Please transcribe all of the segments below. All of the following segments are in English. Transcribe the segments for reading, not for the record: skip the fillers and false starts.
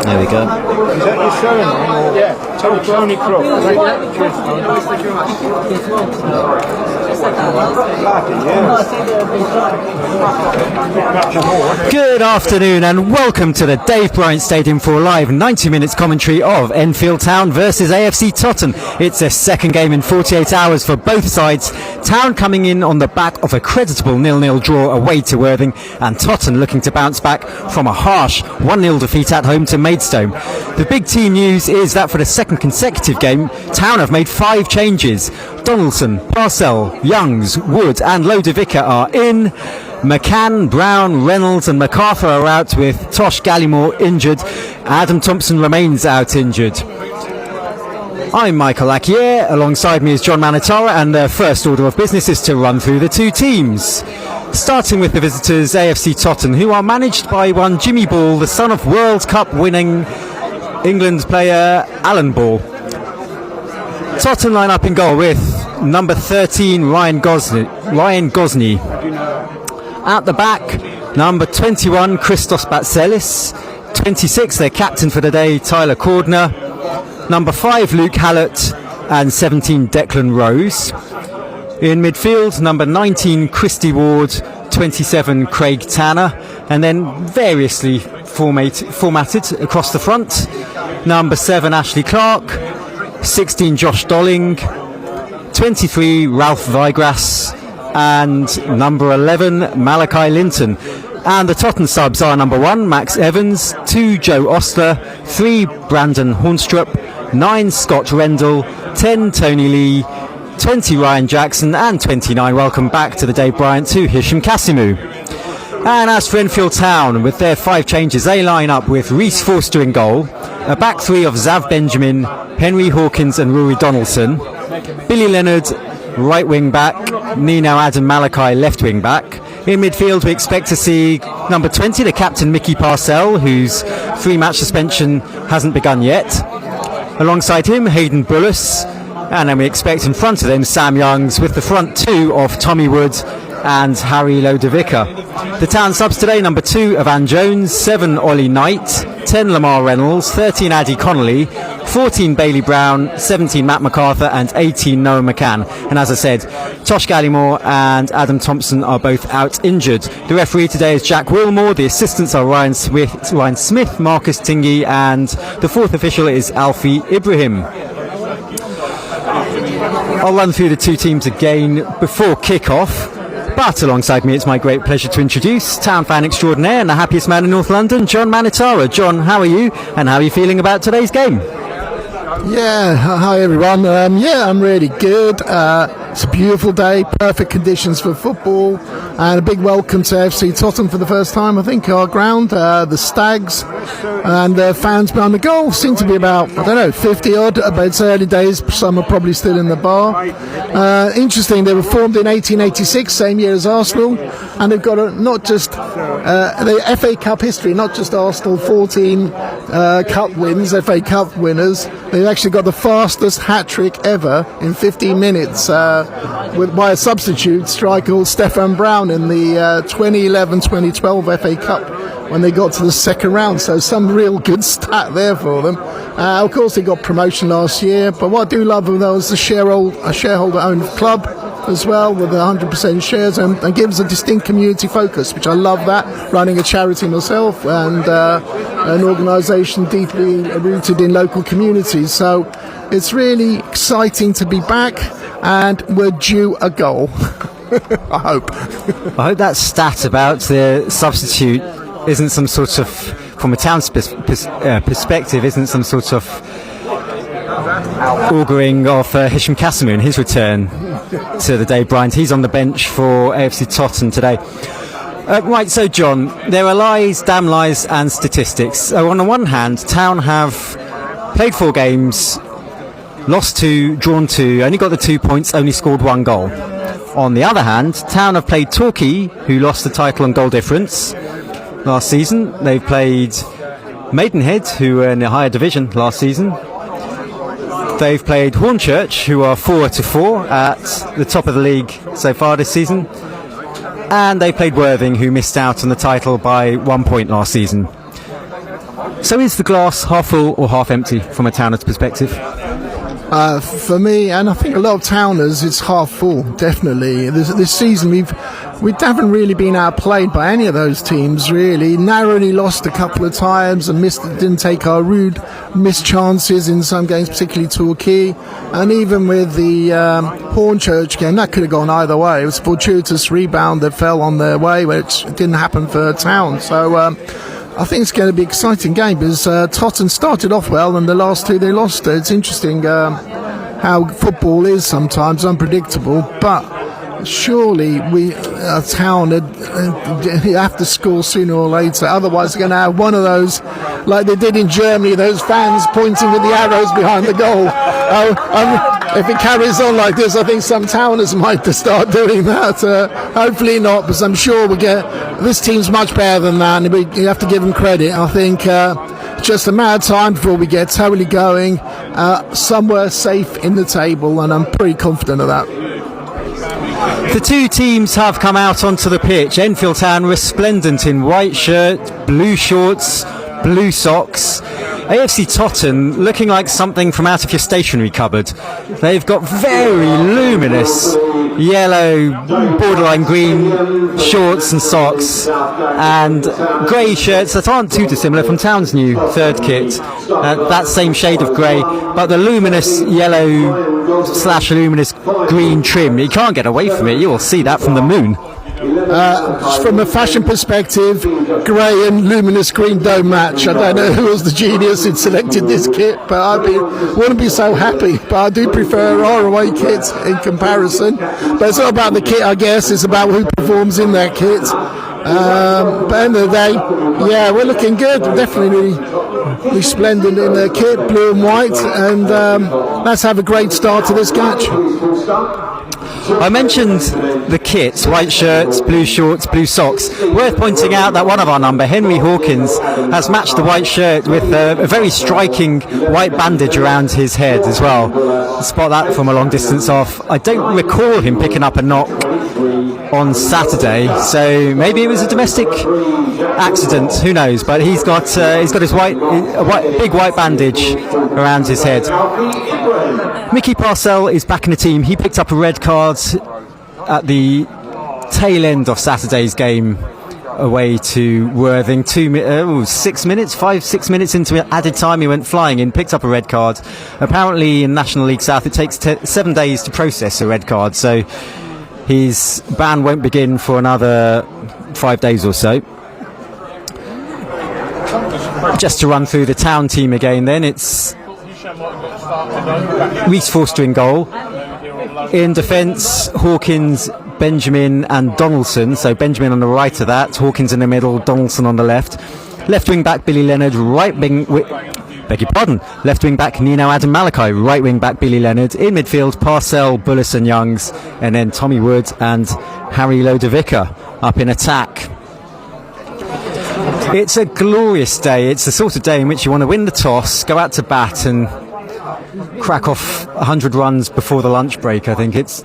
There we go. Is that your surname? Yeah, Tony Crook. Good afternoon and welcome to the Dave Bryant Stadium for a live 90 minutes commentary of Enfield Town versus AFC Totton. It's a second game in 48 hours for both sides. Town coming in on the back of a creditable 0-0 draw away to Worthing, and Totton looking to bounce back from a harsh 1-0 defeat at home to Maidstone. The big team news is that for the second consecutive game, Town have made 5 changes. Donaldson, Parcell, Youngs, Wood and Lodovica are in. McCann, Brown, Reynolds and MacArthur are out, with Tosh Gallimore injured. Adam Thompson remains out injured. I'm Michael Acquier. Alongside me is John Manatara, and their first order of business is to run through the two teams. Starting with the visitors, AFC Totton, who are managed by one Jimmy Ball, the son of World Cup winning England player Alan Ball. Totton line up in goal with number 13 Ryan Gosney. At the back, number 21 Christos Batselis, 26 their captain for the day Tyler Cordner, number 5 Luke Hallett and 17 Declan Rose. In midfield, number 19 Christy Ward, 27 Craig Tanner, and then variously formatted across the front, number 7 Ashley Clark, 16 Josh Dolling, 23 Ralph Vigras and number 11 Malachi Linton. And the Totton subs are number 1 Max Evans, 2 Joe Ostler, 3 Brandon Hornstrup, 9 Scott Rendell, 10 Tony Lee, 20 Ryan Jackson and 29, welcome back to the Dave Bryant, to Hisham Kasimu. And as for Enfield Town, with their 5 changes, they line up with Reece Forster in goal, a back 3 of Zav Benjamin, Henry Hawkins and Rory Donaldson, Billy Leonard right wing back, Nino Adam Malachi left wing back. In midfield we expect to see number 20, the captain Mickey Parcell, whose 3-match suspension hasn't begun yet. Alongside him, Hayden Bullis, and then we expect in front of them Sam Youngs, with the front 2 of Tommy Wood and Harry Lodovica. The Town subs today: number 2 Evan Jones, 7 Ollie Knight, 10 Lamar Reynolds, 13 Addy Connolly, 14 Bailey Brown, 17 Matt MacArthur and 18 Noah McCann. And as I said, Tosh Gallimore and Adam Thompson are both out injured. The referee today is Jack Wilmore. The assistants are Ryan Smith, Marcus Tingy, and the fourth official is Alfie Ibrahim. I'll run through the two teams again before kick-off, but alongside me it's my great pleasure to introduce Town fan extraordinaire and the happiest man in North London, John Manatara. John, how are you, and how are you feeling about today's game? Yeah, hi everyone. I'm really good. It's a beautiful day, perfect conditions for football, and a big welcome to AFC Totton for the first time, I think, our ground. The Stags and their fans behind the goal seem to be about, 50 odd, but it's early days, some are probably still in the bar. Interesting, they were formed in 1886, same year as Arsenal, and they've got not just the FA Cup history, not just Arsenal 14 Cup wins, FA Cup winners. They've actually got the fastest hat-trick ever in 15 minutes by a substitute striker called Stefan Brown in the 2011-2012 FA Cup when they got to the second round. So some real good stat there for them. Of course, they got promotion last year, but what I do love them, though, is a shareholder-owned club as well, with 100% shares, and gives a distinct community focus, which I love that, running a charity myself and an organisation deeply rooted in local communities. So it's really exciting to be back, and we're due a goal. I hope that stat about the substitute isn't some sort of, from a Town's perspective, isn't some sort of auguring of Hisham Kasimu and his return to the Dave Bryant. He's on the bench for AFC Totton today. Right, so John, there are lies, damn lies and statistics. So on the one hand, Town have played 4 games, lost 2, drawn 2, only got the 2 points, only scored 1 goal. On the other hand, Town have played Torquay, who lost the title on goal difference last season. They've played Maidenhead, who were in the higher division last season. They've played Hornchurch, who are 4-4 at the top of the league so far this season. and they played Worthing, who missed out on the title by 1 point last season. So is the glass half full or half empty from a Towner's perspective? For me, and I think a lot of Towners, it's half full, definitely. This season we haven't really been outplayed by any of those teams, really. Narrowly lost a couple of times and didn't take our rude missed chances in some games, particularly Torquay. And even with the Hornchurch game, that could have gone either way. It was a fortuitous rebound that fell on their way, which didn't happen for Town. So I think it's going to be an exciting game because Totton started off well and the last two they lost. It's interesting how football is sometimes unpredictable, but surely we Town have to score sooner or later. Otherwise they're going to have one of those like they did in Germany, those fans pointing with the arrows behind the goal. If it carries on like this, I think some Towners might start doing that. Hopefully not, because I'm sure this team's much better than that, and you have to give them credit. I think it's just a matter of time before we get totally going somewhere safe in the table, and I'm pretty confident of that. The two teams have come out onto the pitch. Enfield Town resplendent in white shirt, blue shorts, blue socks. AFC Totton looking like something from out of your stationery cupboard. They've got very luminous yellow, borderline green shorts and socks, and grey shirts that aren't too dissimilar from Town's new third kit. That same shade of grey, but the luminous yellow / luminous green trim. You can't get away from it. You will see that from the moon. From a fashion perspective, grey and luminous green don't match. I don't know who was the genius who selected this kit, but wouldn't be so happy. But I do prefer our away kit in comparison. But it's not about the kit, I guess. It's about who performs in that kit. But at the end of the day, yeah, we're looking good. We're definitely resplendent in the kit, blue and white, and let's have a great start to this catch. I mentioned the kits, white shirts, blue shorts, blue socks. Worth pointing out that one of our number, Henry Hawkins, has matched the white shirt with a very striking white bandage around his head as well. Spot that from a long distance off. I don't recall him picking up a knock on Saturday, so maybe it was a domestic accident, who knows, but he's got his big white bandage around his head. Mickey Parcell is back in the team. He picked up a red card at the tail end of Saturday's game away to Worthing. 6 minutes into added time, he went flying in, picked up a red card. Apparently in National League South it takes 7 days to process a red card, so his ban won't begin for another 5 days or so. Just to run through the Town team again then, it's Reece Forster in goal. In defence, Hawkins, Benjamin and Donaldson. So Benjamin on the right of that, Hawkins in the middle, Donaldson on the left. Left wing back Billy Leonard, left wing back Nino Adam Malachi, right wing back Billy Leonard. In midfield, Parcell, Bullis and Youngs, and then Tommy Wood and Harry Lodovica up in attack. It's a glorious day. It's the sort of day in which you want to win the toss, go out to bat and crack off 100 runs before the lunch break. I think it's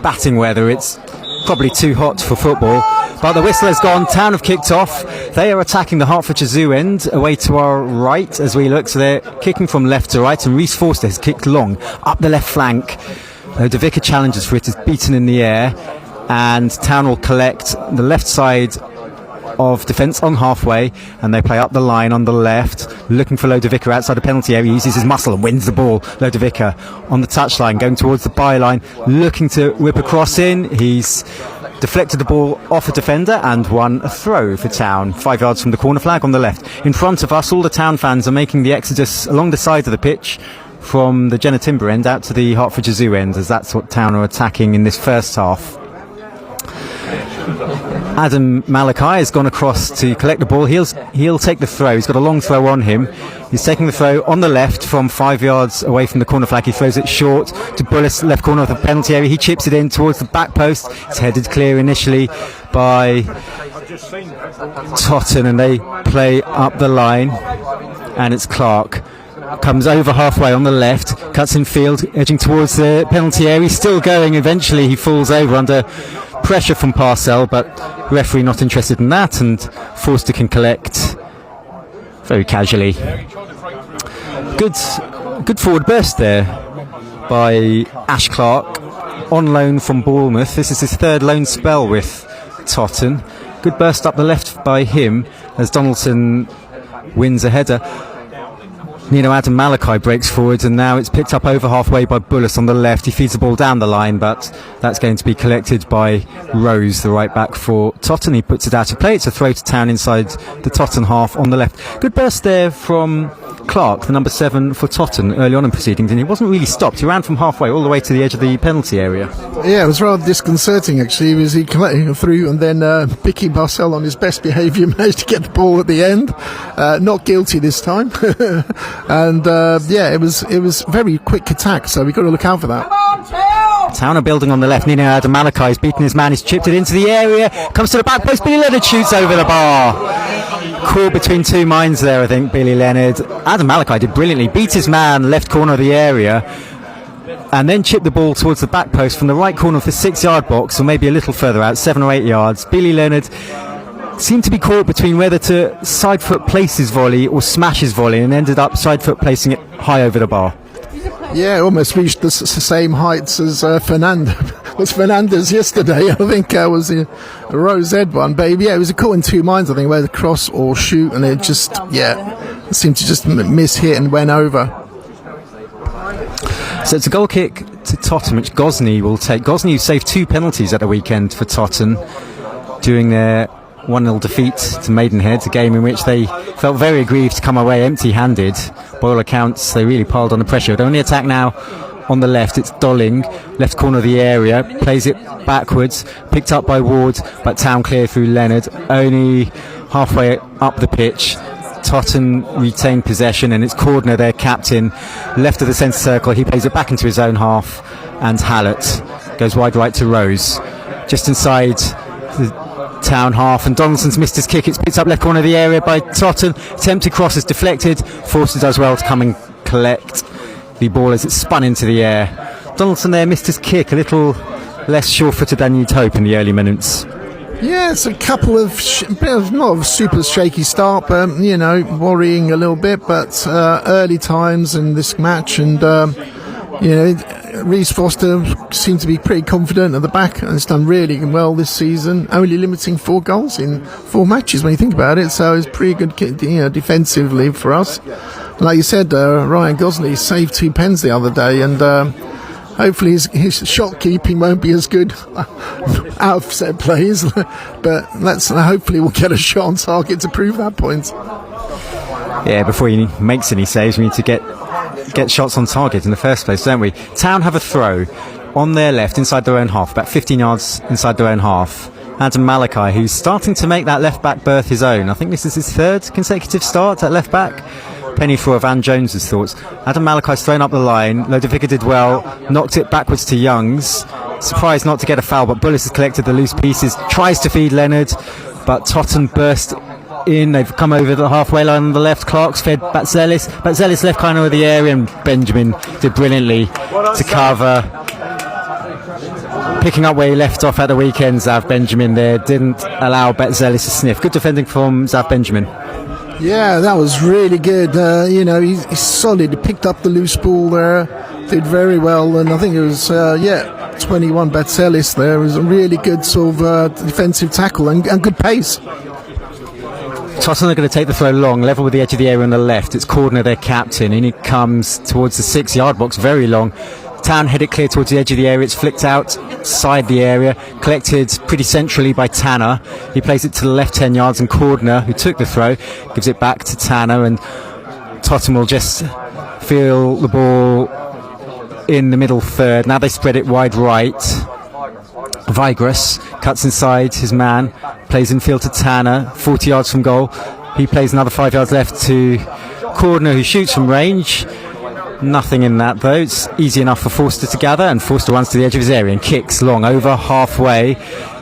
batting weather. It's probably too hot for football, but the whistle has gone. Town have kicked off. They are attacking the Hertfordshire Zoo end away to our right as we look, so they're kicking from left to right, and Reece Forster has kicked long up the left flank. Lodovica challenges for it, is beaten in the air, and Town will collect the left side of defence on halfway, and they play up the line on the left, looking for Lodovica outside the penalty area. He uses his muscle and wins the ball. Lodovica on the touchline, going towards the byline, looking to whip a cross in. He's deflected the ball off a defender and won a throw for Town, 5 yards from the corner flag on the left. In front of us, all the Town fans are making the exodus along the side of the pitch from the Jenner Timber end out to the Hertfordshire Zoo end, as that's what Town are attacking in this first half. Adam Malachi has gone across to collect the ball. He'll take the throw. He's got a long throw on him. He's taking the throw on the left from 5 yards away from the corner flag. He throws it short to Bullis, left corner of the penalty area. He chips it in towards the back post. It's headed clear initially by Totton, and they play up the line, and it's Clark. Comes over halfway on the left, cuts in field, edging towards the penalty area. He's still going. Eventually he falls over under pressure from Parcell, but referee not interested in that, and Forster can collect very casually. Good forward burst there by Ash Clark, on loan from Bournemouth. This is his third loan spell with Totton. Good burst up the left by him as Donaldson wins a header. Adam Malachi breaks forwards, and now it's picked up over halfway by Bullis on the left. He feeds the ball down the line, but that's going to be collected by Rose, the right back for Totton. He puts it out of play. It's a throw to Town inside the Totton half on the left. Good burst there from Clark, the number 7 for Totton, early on in proceedings, and he wasn't really stopped. He ran from halfway all the way to the edge of the penalty area. Yeah, it was rather disconcerting actually. He collecting through, and then Bicky Barcel, on his best behaviour, managed to get the ball at the end. Not guilty this time. And it was very quick attack, so we've got to look out for that. Town are building on the left. Adam Malachi has beaten his man. He's chipped it into the area. Comes to the back post. Billy Leonard shoots over the bar. Caught between two minds there, I think, Billy Leonard. Adam Malachi did brilliantly. Beat his man, left corner of the area, and then chipped the ball towards the back post from the right corner of the 6-yard box, or maybe a little further out, 7 or 8 yards. Billy Leonard seemed to be caught between whether to side foot place his volley or smash his volley, and ended up side foot placing it high over the bar. Yeah, almost reached the same heights as Fernandez yesterday. I think was a Rose Ed one, but yeah, it was a caught in two minds. I think whether cross or shoot, and it just it seemed to just miss hit and went over. So it's a goal kick to Totton, which Gosney will take. Gosney, who saved 2 penalties at the weekend for Totton, during their 1-0 defeat to Maidenhead, a game in which they felt very aggrieved to come away empty-handed. By all accounts, they really piled on the pressure. They only attack now on the left. It's Dolling, left corner of the area, plays it backwards, picked up by Ward, but Town clear through Leonard. Only halfway up the pitch, Totton retained possession, and it's Cordner, their captain, left of the centre circle. He plays it back into his own half, and Hallett goes wide right to Rose. Just inside the Town half, and Donaldson's missed his kick. It's picked up left corner of the area by Totton. Attempted cross is deflected. Forster does well to come and collect the ball as it's spun into the air. Donaldson there missed his kick, a little less sure-footed than you'd hope in the early minutes. Yeah, it's a couple of not a super shaky start, but worrying a little bit. But early times in this match, and Reece Foster seemed to be pretty confident at the back, and has done really well this season, only limiting 4 goals in 4 matches when you think about it. So it's pretty good defensively for us. Like you said, Ryan Gosney saved 2 pens the other day, and hopefully his shot keeping won't be as good out of set plays, but hopefully we'll get a shot on target to prove that point. Yeah, before he makes any saves, we need to get shots on target in the first place, don't we? Town have a throw on their left inside their own half, about 15 yards inside their own half. Adam Malachi, who's starting to make that left back berth his own. I think this is his 3rd consecutive start at left back. Penny for Van Jones's thoughts. Adam Malachi's thrown up the line. Lodovica did well, knocked it backwards to Youngs. Surprised not to get a foul, but Bullis has collected the loose pieces, tries to feed Leonard, but Totton burst in. They've come over the halfway line on the left. Clark's fed Batzelis left corner of the area, and Benjamin did brilliantly to cover, picking up where he left off at the weekend. Zav Benjamin there didn't allow Batzelis a sniff. Good defending from Zav Benjamin. Yeah, that was really good. He's solid. He picked up the loose ball there, did very well, and I think it was 21 Batzelis there. It was a really good sort of defensive tackle and good pace. Totton are going to take the throw long, level with the edge of the area on the left. It's Cordner, their captain, and he comes towards the 6-yard box, very long. Town head it clear towards the edge of the area. It's flicked outside the area, collected pretty centrally by Tanner. He plays it to the left 10 yards, and Cordner, who took the throw, gives it back to Tanner, and Totton will just feel the ball in the middle third. Now they spread it wide right. Vigras cuts inside his man, plays infield to Tanner, 40 yards from goal. He plays another 5 yards left to Cordner, who shoots from range. Nothing in that though. It's easy enough for Forster to gather, and Forster runs to the edge of his area and kicks long over halfway.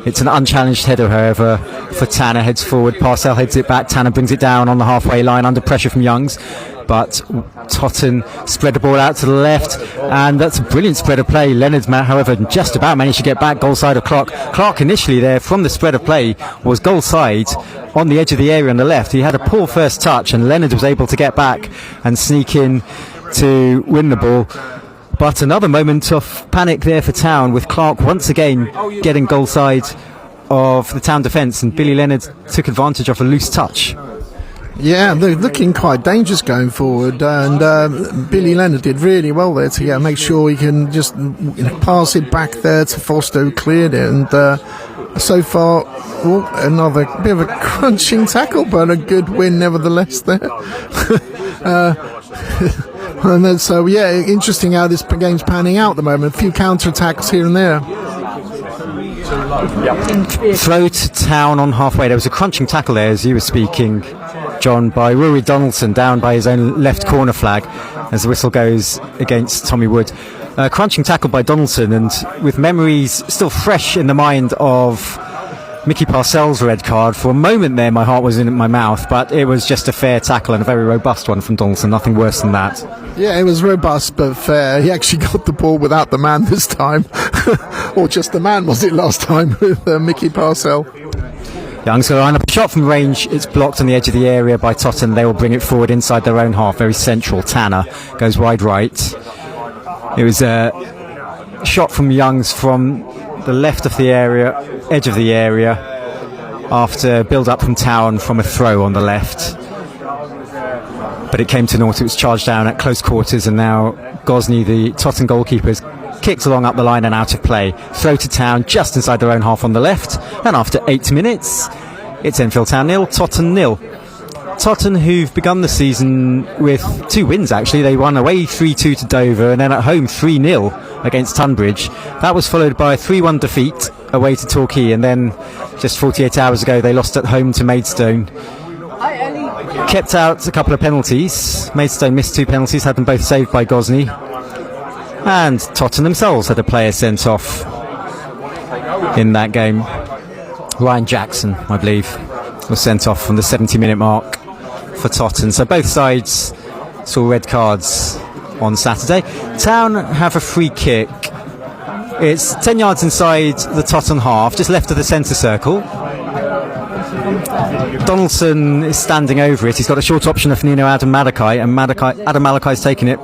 It's an unchallenged header, however, for Tanner. Heads forward, Parcell heads it back, Tanner brings it down on the halfway line under pressure from Youngs. but Totton spread the ball out to the left, and that's a brilliant spread of play. Leonard's, however, just about managed to get back goal side of Clark. Clark initially there from the spread of play was goal side on the edge of the area on the left. He had a poor first touch, and Leonard was able to get back and sneak in to win the ball. But another moment of panic there for Town, with Clark once again getting goal side of the Town defence, and Billy Leonard took advantage of a loose touch. Yeah, they're looking quite dangerous going forward, and Billy Leonard did really well there to make sure he can just pass it back there to Foster, who cleared it, and so far another bit of a crunching tackle, but a good win nevertheless there. And then, so interesting how this game's panning out at the moment. A few counter-attacks here and there. Throw to Town on halfway. There was a crunching tackle there, as you were speaking, John, by Rory Donaldson down by his own left corner flag as the whistle goes against Tommy Wood. Crunching tackle by Donaldson, and with memories still fresh in the mind of Mickey Parcell's red card, for a moment there my heart was in my mouth, but it was just a fair tackle and a very robust one from Donaldson, nothing worse than that. Yeah, it was robust but fair. He actually got the ball without the man this time. Or just the man, was it last time, with Mickey Parcell. Young's going to line up a shot from range. It's blocked on the edge of the area by Totton. They will bring it forward inside their own half, very central. Tanner goes wide right. It was a shot from Young's from the left of the area, edge of the area, after build up from Town from a throw on the left. But it came to naught. It was charged down at close quarters, and now Gosney, the Totton goalkeeper, kicked along up the line and out of play. Throw to Town just inside their own half on the left, and after 8 minutes it's Enfield Town 0, Totton 0. Totton, who've begun the season with 2 wins actually. They won away 3-2 to Dover, and then at home 3-0 against Tunbridge. That was followed by a 3-1 defeat away to Torquay, and then just 48 hours ago they lost at home to Maidstone. Kept out a couple of penalties. Maidstone missed 2 penalties, had them both saved by Gosney. And Totton themselves had a player sent off in that game. Ryan Jackson, I believe, was sent off from the 70-minute mark for Totton. So both sides saw red cards on Saturday. Town have a free kick. It's 10 yards inside the Totton half, just left of the centre circle. Donaldson is standing over it. He's got a short option of Nino Adam Malachi, and Adam Malakai's taken it.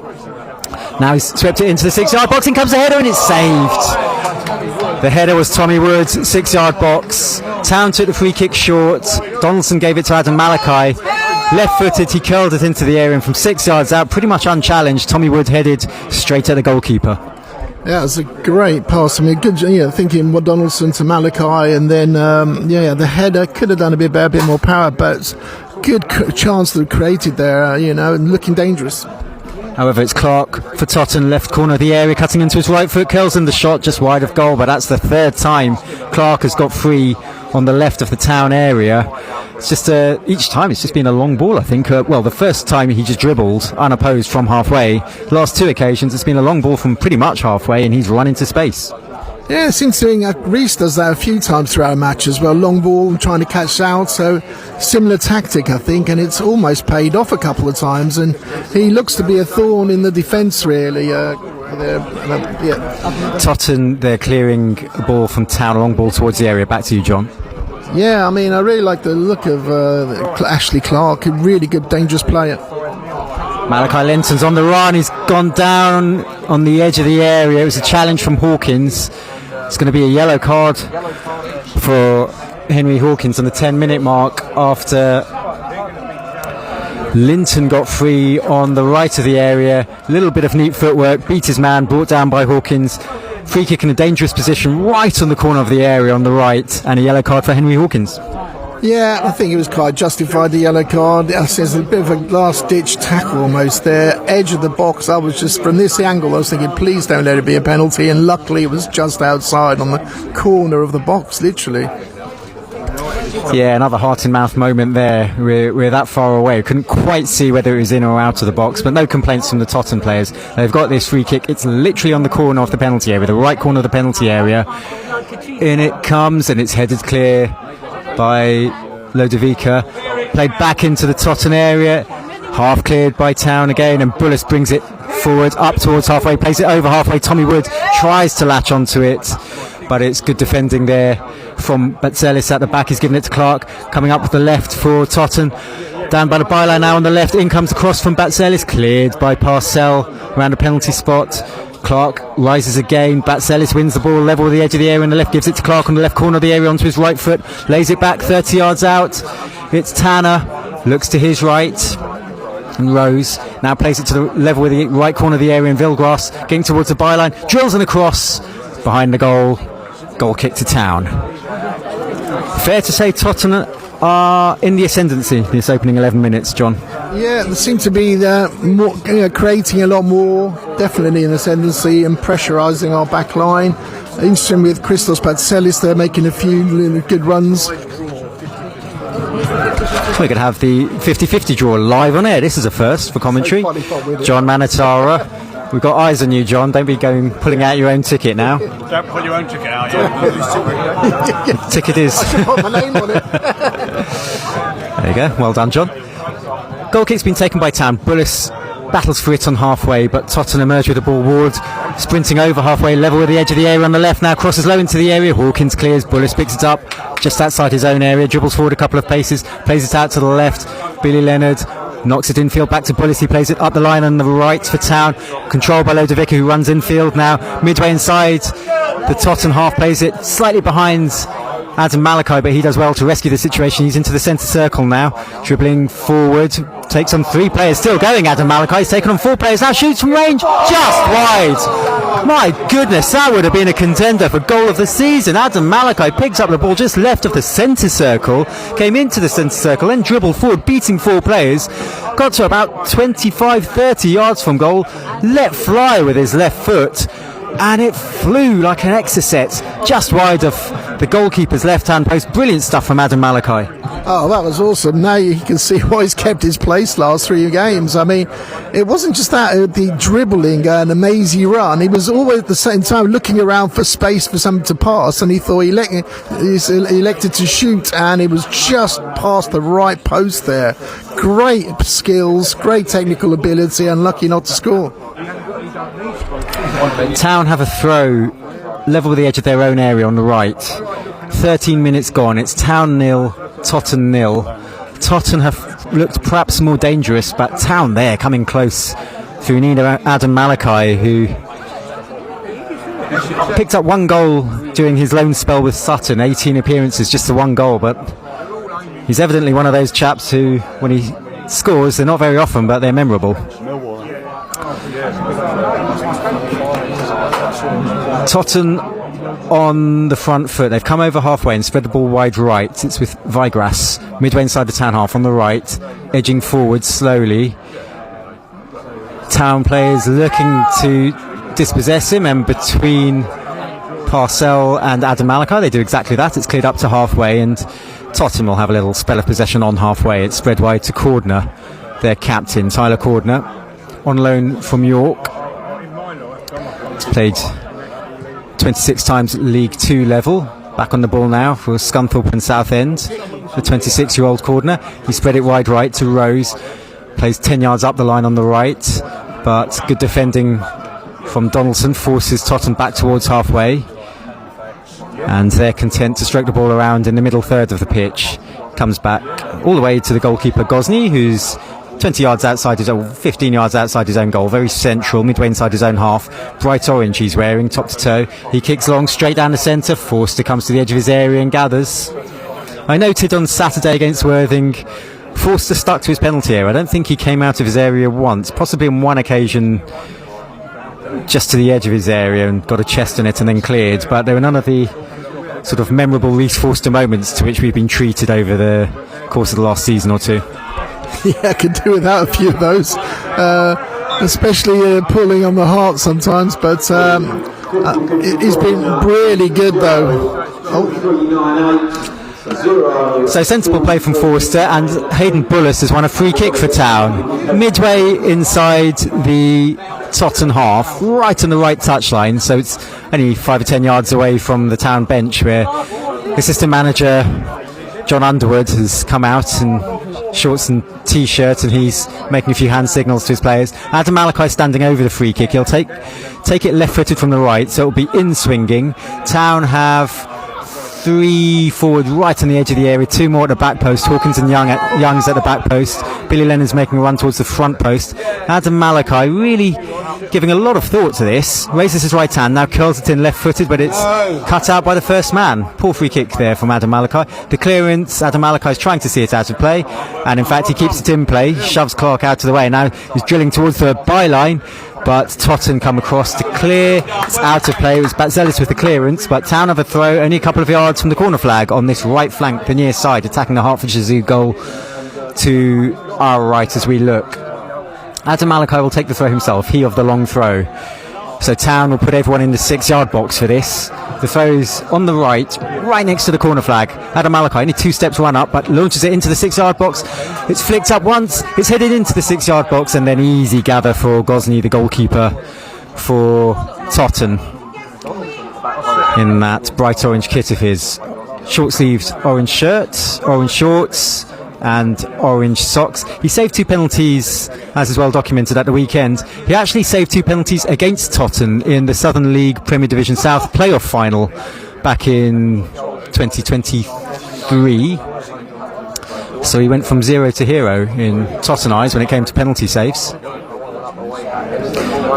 Now he's swept it into the 6-yard box, and comes the header, and it's saved. The header was Tommy Wood's 6-yard box. Town took the free kick short. Donaldson gave it to Adam Malachi. Left-footed, he curled it into the area, and from 6 yards out, pretty much unchallenged, Tommy Wood headed straight at the goalkeeper. Yeah, it was a great pass. I mean, good. Thinking what Donaldson to Malachi, and then the header could have done a bit better, a bit more power, but good chance that created there. And looking dangerous. However, it's Clark for Totton, left corner of the area, cutting into his right foot, curls in the shot just wide of goal, but that's the 3rd time Clark has got free on the left of the Town area. It's just each time it's just been a long ball, I think. The first time he just dribbled unopposed from halfway. The last 2 occasions it's been a long ball from pretty much halfway, and he's run into space. Yeah, it seems to Reece does that a few times throughout a match as well. Long ball, trying to catch out. So similar tactic, I think, and it's almost paid off a couple of times. And he looks to be a thorn in the defence, really. Totton, they're clearing a ball from Town, a long ball towards the area. Back to you, John. Yeah, I mean, I really like the look of Ashley Clark, a really good, dangerous player. Malachi Linton's on the run. He's gone down on the edge of the area. It was a challenge from Hawkins. It's going to be a yellow card for Henry Hawkins on the 10-minute mark after Linton got free on the right of the area. A little bit of neat footwork, beat his man, brought down by Hawkins. Free kick in a dangerous position right on the corner of the area on the right, and a yellow card for Henry Hawkins. Yeah, I think it was quite justified, the yellow card. There's a bit of a last-ditch tackle almost there. Edge of the box, I was just, from this angle, I was thinking, please don't let it be a penalty, and luckily it was just outside on the corner of the box, literally. Yeah, another heart-in-mouth moment there. We're that far away. We couldn't quite see whether it was in or out of the box, but no complaints from the Totton players. They've got this free kick. It's literally on the corner of the penalty area, the right corner of the penalty area. In it comes, and it's headed clear by Lodovica. Played back into the Totton area. Half cleared by Town again, and Bullis brings it forward up towards halfway, plays it over halfway. Tommy Wood tries to latch onto it, but it's good defending there from Batzelis at the back. He's giving it to Clark, coming up with the left for Totton. Down by the byline now on the left. In comes across from Batzelis, cleared by Parcell around the penalty spot. Clark rises again. Batzelis wins the ball level with the edge of the area on the left, gives it to Clark on the left corner of the area onto his right foot, lays it back 30 yards out. It's Tanner, looks to his right, and Rose now plays it to the level with the right corner of the area in Vilgrass, getting towards the byline, drills and across behind the goal. Goal kick to Town. Fair to say Tottenham are in the ascendancy this opening 11 minutes, John. Yeah, they seem to be more, creating a lot more, definitely in ascendancy, and pressurising our back line. Interesting with Christos Batzelis, they're making a few good runs. We could have the 50-50 draw live on air. This is a first for commentary. John Manatara. We've got eyes on you, John. Don't be pulling out your own ticket now. Don't pull your own ticket out, yeah. Ticket is. Put my name on it. There you go. Well done, John. Goal kick's been taken by Town. Bullis battles for it on halfway, but Totton emerge with the ball. Ward sprinting over halfway, level with the edge of the area on the left now, crosses low into the area. Hawkins clears, Bullis picks it up just outside his own area, dribbles forward a couple of paces, plays it out to the left. Billy Leonard knocks it infield back to Bullis. He plays it up the line on the right for Town, controlled by Lodovica, who runs infield now, midway inside the Totton half, plays it slightly behind Adam Malachi, but he does well to rescue the situation. He's into the centre circle now, dribbling forward, takes on 3 players, still going. Adam Malachi, he's taken on 4 players now, shoots from range, just wide. My goodness, that would have been a contender for goal of the season. Adam Malachi picks up the ball just left of the centre circle, came into the centre circle, then dribbled forward, beating 4 players, got to about 25-30 yards from goal, let fly with his left foot, and it flew like an exocet just wide of the goalkeeper's left-hand post. Brilliant stuff from Adam Malachi. Oh, that was awesome. Now you can see why he's kept his place last 3 games. I mean, it wasn't just that, the dribbling and amazing run. He was always at the same time looking around for space for something to pass, and he thought he elected to shoot, and it was just past the right post there. Great skills, great technical ability, and lucky not to score. Town have a throw level with the edge of their own area on the right. 13 minutes gone. It's Town 0, Totton 0. Totton have looked perhaps more dangerous, but Town there coming close through Adam Malachi, who picked up 1 goal during his loan spell with Sutton. 18 appearances, just the 1 goal, but he's evidently one of those chaps who, when he scores, they're not very often, but they're memorable. Totton on the front foot. They've come over halfway and spread the ball wide right. It's with Vigras midway inside the Town half on the right, edging forward slowly. Town players looking to dispossess him, and between Parcell and Adam Malachi they do exactly that. It's cleared up to halfway, and Totton will have a little spell of possession on halfway. It's spread wide to Cordner, their captain, Tyler Cordner, on loan from York. Played 26 times at League 2 level. Back on the ball now for Scunthorpe and Southend. The 26-year-old Cordner. He spread it wide right to Rose. Plays 10 yards up the line on the right, but good defending from Donaldson forces Totton back towards halfway, and they're content to stroke the ball around in the middle third of the pitch. Comes back all the way to the goalkeeper Gosney, who's 20 yards outside his own, 15 yards outside his own goal, very central, midway inside his own half. Bright orange he's wearing, top to toe. He kicks long straight down the centre. Forster comes to the edge of his area and gathers. I noted on Saturday against Worthing, Forster stuck to his penalty area. I don't think he came out of his area once, possibly on one occasion just to the edge of his area and got a chest on it and then cleared, but there were none of the sort of memorable Reece Forster moments to which we've been treated over the course of the last season or two. Yeah, I could do without a few of those, especially pulling on the heart sometimes, but he's been really good though. So sensible play from Forster, and Hayden Bullis has won a free kick for Town midway inside the Totton half, right on the right touchline, so it's only 5 or 10 yards away from the Town bench, where assistant manager John Underwood has come out and shorts and t-shirt, and he's making a few hand signals to his players. Adam Malachi standing over the free kick. He'll take it left-footed from the right, so it'll be in swinging. Town have 3 forward right on the edge of the area, 2 more at the back post. Hawkins and Young's at the back post. Billy Lennon's making a run towards the front post. Adam Malachi really giving a lot of thought to this. Raises his right hand, now curls it in left-footed, but it's cut out by the first man. Poor free kick there from Adam Malachi. The clearance, Adam Malachi is trying to see it out of play, and in fact he keeps it in play, shoves Clark out of the way. Now he's drilling towards the byline, but Totton come across to clear. It's out of play. It was Batzelis with the clearance, but Town have a throw only a couple of yards from the corner flag on this right flank, the near side, attacking the Hertfordshire Zoo goal to our right as we look. Adam Malachi will take the throw himself, he of the long throw. So Town will put everyone in the 6-yard box for this. The throw's on the right next to the corner flag. Adam Malachi, only 2 steps run up, but launches it into the 6-yard box. It's flicked up once, it's headed into the 6-yard box, and then easy gather for Gosney, the goalkeeper for Totton, in that bright orange kit of his. Short-sleeved orange shirt, orange shorts, and orange socks. He saved 2 penalties, as is well documented at the weekend. He actually saved 2 penalties against Totton in the Southern League Premier Division South playoff final back in 2023. So he went from 0 to hero in Totton eyes when it came to penalty saves.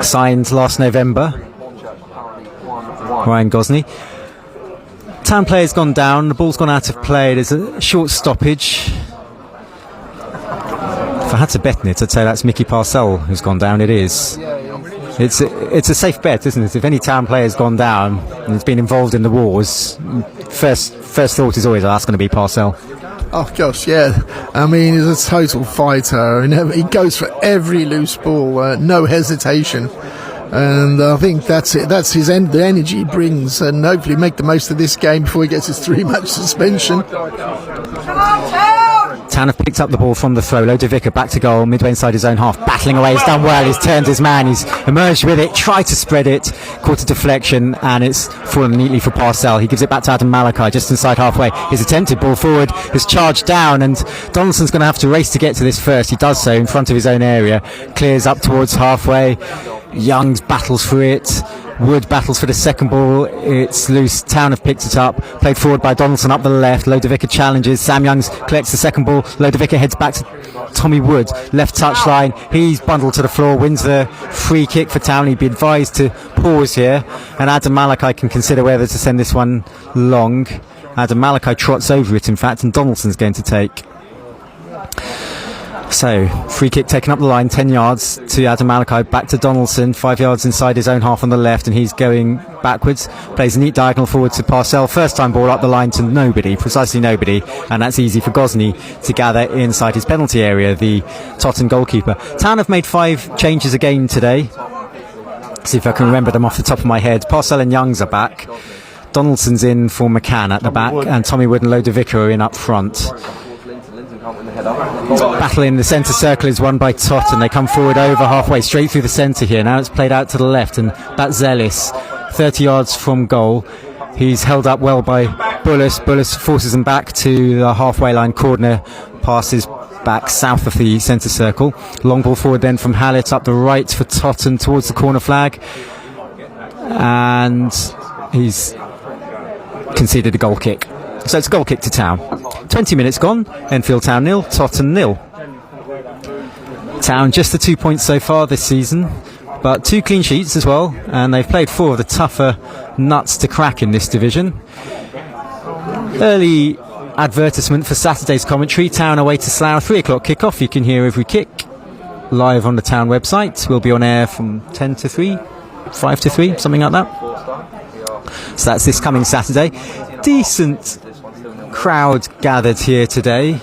Signed last November, Ryan Gosney. Town player's gone down, the ball's gone out of play, there's a short stoppage. If I had to bet on it, I'd say that's Mickey Parcell who's gone down. It is. It's a safe bet, isn't it? If any Town player's gone down and has been involved in the wars, first thought is always, that's going to be Parcell. Oh gosh, yeah. I mean, he's a total fighter, and he goes for every loose ball, no hesitation. And I think that's it. That's the energy he brings, and hopefully make the most of this game before he gets his 3-match suspension. Town have picked up the ball from the throw. Lodovica back to goal, midway inside his own half, battling away. He's done well. He's turned his man. He's emerged with it, tried to spread it, caught a deflection, and it's fallen neatly for Parcell. He gives it back to Adam Malachi just inside halfway. His attempted ball forward is charged down, and Donaldson's going to have to race to get to this first. He does so in front of his own area, clears up towards halfway. Youngs battles for it. Wood battles for the second ball. It's loose. Town have picked it up. Played forward by Donaldson up the left. Lodovica challenges. Sam Youngs collects the second ball. Lodovica heads back to Tommy Wood. Left touchline. He's bundled to the floor. Wins the free kick for Town. He'd be advised to pause here. And Adam Malachi can consider whether to send this one long. Adam Malachi trots over it, in fact, and Donaldson's going to take. So, free kick taken up the line, 10 yards to Adam Malachi, back to Donaldson, 5 yards inside his own half on the left, and he's going backwards, plays a neat diagonal forward to Parcell, first time ball up the line to nobody, precisely nobody, and that's easy for Gosney to gather inside his penalty area, the Totton goalkeeper. Town have made 5 changes again today. See if I can remember them off the top of my head. Parcell and Youngs are back, Donaldson's in for McCann at the back, and Tommy Wood and Lodovica are in up front. Battle in the centre circle is won by Totton. They come forward over halfway, straight through the centre here. Now it's played out to the left, and Batzelis, 30 yards from goal. He's held up well by Bullis. Bullis forces him back to the halfway line. Cordner passes back south of the centre circle. Long ball forward then from Hallett up the right for Totton towards the corner flag. And he's conceded a goal kick. So it's a goal kick to Town. 20 minutes gone. Enfield Town 0, Totton 0. Town just the 2 points so far this season, but 2 clean sheets as well, and they've played 4 of the tougher nuts to crack in this division. Early advertisement for Saturday's commentary. Town away to Slough, 3 o'clock kick-off. You can hear every kick live on the Town website. We'll be on air from 10 to 3, 5 to 3, something like that. So that's this coming Saturday. Decent crowd gathered here today.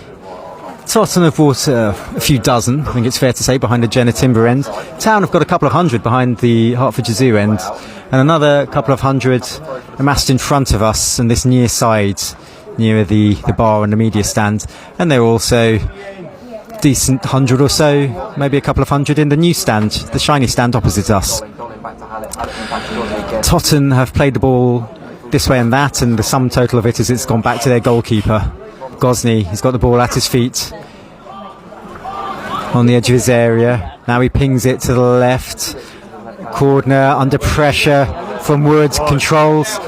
Totton have brought a few dozen, I think it's fair to say, behind the Jenner Timber end. Town have got a couple of hundred behind the Hertfordshire Zoo end, and another couple of hundred amassed in front of us and this near side, near the bar and the media stand. And there are also decent 100 or so, maybe a couple of hundred in the new stand, the shiny stand opposite us. Totton have played the ball this way and that, and the sum total of it is it's gone back to their goalkeeper Gosney. He's got the ball at his feet. on the edge of his area. Now he pings it to the left. Cordner under pressure from Woods, controls.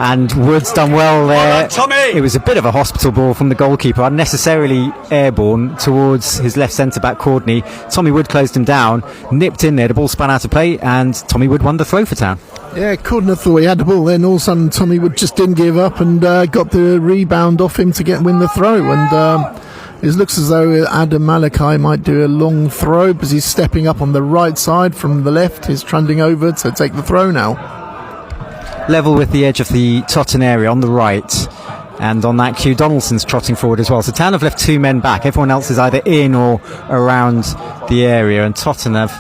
And Woods done well there. It was a bit of a hospital ball from the goalkeeper, unnecessarily airborne towards his left centre-back, Courtney. Tommy Wood closed him down, nipped in there, the ball spun out of play, and Tommy Wood won the throw for Town. Yeah, Cordner thought he had the ball, then all of a sudden Tommy Wood just didn't give up and got the rebound off him to win the throw. And it looks as though Adam Malachi might do a long throw because he's stepping up on the right side from the left. He's trundling over to take the throw now. Level with the edge of the Totton area on the right, and on that cue Donaldson's trotting forward as well. So Town have left 2 men back. Everyone else is either in or around the area, and Totton have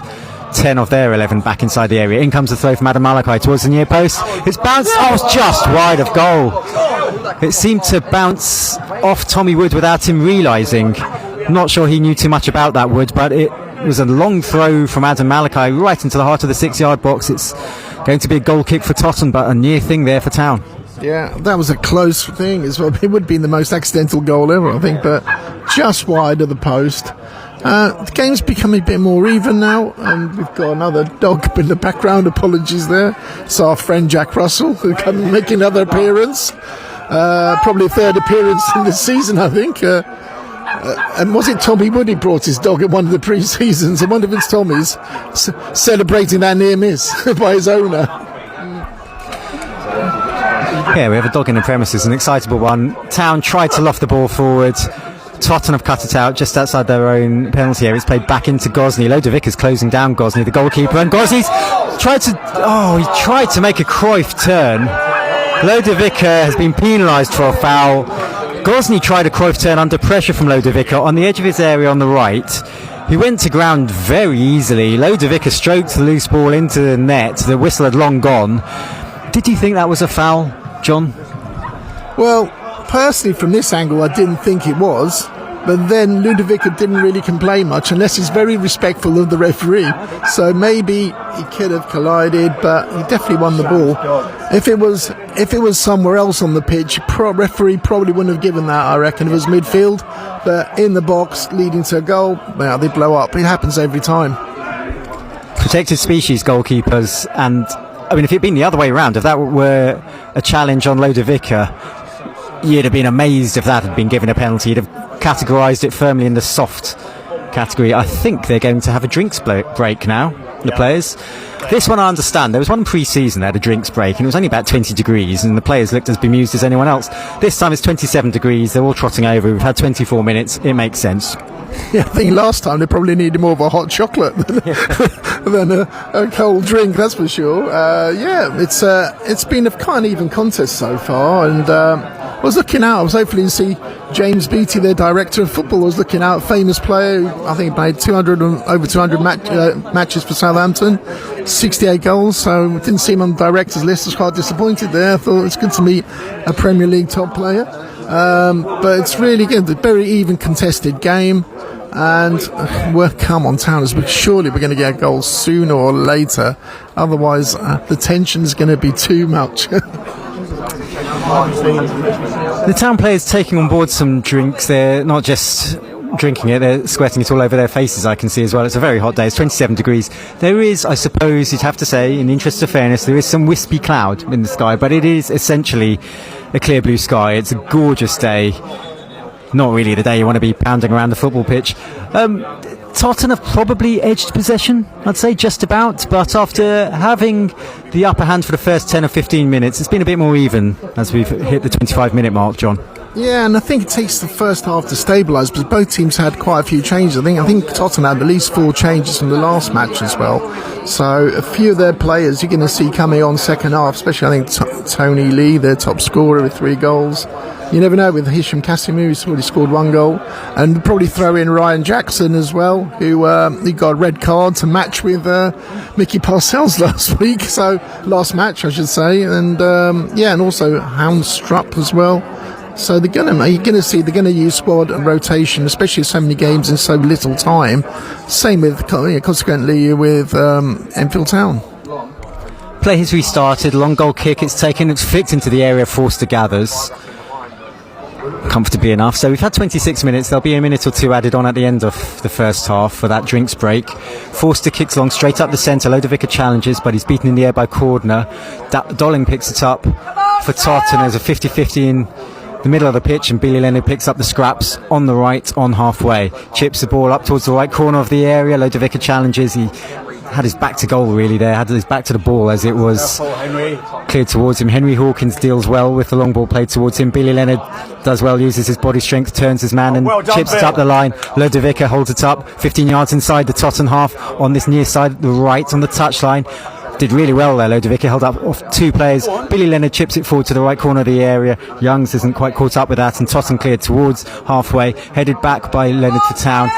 10 of their 11 back inside the area. In comes the throw from Adam Malachi towards the near post. It's bounced, it's just wide of goal. It seemed to bounce off Tommy Wood without him realising. Not sure he knew too much about that, Wood, but it was a long throw from Adam Malachi right into the heart of the 6-yard box. It's going to be a goal kick for Totton, but a near thing there for Town. Yeah, that was a close thing as well. It would have been the most accidental goal ever, I think, but just wide of the post. The game's becoming a bit more even now, and we've got another dog in the background. Apologies there. It's our friend Jack Russell, who come and make another appearance. Probably a third appearance in the season, I think. And was it Tommy Wood who brought his dog at one of the pre-seasons? I wonder if it's Tommy's celebrating that near miss by his owner. Yeah, we have a dog in the premises, an excitable one. Town tried to loft the ball forward. Totton have cut it out just outside their own penalty area. It's played back into Gosney. Lodovic is closing down Gosney, the goalkeeper, and Gosney's tried to make a Cruyff turn. Lodovic has been penalised for a foul. Gosney tried a Cruyff turn under pressure from Lodovic on the edge of his area on the right. He went to ground very easily. Lodovic stroked the loose ball into the net. The whistle had long gone. Did you think that was a foul, John? Well, personally, from this angle, I didn't think it was. But then Ludovic didn't really complain much, unless he's very respectful of the referee. So maybe he could have collided, but he definitely won the ball. If it was somewhere else on the pitch, referee probably wouldn't have given that, I reckon. If it was midfield, but in the box, leading to a goal, well, they blow up. It happens every time. Protected species goalkeepers, and I mean, if it had been the other way around, if that were a challenge on Lodovica, you'd have been amazed if that had been given a penalty. You'd have categorised it firmly in the soft category. I think they're going to have a drinks break now, the players. This one I understand. There was one pre-season, they had a drinks break, and it was only about 20 degrees, and the players looked as bemused as anyone else. This time it's 27 degrees, they're all trotting over. We've had 24 minutes, it makes sense. Yeah, I think last time they probably needed more of a hot chocolate than a cold drink, that's for sure. It's been a kind of even contest so far, and I was looking out. I was hopefully to see James Beattie, their director of football. I was looking out, famous player who I think played over 200 matches for Southampton, 68 goals. So didn't see him on the director's list. I was quite disappointed there. I thought it's good to meet a Premier League top player. But it's really good, a very even contested game. And come on, Towners, surely we're going to get a goal sooner or later. Otherwise, the tension is going to be too much. The Town players taking on board some drinks. They're not just drinking it, they're sweating it all over their faces, I can see as well. It's a very hot day, it's 27 degrees. There is, I suppose you'd have to say, in the interest of fairness, there is some wispy cloud in the sky, but it is essentially a clear blue sky. It's a gorgeous day. Not really the day you want to be pounding around the football pitch. Totton have probably edged possession, I'd say, just about, but after having the upper hand for the first 10 or 15 minutes, it's been a bit more even as we've hit the 25-minute mark, John. Yeah, and I think it takes the first half to stabilise, because both teams had quite a few changes. I think Totton had at least 4 changes from the last match as well. So a few of their players you're going to see coming on second half, especially I think Tony Lee, their top scorer with 3 goals. You never know with Hisham Kasimu, who's already scored 1 goal. And probably throw in Ryan Jackson as well, who he got a red card to match with Mickey Parcells last match, I should say. And and also Houndstrup as well. So you're going to use squad and rotation, especially so many games in so little time. Same with, consequently, with Enfield Town. Play has restarted, long goal kick, it's taken, it's flicked into the area, Forster gathers. comfortably enough. So we've had 26 minutes. There'll be a minute or two added on at the end of the first half for that drinks break. Forster kicks long straight up the centre. Lodovica challenges, but he's beaten in the air by Cordner. Dolling picks it up for Totton. There's a 50-50 in the middle of the pitch, and Billy Leonard picks up the scraps on the right, on halfway. Chips the ball up towards the right corner of the area. Lodovica challenges. He had his back to goal really there, had his back to the ball as it was cleared towards him. Henry Hawkins deals well with the long ball played towards him. Billy Leonard does well, uses his body strength, turns his man and chips it up the line. Lodovica holds it up 15 yards inside the Totton half on this near side, the right on the touchline. Did really well there. Lodovica held up off two players. Billy Leonard chips it forward to the right corner of the area. Youngs isn't quite caught up with that, and Totton cleared towards halfway, headed back by Leonard for Town.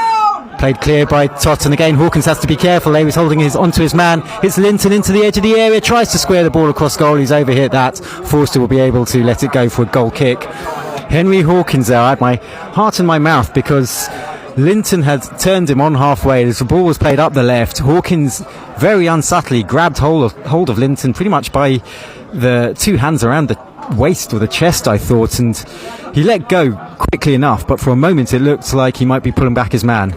Played clear by Totton again. Hawkins has to be careful. He was holding his onto his man. Hits Linton into the edge of the area. Tries to square the ball across goal. He's overhit that. Forster will be able to let it go for a goal kick. Henry Hawkins there. I had my heart in my mouth because Linton had turned him on halfway as the ball was played up the left. Hawkins very unsubtly grabbed hold of Linton pretty much by the two hands around the waist or the chest, I thought, and he let go quickly enough, but for a moment it looked like he might be pulling back his man.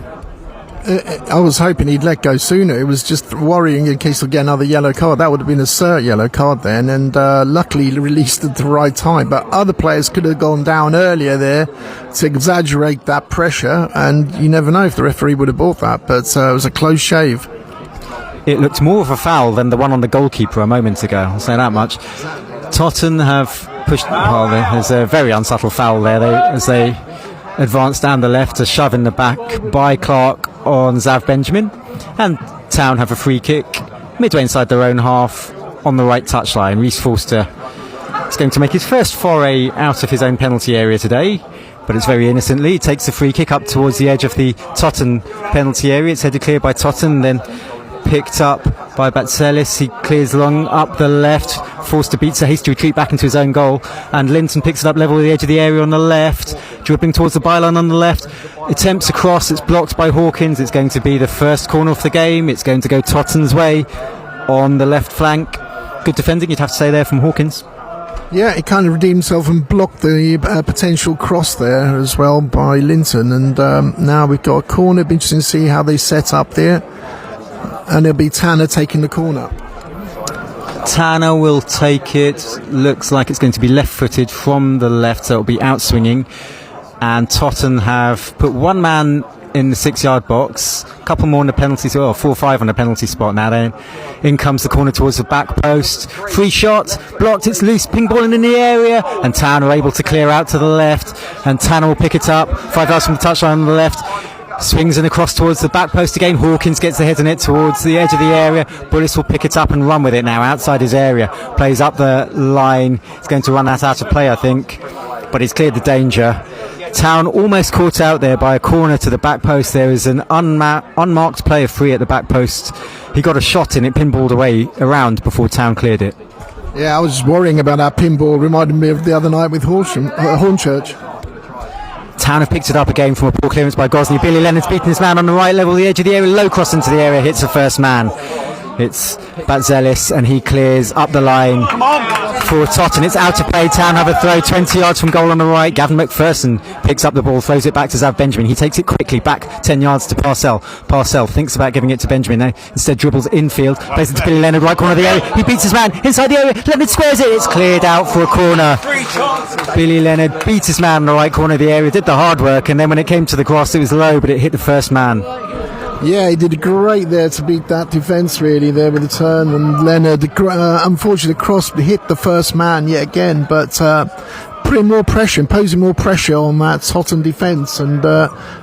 I was hoping he'd let go sooner. It was just worrying in case he'll get another yellow card. That would have been a cert yellow card then, and luckily he released at the right time. But other players could have gone down earlier there to exaggerate that pressure, and you never know if the referee would have bought that. But it was a close shave. It looked more of a foul than the one on the goalkeeper a moment ago, I'll say that much. Totton have pushed... Well, there's a very unsubtle foul there as they advance down the left, a shove in the back by Clark on Zav Benjamin, and Town have a free kick midway inside their own half on the right touchline. Reece Forster is going to make his first foray out of his own penalty area today, but it's very innocently. He takes the free kick up towards the edge of the Totton penalty area. It's headed clear by Totton, then picked up by Batselis. He clears long up the left. Forster beats a hasty retreat back into his own goal, and Linton picks it up level with the edge of the area on the left, dribbling towards the byline on the left. Attempts a cross. It's blocked by Hawkins. It's going to be the first corner of the game. It's going to go Totton's way on the left flank. Good defending, you'd have to say, there from Hawkins. Yeah, he kind of redeemed himself and blocked the potential cross there as well by Linton, and now we've got a corner. It'll be interesting to see how they set up there, and it'll be Tanner taking the corner. Tanner will take it. Looks like it's going to be left-footed from the left, so it'll be outswinging. And Totton have put one man in the 6-yard box, a couple more in the penalty, 4 or 5 on the penalty spot now. Then in comes the corner towards the back post. Free shot, blocked, it's loose, ping ball in the area, and Town are able to clear out to the left, and Tanner will pick it up, 5 yards from the touchline on the left. Swings and across towards the back post again. Hawkins gets the head on it towards the edge of the area. Bullis will pick it up and run with it now outside his area. Plays up the line. He's going to run that out of play, I think, but he's cleared the danger. Town almost caught out there by a corner to the back post. There is an unmarked player free at the back post. He got a shot in it, pinballed away around before Town cleared it. Yeah, I was just worrying about that pinball. Reminded me of the other night with Hornchurch. Town have picked it up again from a poor clearance by Gosney. Billy Leonard's beaten his man on the right level, the edge of the area, low cross into the area, hits the first man. It's Batzelis, and he clears up the line for Totton. It's out to play. Town have a throw 20 yards from goal on the right. Gavin McPherson picks up the ball, throws it back to Zav Benjamin. He takes it quickly back 10 yards to Parcell. Parcell thinks about giving it to Benjamin. Now instead dribbles Enfield, plays it to Billy Leonard, right corner of the area. He beats his man inside the area. Leonard squares it. It's cleared out for a corner. Billy Leonard beat his man in the right corner of the area, did the hard work, and then when it came to the cross, it was low, but it hit the first man. Yeah, he did great there to beat that defence really there with the turn, and Leonard, unfortunately the cross hit the first man yet again, but putting more pressure, imposing more pressure on that Totton defence, and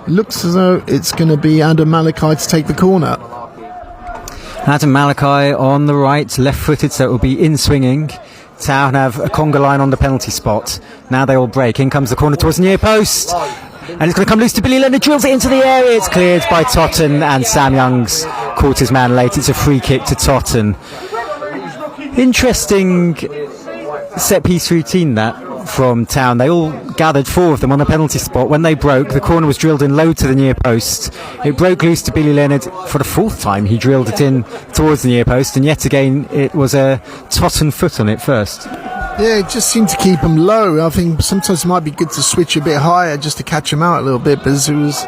looks as though it's going to be Adam Malachi to take the corner. Adam Malachi on the right, left-footed, so it will be in swinging. Town have a conga line on the penalty spot. Now they all break. In comes the corner towards the near post. And it's going to come loose to Billy Leonard, drills it into the area. It's cleared by Totton, and Sam Youngs caught his man late. It's a free kick to Totton. Interesting set-piece routine that from Town. They all gathered, 4 of them on the penalty spot. When they broke, the corner was drilled in low to the near post. It broke loose to Billy Leonard for the 4th time. He drilled it in towards the near post, and yet again it was a Totton foot on it first. Yeah, it just seemed to keep him low. I think sometimes it might be good to switch a bit higher just to catch him out a little bit, because it was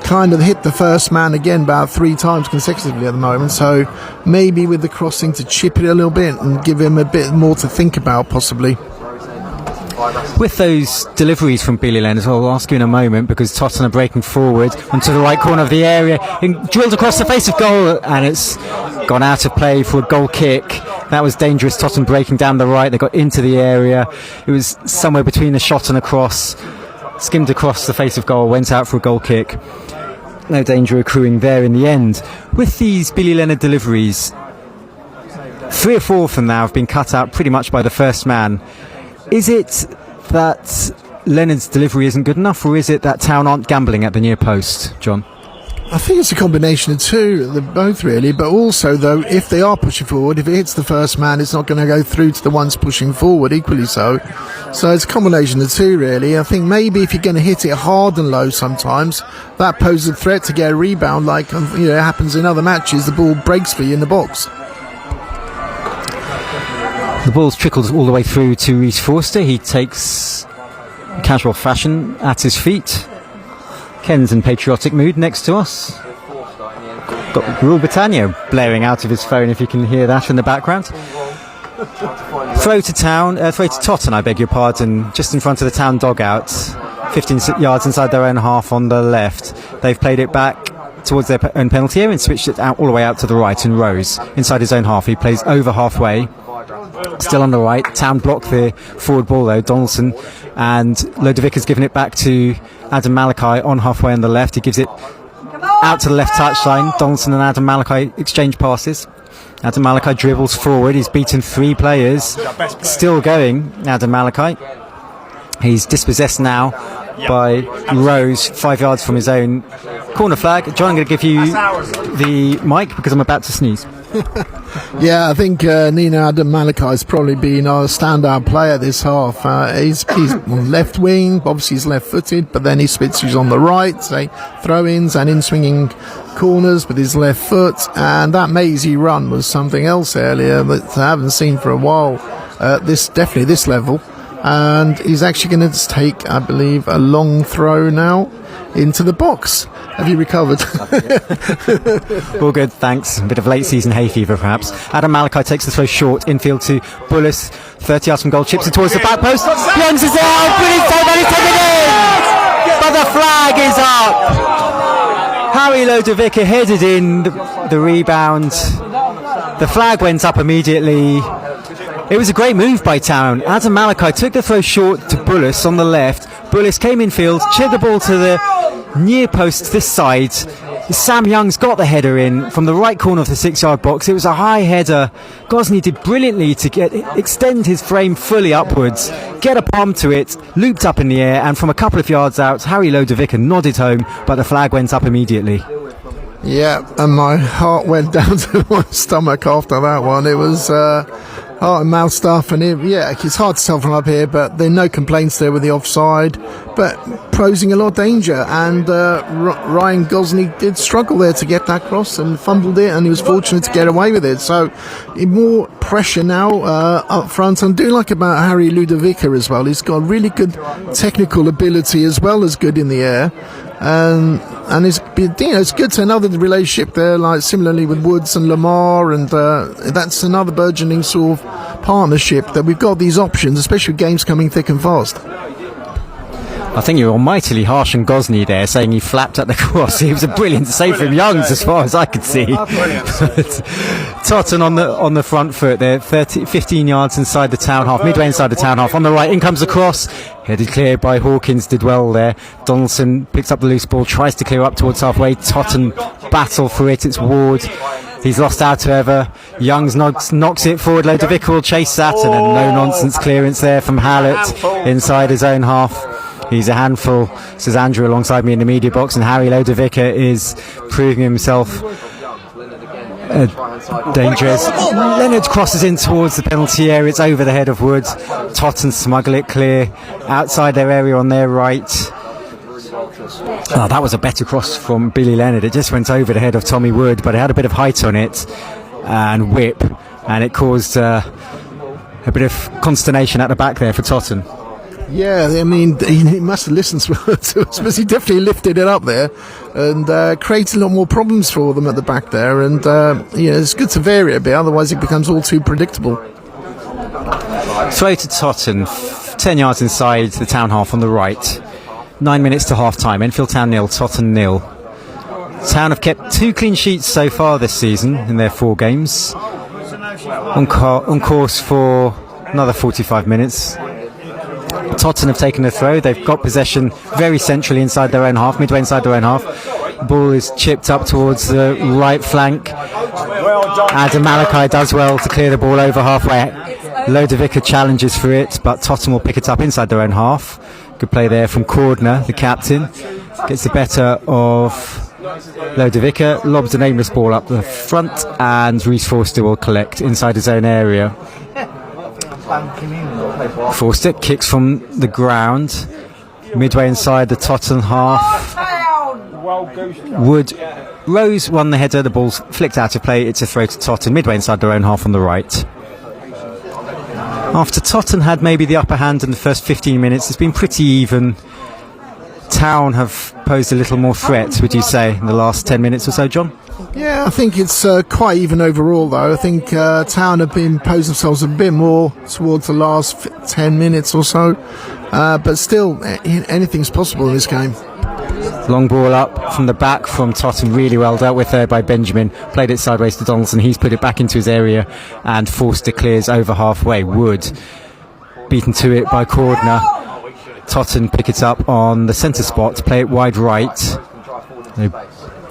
kind of hit the first man again about 3 times consecutively at the moment. So maybe with the crossing to chip it a little bit and give him a bit more to think about, possibly. With those deliveries from Billy Leonard, I'll ask you in a moment, because Totton are breaking forward onto the right corner of the area, drilled across the face of goal, and it's gone out of play for a goal kick. That was dangerous. Totton breaking down the right, they got into the area. It was somewhere between a shot and a cross, skimmed across the face of goal, went out for a goal kick. No danger accruing there in the end. With these Billy Leonard deliveries, 3 or 4 of them now have been cut out pretty much by the first man. Is it that Leonard's delivery isn't good enough, or is it that Town aren't gambling at the near post, John? I think it's a combination of two, they're both really, but also though, if they are pushing forward, if it hits the first man, it's not going to go through to the ones pushing forward equally so. So it's a combination of two really. I think maybe if you're going to hit it hard and low sometimes, that poses a threat to get a rebound, like it happens in other matches, the ball breaks for you in the box. The ball's trickled all the way through to Reece Forster. He takes casual fashion at his feet. Ken's in patriotic mood next to us. Got Rule Britannia blaring out of his phone, if you can hear that in the background. Throw to Totton, I beg your pardon, just in front of the Town dugout, 15 yards inside their own half on the left. They've played it back towards their own penalty area and switched it out all the way out to the right in Rose, inside his own half. He plays over halfway. Still on the right. Town block the forward ball though, Donaldson, and Lodovic given it back to Adam Malachi on halfway on the left. He gives it out to the left touchline. Donaldson and Adam Malachi exchange passes. Adam Malachi dribbles forward. He's beaten 3 players. Still going, Adam Malachi. He's dispossessed now by Rose, 5 yards from his own corner flag. John, I'm going to give you the mic because I'm about to sneeze. Yeah, I think Nino Adam Malachi has probably been our standout player this half. He's on left wing, obviously he's left-footed, but then he switches on the right, say throw-ins and in-swinging corners with his left foot, and that mazy run was something else earlier that I haven't seen for a while. Definitely this level. And he's actually going to take, I believe, a long throw now into the box. Have you recovered? All good, thanks. A bit of late season hay fever, perhaps. Adam Malachi takes the throw short, infield to Bullis, 30 yards from goal, chips it towards the back post. Youngs is there, brilliant save, and he's taken in! But the flag is up! Harry Lodovic headed in the rebound. The flag went up immediately. It was a great move by Town. Adam Malachi took the throw short to Bullis on the left. Bullis came infield, chipped the ball to the near post this side. Sam Young's got the header in from the right corner of the 6-yard box. It was a high header. Gosney did brilliantly to extend his frame fully upwards, get a palm to it, looped up in the air, and from a couple of yards out, Harry Lodovic nodded home, but the flag went up immediately. Yeah, and my heart went down to my stomach after that one. It was heart and mouth stuff, and it's hard to tell from up here, but there are no complaints there with the offside, but posing a lot of danger, and Ryan Gosney did struggle there to get that cross and fumbled it, and he was fortunate to get away with it. So more pressure now up front. I'm doing like about Harry Ludovic as well. He's got really good technical ability as well as good in the air. And it's good to another relationship there, like similarly with Woods and Lamar, and that's another burgeoning sort of partnership that we've got these options, especially with games coming thick and fast. I think you were mightily harsh on Gosney there, saying he flapped at the cross. It was a brilliant save from Youngs as far as I could see. Totton on the front foot there, 15 yards inside the Town half, midway inside the Town half. On the right, in comes the cross, headed clear by Hawkins, did well there. Donaldson picks up the loose ball, tries to clear up towards halfway. Totton battle for it, it's Ward. He's lost out, however. Youngs knocks it forward. Lodovic will chase that, and a no-nonsense clearance there from Hallett inside his own half. He's a handful, says Andrew alongside me in the media box, and Harry Lodovic is proving himself dangerous. Leonard crosses in towards the penalty area. It's over the head of Woods. Totton smuggle it clear outside their area on their right. Oh, that was a better cross from Billy Leonard. It just went over the head of Tommy Wood, but it had a bit of height on it and whip, and it caused A bit of consternation at the back there for Totton. Yeah, I mean, he must have listened to us, because he definitely lifted it up there and created a lot more problems for them at the back there. And, it's good to vary it a bit, otherwise it becomes all too predictable. Throw to Totton, 10 yards inside the Town half on the right. 9 minutes to half-time. Enfield Town 0, Totton 0. Town have kept 2 clean sheets so far this season in their 4 games. On course for another 45 minutes. Totton have taken a throw. They've got possession very centrally inside their own half, midway inside their own half. The ball is chipped up towards the right flank. Adam Malachi does well to clear the ball over halfway. Lodovica challenges for it, but Totton will pick it up inside their own half. Good play there from Cordner, the captain. Gets the better of Lodovica, lobs an aimless ball up the front, and Reece Forster will collect inside his own area. Forster kicks from the ground, midway inside the Totton half. Rose won the header, the ball's flicked out of play, it's a throw to Totton, midway inside their own half on the right. After Totton had maybe the upper hand in the first 15 minutes, it's been pretty even. Town have posed a little more threat, would you say, in the last 10 minutes or so, John? Yeah, I think it's quite even overall, though. I think Town have been posing themselves a bit more towards the last 10 minutes or so. But still, anything's possible in this game. Long ball up from the back from Totton, really well dealt with there by Benjamin. Played it sideways to Donaldson, he's put it back into his area, and Forster clears over halfway. Wood beaten to it by Cordner. Totton pick it up on the centre spot, play it wide right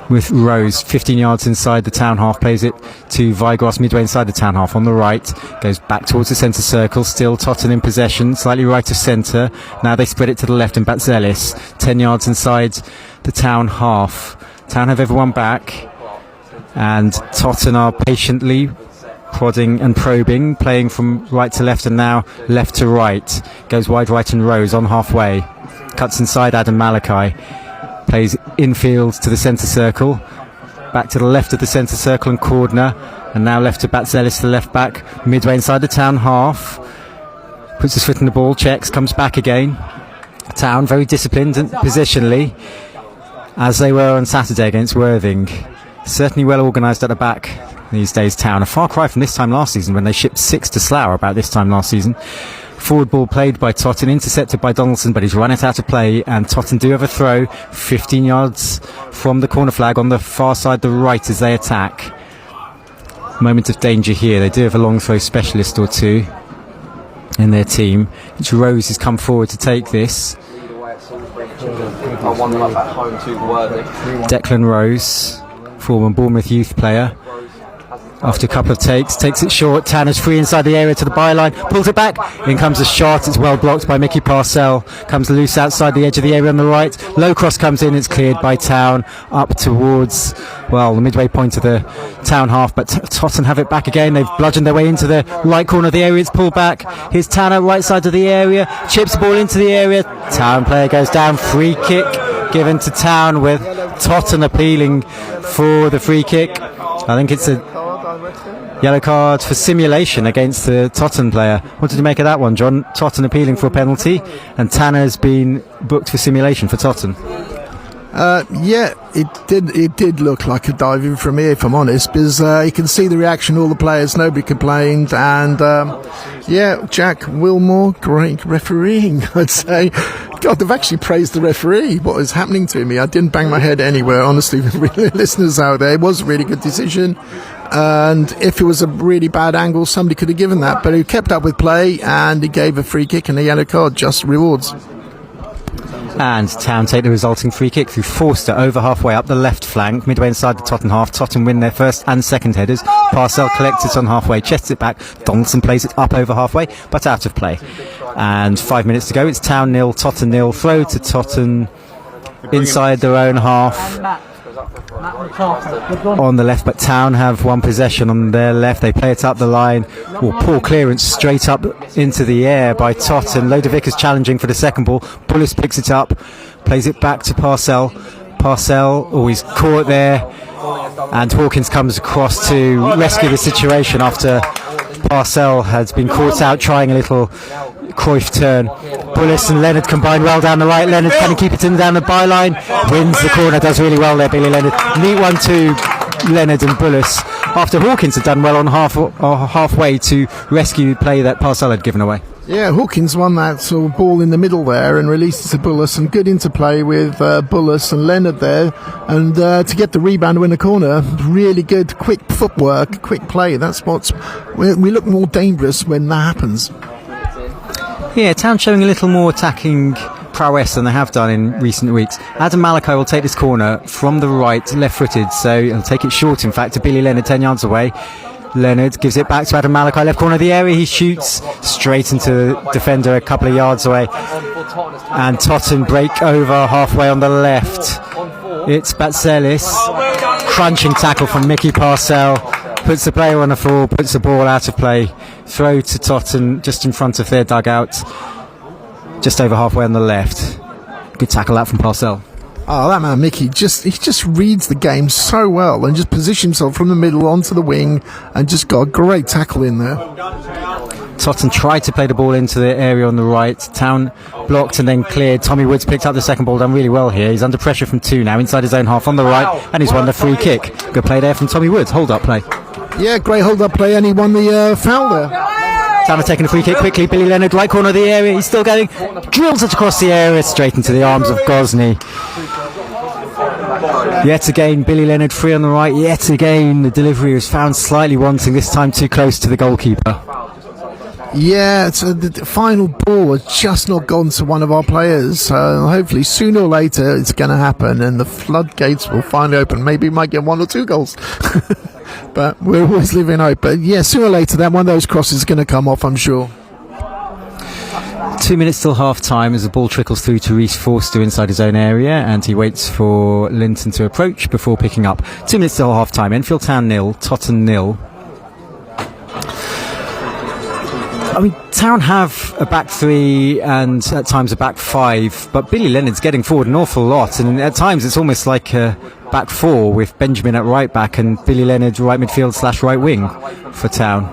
with Rose 15 yards inside the Town half, plays it to Vigros midway inside the Town half on the right, goes back towards the centre circle, still Totton in possession, slightly right of centre. Now they spread it to the left, and Batzelis 10 yards inside the Town half. Town have everyone back, and Totton are patiently prodding and probing, playing from right to left and now left to right. Goes wide right and Rose on halfway, cuts inside Adam Malachi, plays Enfield to the centre circle, back to the left of the centre circle and Cordner, and now left to Batzelis, the left back, midway inside the Town half, puts his foot in the ball, checks, comes back again. Town very disciplined and positionally, as they were on Saturday against Worthing. Certainly well organised at the back these days. Town, a far cry from this time last season when they shipped 6 to Slough about this time last season. Forward ball played by Totton, intercepted by Donaldson, but he's run it out of play, and Totton do have a throw 15 yards from the corner flag on the far side, the right, as they attack. Moment of danger here. They do have a long throw specialist or two in their team. It's Rose has come forward to take this. Declan Rose, former Bournemouth youth player. After a couple of takes it short. Tanner's free inside the area to the byline, pulls it back, in comes a shot, it's well blocked by Mickey Parcell, comes loose outside the edge of the area on the right. Low cross comes in, it's cleared by Town up towards, well, the midway point of the Town half, but Totton have it back again. They've bludgeoned their way into the right corner of the area, it's pulled back. Here's Tanner, right side of the area, chips the ball into the area, Town player goes down, free kick given to Town, with Totton appealing for the free kick. I think it's a yellow card for simulation against the Totton player. What did you make of that one, John? Totton appealing for a penalty, and Tanner's been booked for simulation for Totton. Yeah, it did look like a diving from here, if I'm honest, because you can see the reaction of all the players, nobody complained, and Jack Wilmore, great refereeing, I'd say. God, they've actually praised the referee. What is happening to me? I didn't bang my head anywhere, honestly, with listeners out there. It was a really good decision, and if it was a really bad angle, somebody could have given that, but he kept up with play, and he gave a free kick and a yellow card, just rewards. And Town take the resulting free kick through Forster over halfway up the left flank, midway inside the Totton half. Totton win their first and second headers. Parcell collects it on halfway, chests it back. Donaldson plays it up over halfway, but out of play. And 5 minutes to go. It's Town 0, Totton 0. Throw to Totton inside their own half on the left, but Town have one possession on their left. They play it up the line. Poor clearance straight up into the air by Totton. Lodovica's challenging for the second ball. Bullis picks it up, plays it back to Parcell. He's caught there, and Hawkins comes across to rescue the situation after Parcell has been caught out trying a little Cruyff turn. Bullis and Leonard combine well down the right. Leonard can keep it in down the byline. Wins the corner, does really well there, Billy Leonard. Neat 1-2, Leonard and Bullis. After Hawkins had done well on halfway to rescue play that Parcell had given away. Yeah, Hawkins won that sort of ball in the middle there and released it to Bullis, and good interplay with Bullis and Leonard there, and to get the rebound to win the corner. Really good, quick footwork, quick play. That's what's we look more dangerous when that happens. Yeah, Town showing a little more attacking prowess than they have done in recent weeks. Adam Malachi will take this corner from the right, left-footed, so he'll take it short, in fact, to Billy Leonard, 10 yards away. Leonard gives it back to Adam Malachi, left corner of the area. He shoots straight into the defender a couple of yards away. And Totton break over halfway on the left. It's Batselis. Crunching tackle from Mickey Parcell. Puts the player on the floor, puts the ball out of play. Throw to Totton just in front of their dugout. Just over halfway on the left. Good tackle out from Parcell. Oh, that man Mickey, he just reads the game so well and just positions himself from the middle onto the wing and just got a great tackle in there. Totton tried to play the ball into the area on the right. Town blocked and then cleared. Tommy Woods picked up the second ball, done really well here. He's under pressure from 2 now, inside his own half on the right, and he's won the free kick. Good play there from Tommy Woods, hold-up play. Yeah, great hold-up play, and he won the foul there. Town are taking a free kick quickly. Billy Leonard, right corner of the area. He's still going. Drills it across the area, straight into the arms of Gosney. Yet again, Billy Leonard free on the right. Yet again, the delivery was found slightly wanting, this time too close to the goalkeeper. Yeah, so the final ball has just not gone to one of our players. Hopefully, sooner or later, it's going to happen, and the floodgates will finally open. Maybe we might get 1 or 2 goals. But we're always living hope. But yeah, sooner or later, that one of those crosses is going to come off, I'm sure. 2 minutes till half time as the ball trickles through to Reece Forster inside his own area, and he waits for Linton to approach before picking up. 2 minutes till half time. Enfield Town 0, Totton 0. I mean, Town have a back 3 and at times a back 5, but Billy Leonard's getting forward an awful lot, and at times it's almost like a back 4 with Benjamin at right back and Billy Leonard right midfield / right wing for Town.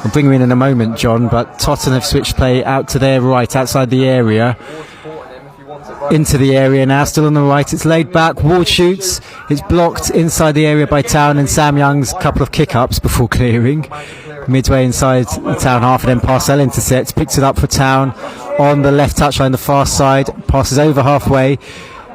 I'll bring you in a moment, John, but Totton have switched play out to their right, outside the area. Into the area now, still on the right. It's laid back. Ward shoots. It's blocked inside the area by Town, and Sam Young's couple of kick-ups before clearing. Midway inside the Town half, and then Parcell intercepts, picks it up for Town on the left touchline, the far side. Passes over halfway.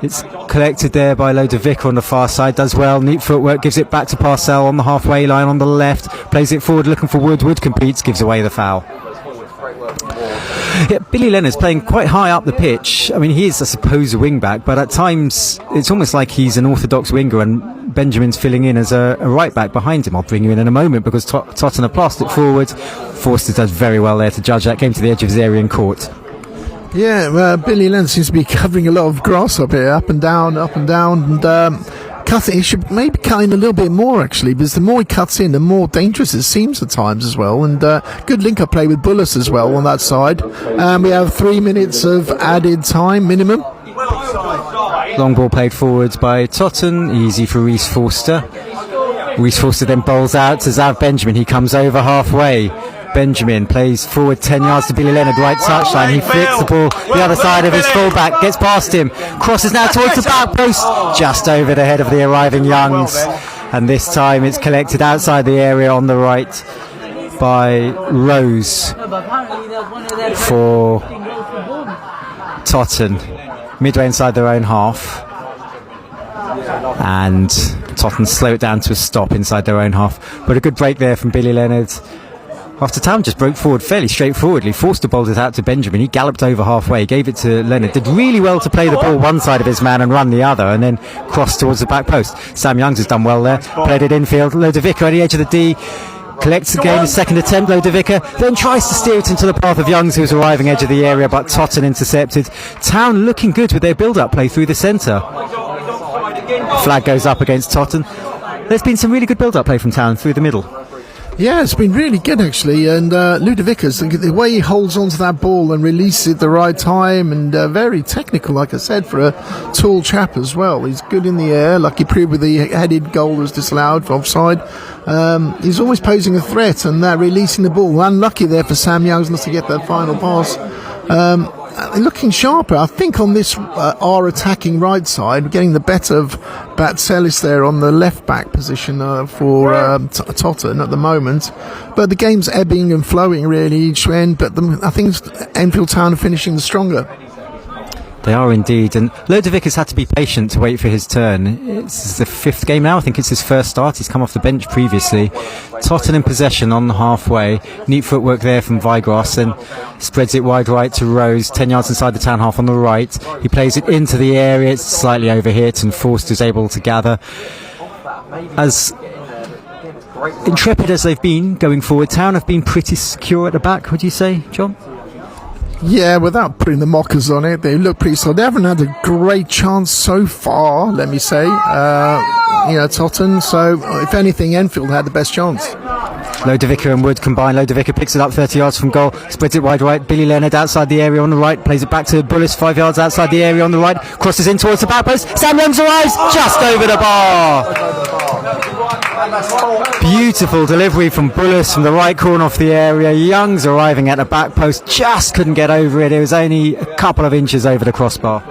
It's collected there by Lodovica on the far side. Does well. Neat footwork. Gives it back to Parcell on the halfway line on the left. Plays it forward looking for Wood. Wood competes. Gives away the foul. Yeah, Billy Leonard's playing quite high up the pitch. I mean, he is, I suppose, a wing-back, but at times it's almost like he's an orthodox winger and Benjamin's filling in as a right-back behind him. I'll bring you in a moment because Totton have passed it forward. Forster does very well there to judge that. Came to the edge of his area and caught. Yeah, Billy Leonard seems to be covering a lot of grass up here, up and down, and he should maybe cut in a little bit more, actually, because the more he cuts in, the more dangerous it seems at times as well. And good link-up play with Bullis as well on that side. We have 3 minutes of added time minimum. Long ball played forwards by Totton, easy for Reece Forster. Reece Forster then bowls out to Zav Benjamin. He comes over halfway. Benjamin plays forward 10 yards to Billy Leonard, right touchline. He flicks the ball the other side of his fullback, gets past him, crosses now towards the back post, just over the head of the arriving Youngs. And this time it's collected outside the area on the right by Rose for Totton, midway inside their own half. And Totton slow it down to a stop inside their own half. But a good break there from Billy Leonard. After Town just broke forward fairly straightforwardly, Forster bowled it out to Benjamin. He galloped over halfway, gave it to Leonard. Did really well to play the ball one side of his man and run the other, and then crossed towards the back post. Sam Youngs has done well there. Played it infield. Lodovica on the edge of the D. Collects again, his second attempt, Lodovica. Then tries to steer it into the path of Youngs, who's arriving edge of the area, but Totton intercepted. Town looking good with their build-up play through the centre. Flag goes up against Totton. There's been some really good build-up play from Town through the middle. Yeah, it's been really good actually, and Ludovicus, the way he holds onto that ball and releases it at the right time, and very technical, like I said, for a tall chap as well. He's good in the air, like he proved with the headed goal that was disallowed for offside. He's always posing a threat, and releasing the ball. Unlucky there for Sam Youngs not to get that final pass. Looking sharper, I think, on this our attacking right side. We're getting the better of Batselis there on the left back position for Totton at the moment. But the game's ebbing and flowing really each end. But I think Enfield Town are finishing the stronger. They are indeed, and Ludovicus had to be patient to wait for his turn. It's the 5th game now. I think it's his first start. He's come off the bench previously. Totton in possession on the halfway. Neat footwork there from Vigros, and spreads it wide right to Rose, 10 yards inside the town half on the right. He plays it into the area. It's slightly overhit, and Forster's able to gather. As intrepid as they've been going forward, Town have been pretty secure at the back, would you say, John? Yeah, without putting the mockers on it, they look pretty solid. They haven't had a great chance so far, let me say, Totton. So, if anything, Enfield had the best chance. Lodovica and Wood combine. Lodovica picks it up 30 yards from goal, spreads it wide right. Billy Leonard outside the area on the right, plays it back to Bullis 5 yards outside the area on the right, crosses in towards the back post. Sam Youngs arrives just over the bar. Beautiful delivery from Bullis from the right corner off the area. Youngs arriving at the back post, just couldn't get over it. It was only a couple of inches over the crossbar.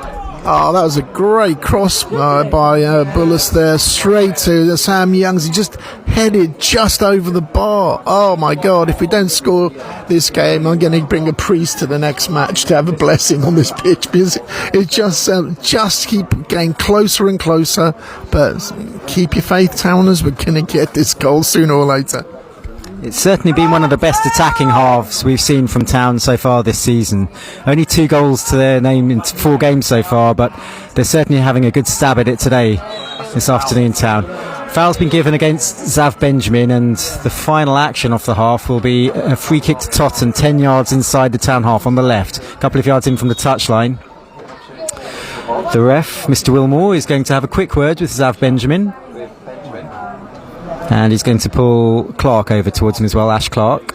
Oh, that was a great cross by Bullis there, straight to Sam Youngs. He just headed just over the bar. Oh my God, if we don't score this game, I'm going to bring a priest to the next match to have a blessing on this pitch, because it just keep getting closer and closer. But keep your faith, Towners, we're going to get this goal sooner or later. It's certainly been one of the best attacking halves we've seen from Town so far this season. Only 2 goals to their name in 4 games so far, but they're certainly having a good stab at it today, this afternoon, Town. Foul's been given against Zav Benjamin, and the final action of the half will be a free kick to Totton, 10 yards inside the Town half on the left, a couple of yards in from the touchline. The ref, Mr. Wilmore, is going to have a quick word with Zav Benjamin. And he's going to pull Clark over towards him as well, Ash Clark.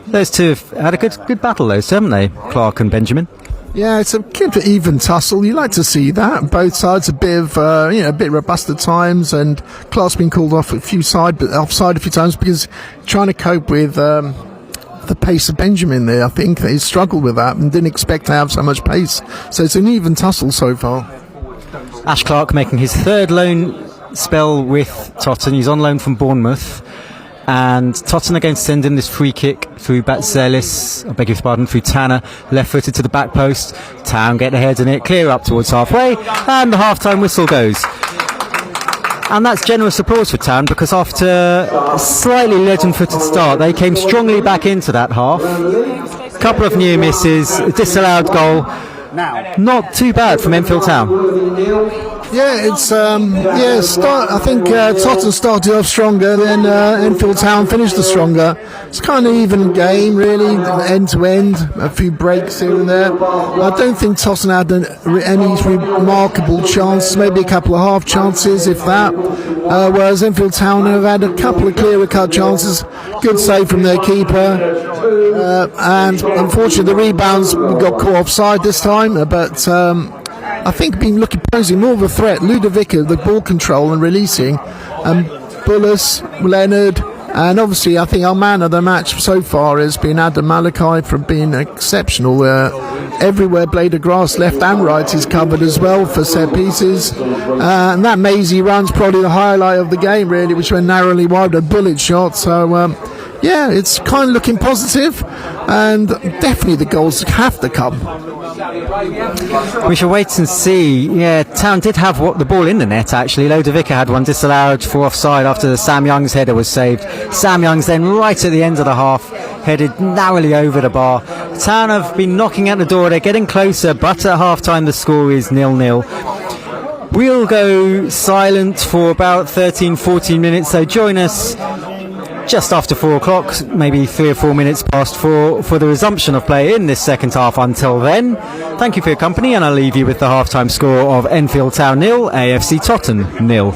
Those two have had a good battle, those, haven't they, Clark and Benjamin? Yeah, it's a good even tussle. You like to see that. Both sides a bit robust at times, and Clark's been called off offside a few times because trying to cope with the pace of Benjamin there. I think they struggled with that and didn't expect to have so much pace. So it's an even tussle so far. Ash Clark making his 3rd loan spell with Totton. He's on loan from Bournemouth, and Totton are going to send in this free kick through Batselis, through Tanner, left footed to the back post. Town get their heads in it, clear up towards halfway, and the half-time whistle goes. And that's generous applause for Town, because after a slightly legend-footed start, they came strongly back into that half. A couple of near misses, a disallowed goal. Not too bad from Enfield Town. Yeah, it's I think Totton started off stronger, then Enfield Town finished the stronger. It's kind of even game, really, end to end. A few breaks here and there. I don't think Totton had any remarkable chances, maybe a couple of half chances, if that. Whereas Enfield Town have had a couple of clearer cut chances. Good save from their keeper, and unfortunately the rebounds got caught offside this time. But I think been posing more of a threat. Ludovica, the ball control and releasing, and Bullis, Leonard, and obviously I think our man of the match so far has been Adam Malachi for being exceptional. Everywhere blade of grass, left and right, is covered as well for set pieces. And that mazy run's probably the highlight of the game, really, which went narrowly wide, a bullet shot. So yeah, it's kind of looking positive, and definitely the goals have to come. We shall wait and see. Yeah, Town did have the ball in the net, actually. Lodovica had one disallowed for offside after the Sam Youngs header was saved. Sam Youngs then, right at the end of the half, headed narrowly over the bar. Town have been knocking at the door. They're getting closer, but at half-time the score is 0-0. We'll go silent for about 13-14 minutes, so join us just after 4 o'clock, maybe 3 or 4 minutes past 4, for the resumption of play in this second half. Until then, thank you for your company, and I'll leave you with the half-time score of Enfield Town 0, AFC Totton 0.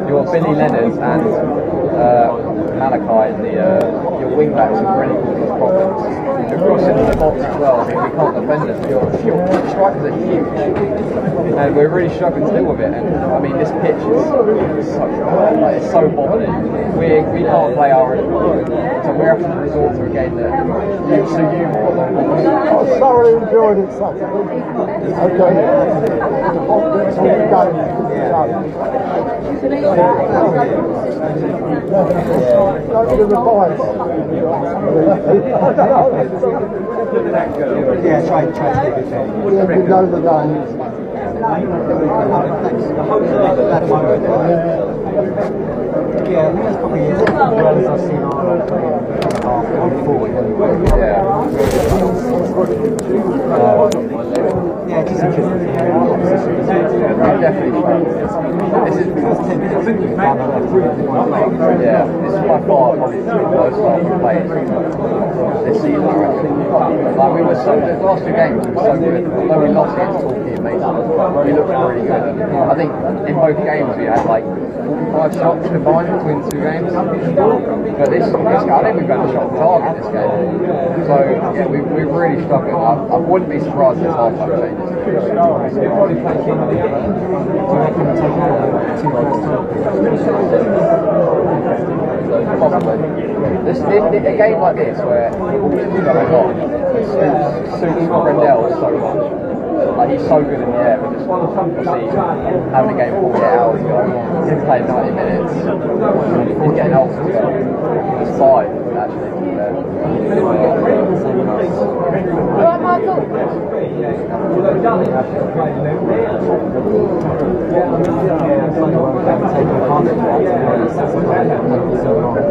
Your Billy Leonard and Malachi, your wing backs have really caused us problems. You're crossing the box as well. I mean, we can't defend them. Your strikers are huge, and we're really struggling to deal with it. And I mean, this pitch is it's so bobbling. We can't play our own, so we're having to resort to a game that suits you more. I thoroughly enjoyed it Saturday. Okay. Yeah, try to keep it fair. Yeah, I think that's probably as well as I've seen our forward. Yeah, just definitely. This is this is by far probably the worst start we've played this season, I reckon. Like we were so the last two games we were so good. Although we lost against Torquay and Mason, we looked really good. I think in both games we had like 45 shots combined between the two games. But this I think we've had a shot on target this game. So yeah, we're really struggling. I wouldn't be surprised if half-time changes. Possibly. A game like this where the ball's going on suits Rendell so much. Like, he's so good in the air, but just obviously having a game 48 hours ago, he's played 90 minutes, he's getting old as well. He's 5, actually.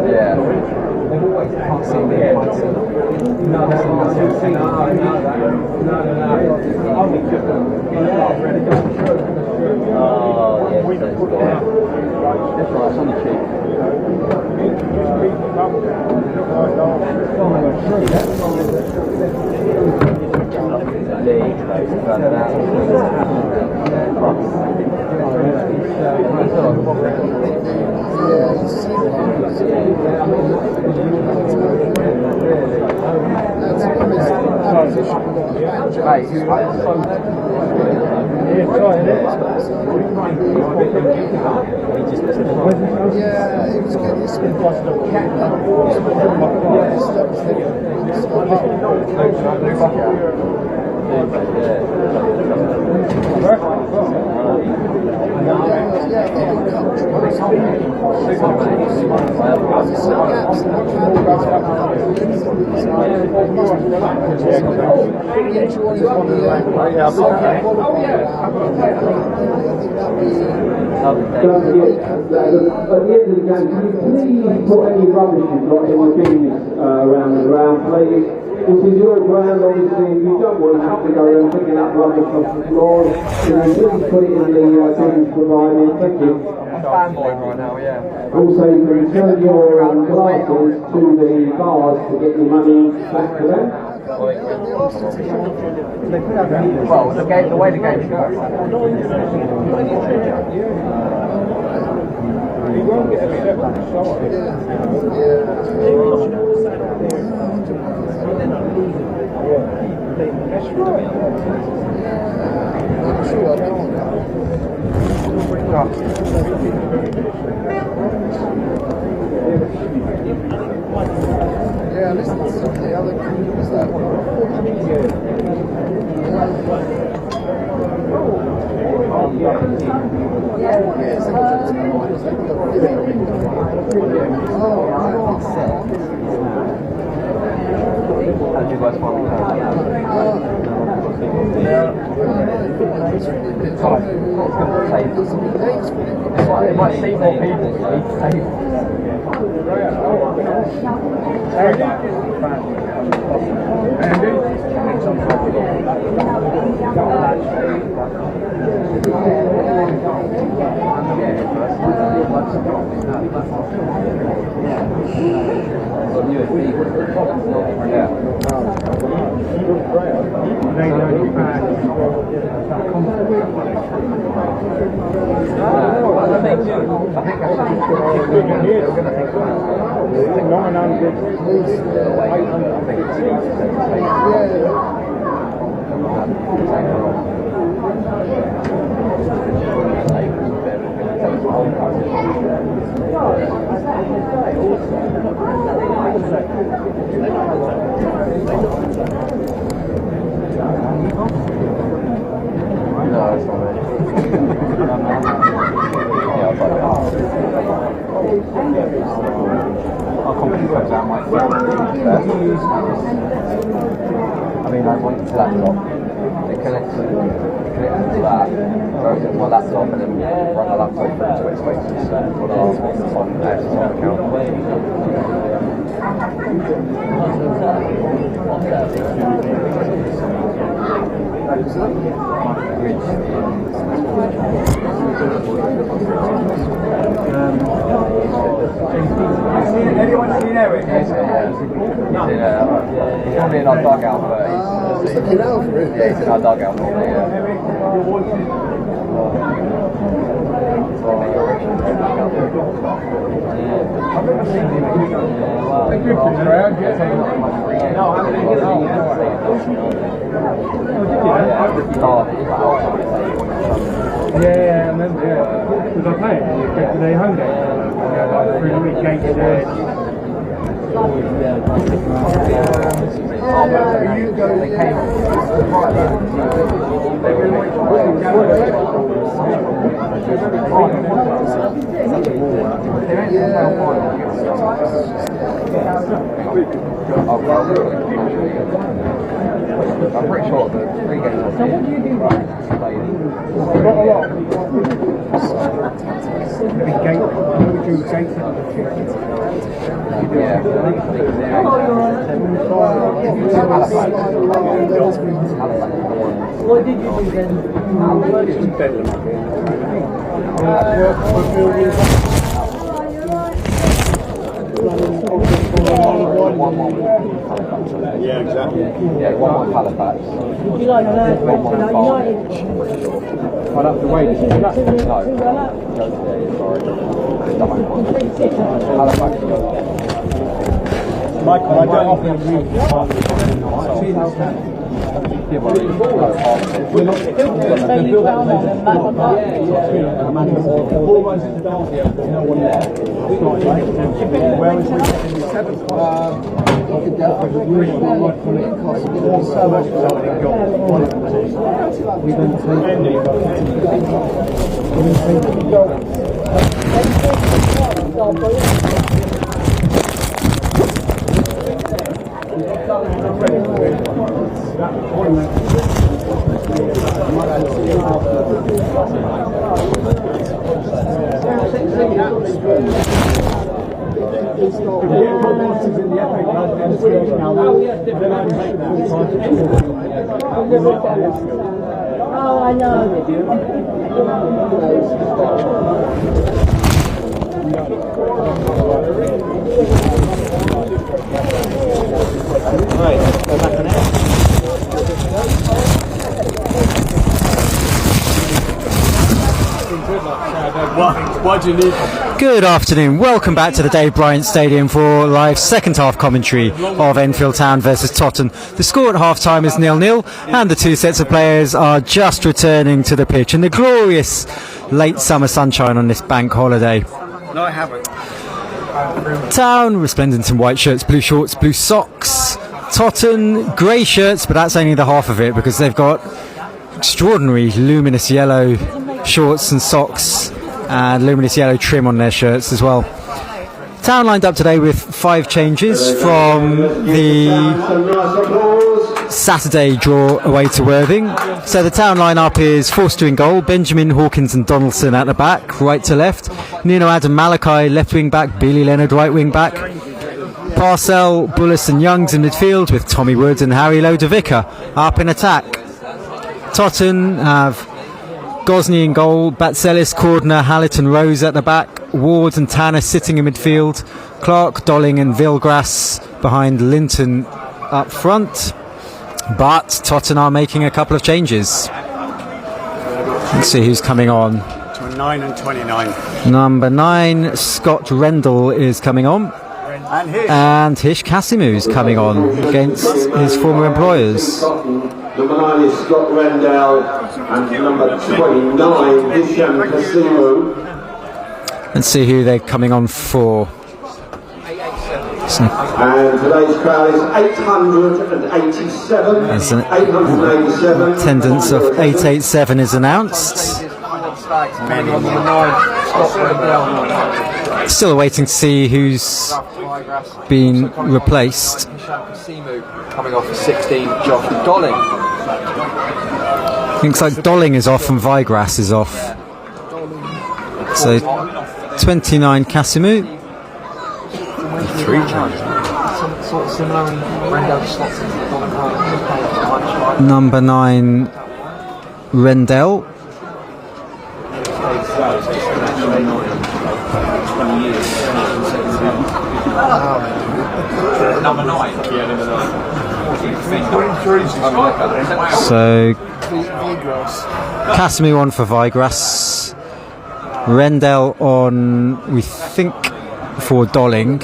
Yeah. At the end of the game, can you please put any rubbish you've got in the bins around the ground, please? This is your ground, obviously. You don't want to have to go around picking up rubbish off the floor. You know, please put it in the bins provided. Thank you. I'm fanboying right now, yeah. Also, you can return your glasses to the bars to get your money back to them. Well, the way the game's going. He won't get a separate shot. Yeah, listen to some of the other crews that It might see more people. I mean, I want the laptop. It connects to that, goes into my laptop, and then run the laptop through to its spaces on AFC account. Anyone seen Eric? He's going to be in our dugout, but he's in our dugout probably, yeah. Yeah, I remember, because I played it, you go to the home game, through the week, gated I'm pretty sure the 3 games I've played. What did you do then? Yeah, exactly. Yeah, 1-1 Halifax. You like United? I'd have to wait. No. Halifax. Michael, I don't often agree with Oh, I know. What do you need? Good afternoon. Welcome back to the Dave Bryant Stadium for live second half commentary of Enfield Town versus Totton. The score at half time is 0-0 and the two sets of players are just returning to the pitch in the glorious late summer sunshine on this bank holiday. No, I haven't. Town resplendent in white shirts, blue shorts, blue socks. Totton grey shirts, but that's only the half of it because they've got extraordinary luminous yellow shorts and socks and luminous yellow trim on their shirts as well. Town lined up today with 5 changes from the Saturday draw away to Worthing. So the Town line-up is Forster in goal, Benjamin, Hawkins and Donaldson at the back, right to left, Nuno Adam Malachi left wing back, Billy Leonard right wing back, Parcell, Bullis and Youngs in midfield with Tommy Wood and Harry Lodevicker up in attack. Totton have Gosney in goal, Batselis, Cordner, Hallett and Rose at the back, Ward and Tanner sitting in midfield, Clark, Dolling and Vilgrass behind Linton up front. But Totton are making a couple of changes. Let's see who's coming on. 9 and 29. Number 9, Scott Rendell is coming on. And Hish Kasimu is coming on against his former employers. Number 9 is Scott Rendell, and number 29, Hisham Kasimu. Let's see who they're coming on for. And today's crowd is 887. There's an 887. attendance of 887 is announced. Still waiting to see who's been replaced. Coming off for 16, Josh Dolling. Looks like Dolling is off and Vigrass is off. So 29 Kasimu. 3 changes. Sort of similar and Rendell slots into the Dolling card. Number 9 Rendell. Number 9. Yeah, number 9. So Kasimu on for Vigrass. Rendell on, we think, for Dolling.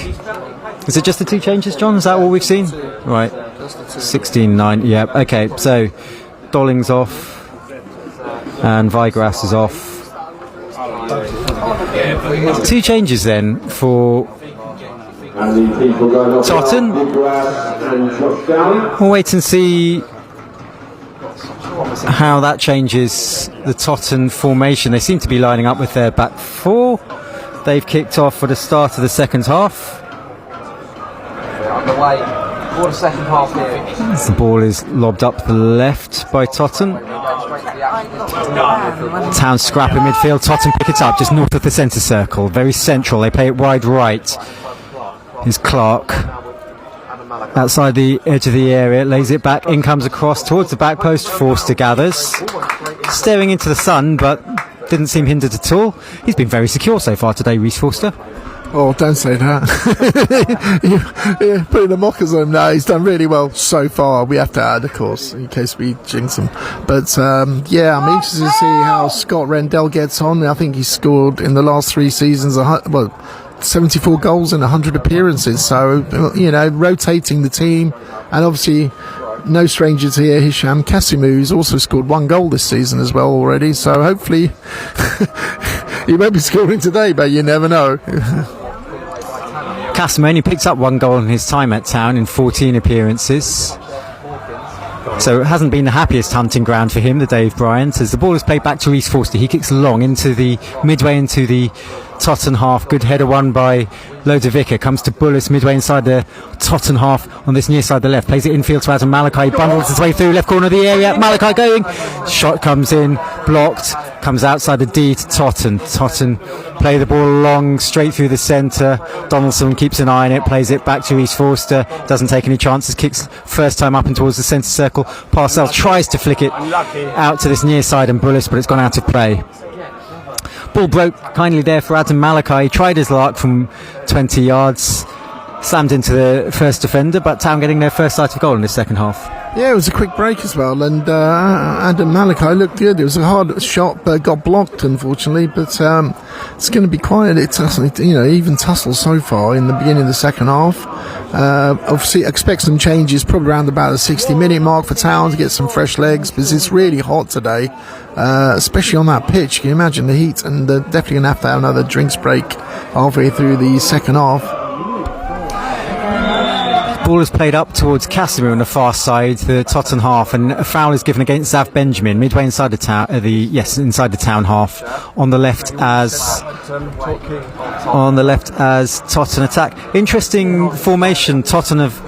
Is it just the 2 changes, John? Is that all we've seen? Right. 16-9. Yeah. Okay. So Dolling's off and Vigrass is off. 2 changes then for And the people going off Totton. and Josh Downey. We'll wait and see how that changes the Totton formation. They seem to be lining up with their back four. They've kicked off for the start of the second half. Underway for the second half here. As the ball is lobbed up the left by Totton. Town scrap in midfield. Totton pick it up just north of the centre circle. Very central. They play it wide right. Here's Clark. Outside the edge of the area, lays it back, in comes across towards the back post. Forster gathers, staring into the sun, but didn't seem hindered at all. He's been very secure so far today, Reece Forster. Oh, don't say that. You're putting the mockers on him now. He's done really well so far. We have to add, of course, in case we jinx him. But yeah, I'm interested to see how Scott Rendell gets on. I think he's scored in the last 3 seasons, 74 goals in 100 appearances. So, you know, rotating the team. And obviously, no strangers here, Hisham Kasimu, who's also scored 1 goal this season as well already. So hopefully, he won't be scoring today, but you never know. Kasimu only picked up 1 goal in his time at Town in 14 appearances. So it hasn't been the happiest hunting ground for him, the Dave Bryant, as the ball is played back to Reece Forster. He kicks long into the midway into the Totton half. Good header won by Lodovica. Comes to Bullis midway inside the Totton half on this near side the left. Plays it infield to Adam Malachi. Bundles his way through left corner of the area. Malachi going. Shot comes in. Blocked. Comes outside the D to Totton. Totton play the ball long straight through the centre. Donaldson keeps an eye on it. Plays it back to Reece Forster. Doesn't take any chances. Kicks first time up and towards the centre circle. Parcell tries to flick it out to this near side and Bullis, but it's gone out of play. Ball broke kindly there for Adam Malachi. He tried his luck from 20 yards, slammed into the first defender, but Town getting their first sight of goal in the second half. Yeah, it was a quick break as well, and Adam Malachi looked good. It was a hard shot, but got blocked, unfortunately. But it's going to be quite even tussle so far in the beginning of the second half. Obviously, expect some changes, probably around about the 60-minute mark for Town to get some fresh legs, because it's really hot today, especially on that pitch. Can you imagine the heat? And they're definitely going to have another drinks break halfway through the second half. Ball is played up towards Casimir on the far side, the Totton half, and a foul is given against Zav Benjamin midway inside the town. Inside the Town half. On the left as Totton attack. Interesting formation Totton have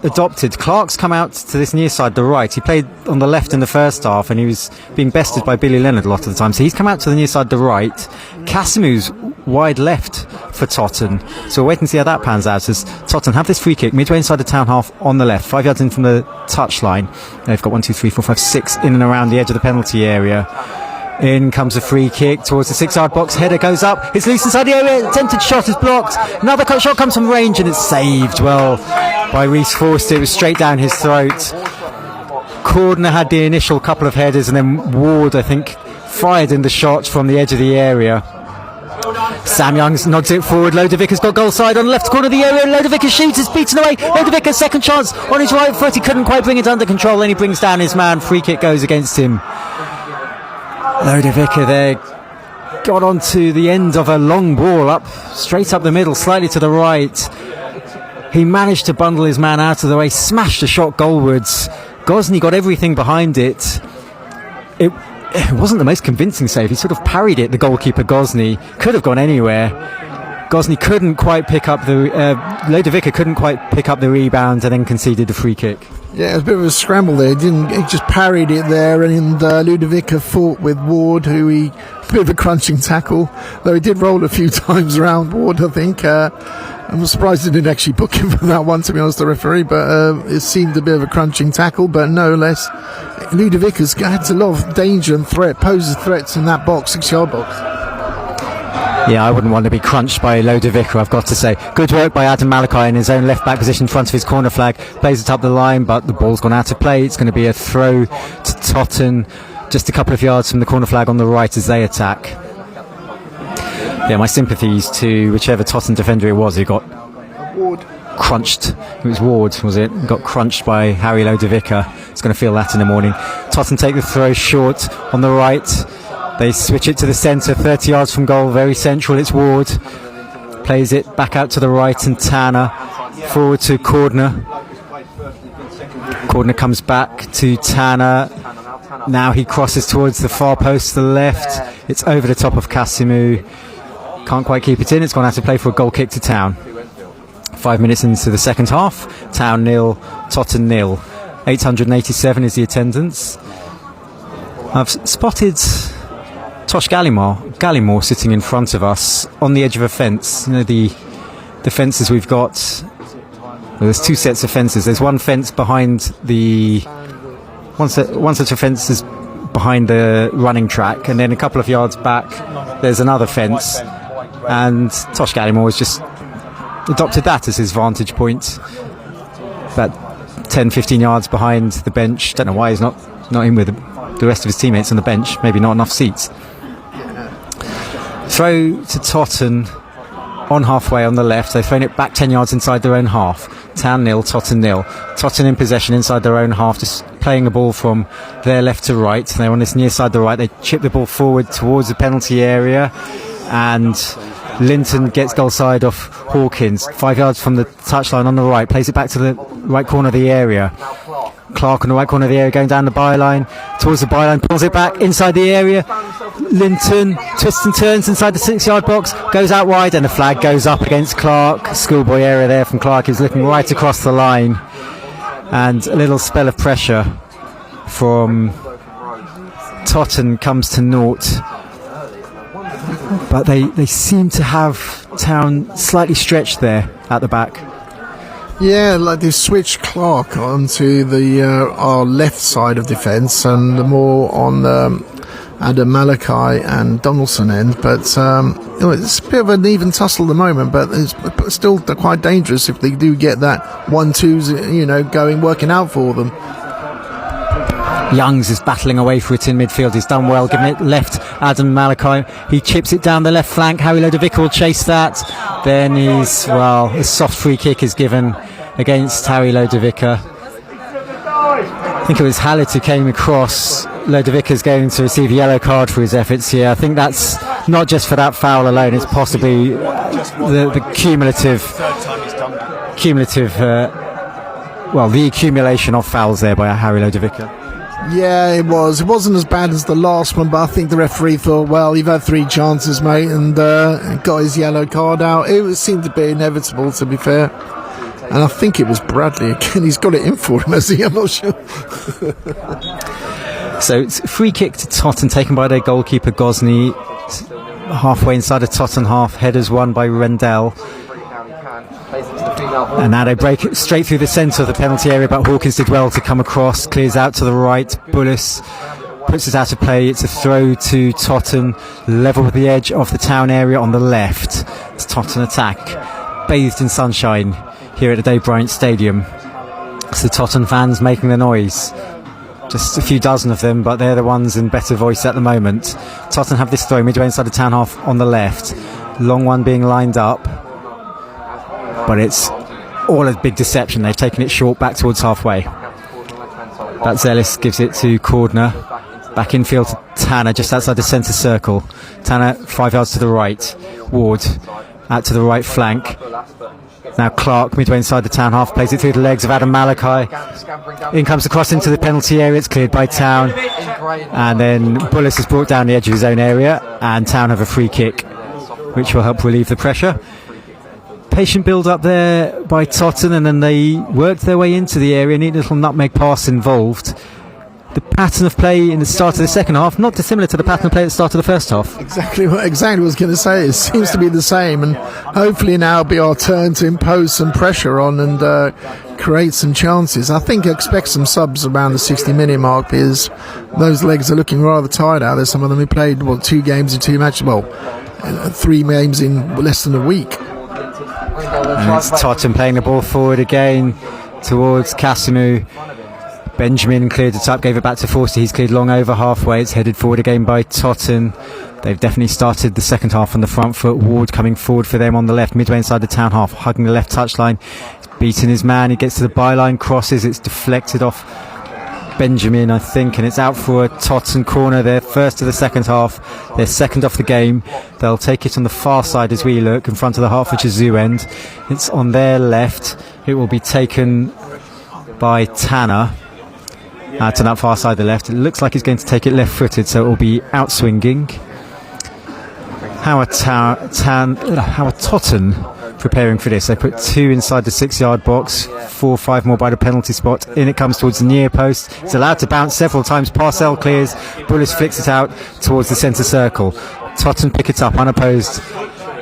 adopted. Clark's come out to this near side, the right. He played on the left in the first half, and he was being bested by Billy Leonard a lot of the time. So he's come out to the near side, the right. Casimu's wide left for Totton. So we'll wait and see how that pans out as Totton have this free kick midway inside the Town half on the left, 5 yards in from the touchline. They've got 1, 2, 3, 4, 5, 6 in and around the edge of the penalty area. In comes a free kick towards the 6-yard box. Header goes up. It's loose inside the area. Attempted shot is blocked. Another shot comes from range and it's saved well by Reece Forster. It was straight down his throat. Cordner had the initial couple of headers, and then Ward, I think, fired in the shot from the edge of the area. Sam Youngs nods it forward. Lodovica's got goal side on the left corner of the area. Lodovica shoots, is beaten away. Lodovica's second chance on his right foot. He couldn't quite bring it under control. Then he brings down his man. Free kick goes against him. Lodovica there got onto the end of a long ball up, straight up the middle, slightly to the right. He managed to bundle his man out of the way, smashed a shot goalwards. Gosney got everything behind it. It wasn't the most convincing save. He sort of parried it, the goalkeeper Gosney. Could have gone anywhere. Gosney couldn't quite pick up Lodovica couldn't quite pick up the rebound and then conceded the free kick. Yeah, it was a bit of a scramble there. He just parried it there, and Lodovica fought with Ward, a bit of a crunching tackle, though he did roll a few times around Ward, I think. I'm surprised they didn't actually book him for that one, to be honest, the referee, but it seemed a bit of a crunching tackle, but no less. Lodovica's had a lot of danger and poses threats in that box, 6-yard box. Yeah, I wouldn't want to be crunched by Lodovica, I've got to say. Good work by Adam Malachi in his own left-back position in front of his corner flag. Plays it up the line, but the ball's gone out of play. It's going to be a throw to Totton, just a couple of yards from the corner flag on the right as they attack. Yeah, my sympathies to whichever Totton defender it was who got crunched. It was Ward, was it? Got crunched by Harry Lodovica. It's going to feel that in the morning. Totton take the throw short on the right. They switch it to the centre, 30 yards from goal, very central. It's Ward. plays it back out to the right, and Tanner forward to Cordner. Cordner comes back to Tanner. Now he crosses towards the far post to the left. It's over the top of Kasimu. Can't quite keep it in. It's gone out to play for a goal kick to Town. 5 minutes into the second half. Town 0, Totton 0. 887 is the attendance. I've spotted Tosh Gallimore sitting in front of us on the edge of a fence. You know, the fences we've got. Well, there's two sets of fences. There's one fence behind one set of fences behind the running track, and then a couple of yards back there's another fence, and Tosh Gallimore has just adopted that as his vantage point, about 10-15 yards behind the bench. Don't know why he's not in with the rest of his teammates on the bench. Maybe not enough seats. Throw to Totton on halfway on the left. They've thrown it back 10 yards inside their own half. Town 0, Totton 0. Totton in possession inside their own half, just playing the ball from their left to right. They're on this near side to the right. They chip the ball forward towards the penalty area, and Linton gets goal side off Hawkins, 5 yards from the touchline on the right, plays it back to the right corner of the area. Clark on the right corner of the area, going down the byline, towards the byline, pulls it back inside the area. Linton twists and turns inside the 6-yard box, goes out wide, and the flag goes up against Clark. Schoolboy area there from Clark. He's looking right across the line, and a little spell of pressure from Totton comes to naught. But they seem to have Town slightly stretched there at the back. Yeah, like they switched Clark onto our left side of defence, and more on Adam Malachi and Donaldson end. But it's a bit of an even tussle at the moment, but it's still quite dangerous if they do get that 1-2, working out for them. Youngs is battling away for it in midfield. He's done well, giving it left. Adam Malachi, he chips it down the left flank. Harry Lodovica will chase that. Then a soft free kick is given against Harry Lodovica. I think it was Hallett who came across. Lodovica's going to receive a yellow card for his efforts here. I think that's not just for that foul alone. It's possibly the the accumulation of fouls there by Harry Lodovica. Yeah, it was. It wasn't as bad as the last one, but I think the referee thought, well, you've had 3 chances, mate, and got his yellow card out. It seemed to be inevitable, to be fair. And I think it was Bradley again. He's got it in for him, has he? I'm not sure. So it's a free kick to Totton, taken by their goalkeeper, Gosney. Halfway inside of Totton half. Headers won by Rendell. And now they break it straight through the centre of the penalty area, but Hawkins did well to come across, clears out to the right. Bullis puts it out of play. It's a throw to Totton, level with the edge of the Town area on the left. It's Totton attack, bathed in sunshine here at the Dave Bryant Stadium. It's the Totton fans making the noise. Just a few dozen of them, but they're the ones in better voice at the moment. Totton have this throw midway inside the Town half on the left. Long one being lined up, but it's all a big deception. They've taken it short back towards halfway. That Zellis gives it to Cordner. Back infield to Tanner, just outside the centre circle. Tanner 5 yards to the right. Ward out to the right flank. Now Clark midway inside the Town half, plays it through the legs of Adam Malachi. In comes the cross into the penalty area. It's cleared by Town, and then Bullis is brought down the edge of his own area, and Town have a free kick, which will help relieve the pressure. Patient build up there by Totton, and then they worked their way into the area. Neat little nutmeg pass involved. The pattern of play in the start of the second half, not dissimilar to the pattern of play at the start of the first half. Exactly what I was going to say. It seems to be the same, and hopefully now it'll be our turn to impose some pressure on and create some chances. I think I expect some subs around the 60-minute mark, because those legs are looking rather tired out there. Some of them who played 2 games in 2 matches, 3 games in less than a week. And it's Totton playing the ball forward again towards Kasimu. Benjamin cleared it up, gave it back to Forster. He's cleared long over halfway. It's headed forward again by Totton. They've definitely started the second half on the front foot. Ward coming forward for them on the left, midway inside the Town half, hugging the left touchline. He's beaten his man. He gets to the byline, crosses. It's deflected off Benjamin, I think, and it's out for a Totton corner. They're first of the second half. They're second off the game. They'll take it on the far side as we look, in front of the Hertfordshire Zoo end. It's on their left. It will be taken by Tanner. To that far side of the left. It looks like he's going to take it left-footed, so it will be out-swinging. How are Totton preparing for this? They put 2 inside the 6-yard box, 4 or 5 more by the penalty spot. In it comes towards the near post. It's allowed to bounce several times. Parcell clears. Bullis flicks it out towards the centre circle. Totton pick it up unopposed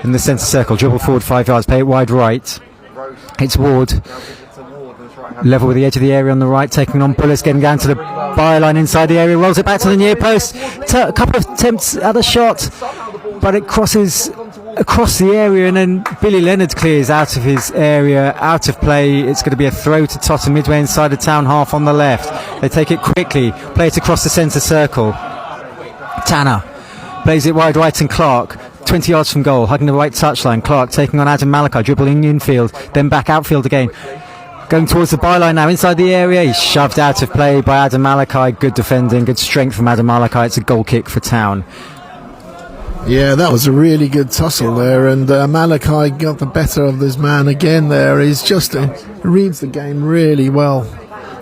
in the centre circle. Dribble forward 5 yards. Play it wide right. It's Ward. Level with the edge of the area on the right, taking on Bullis, getting down to the byline inside the area, rolls it back to the near post. A couple of attempts at a shot, but it crosses across the area, and then Billy Leonard clears out of his area, out of play. It's going to be a throw to Totton midway inside the town half on the left. They take it quickly, play it across the centre circle. Tanner plays it wide right, and Clark 20 yards from goal, hugging the right touchline. Clark taking on Adam Malachi, dribbling infield, then back outfield again. Going towards the byline now, inside the area. He's shoved out of play by Adam Malachi. Good defending, good strength from Adam Malachi. It's a goal kick for Town. Yeah, that was a really good tussle there, and Malachi got the better of this man again there. He's just reads the game really well.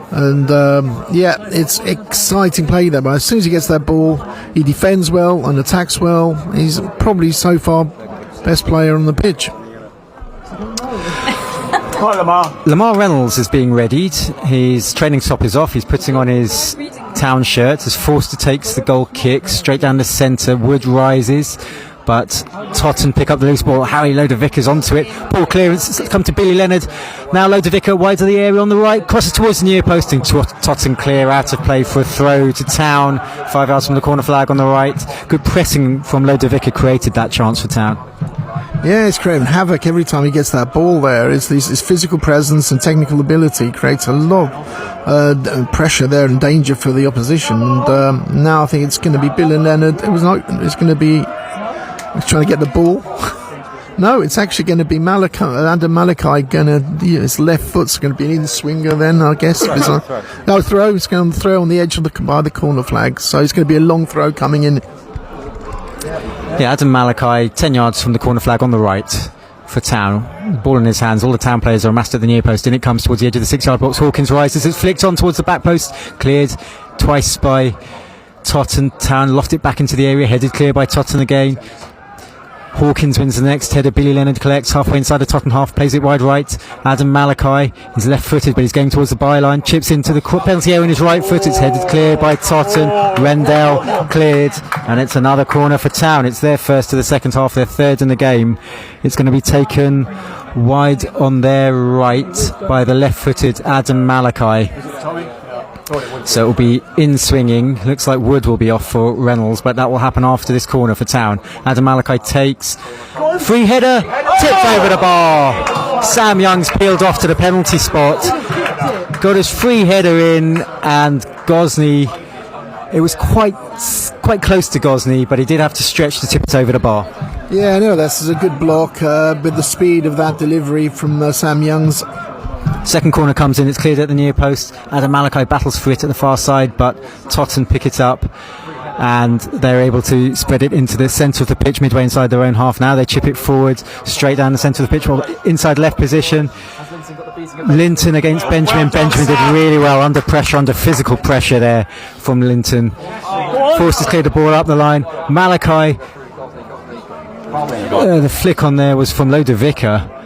And it's exciting play there, but as soon as he gets that ball, he defends well and attacks well. He's probably so far best player on the pitch. Hi, Lamar. Lamar Reynolds is being readied. His training top is off. He's putting on his Town shirt. As Forster takes the goal kick straight down the centre. Wood rises, but Totton pick up the loose ball. Harry Lodovica's onto it. Ball clearance. It's come to Billy Leonard. Now Lodovica wide of the area on the right. Crosses towards the near post. And Totton clear out of play for a throw to Town. 5 yards from the corner flag on the right. Good pressing from Lodovica created that chance for Town. Yeah, he's creating havoc every time he gets that ball there. His physical presence and technical ability creates a lot of pressure there and danger for the opposition. And now I think it's going to be Billy Leonard. It's going to be he's trying to get the ball. No, it's actually going to be Malachi. Adam Malachi his left foot's going to be an in-swinger then, I guess. Throw. It's going to throw on the edge of by the corner flag. So it's going to be a long throw coming in. Yeah, Adam Malachi, 10 yards from the corner flag on the right for Town. Ball in his hands. All the Town players are amassed at the near post. In it comes towards the edge of the 6-yard box. Hawkins rises. It's flicked on towards the back post. Cleared twice by Totton. Town loft it back into the area. Headed clear by Totton again. Hawkins wins the next header. Billy Leonard collects halfway inside the Totton half, plays it wide right. Adam Malachi is left-footed, but he's going towards the byline. Chips into the penalty area in his right foot. It's headed clear by Totton. Rendell cleared, and it's another corner for Town. It's their first of the second half, their third in the game. It's going to be taken wide on their right by the left-footed Adam Malachi. So it will be in swinging. Looks like Wood will be off for Reynolds, but that will happen after this corner for Town. Adam Malachi takes free header, tipped over the bar. Sam Young's peeled off to the penalty spot, got his free header in, and Gosney, it was quite close to Gosney, but he did have to stretch to tip it over the bar. Yeah, no, this is a good block with the speed of that delivery from Sam Young's. Second corner comes in, it's cleared at the near post. Adam Malachi battles for it at the far side, but Totton pick it up and they're able to spread it into the centre of the pitch midway inside their own half. Now they chip it forward straight down the centre of the pitch, well, inside left position. Linton against Benjamin. Benjamin did really well under pressure, under physical pressure there from Linton. Forced to clear the ball up the line. Malachi, the flick on there was from Lodovica.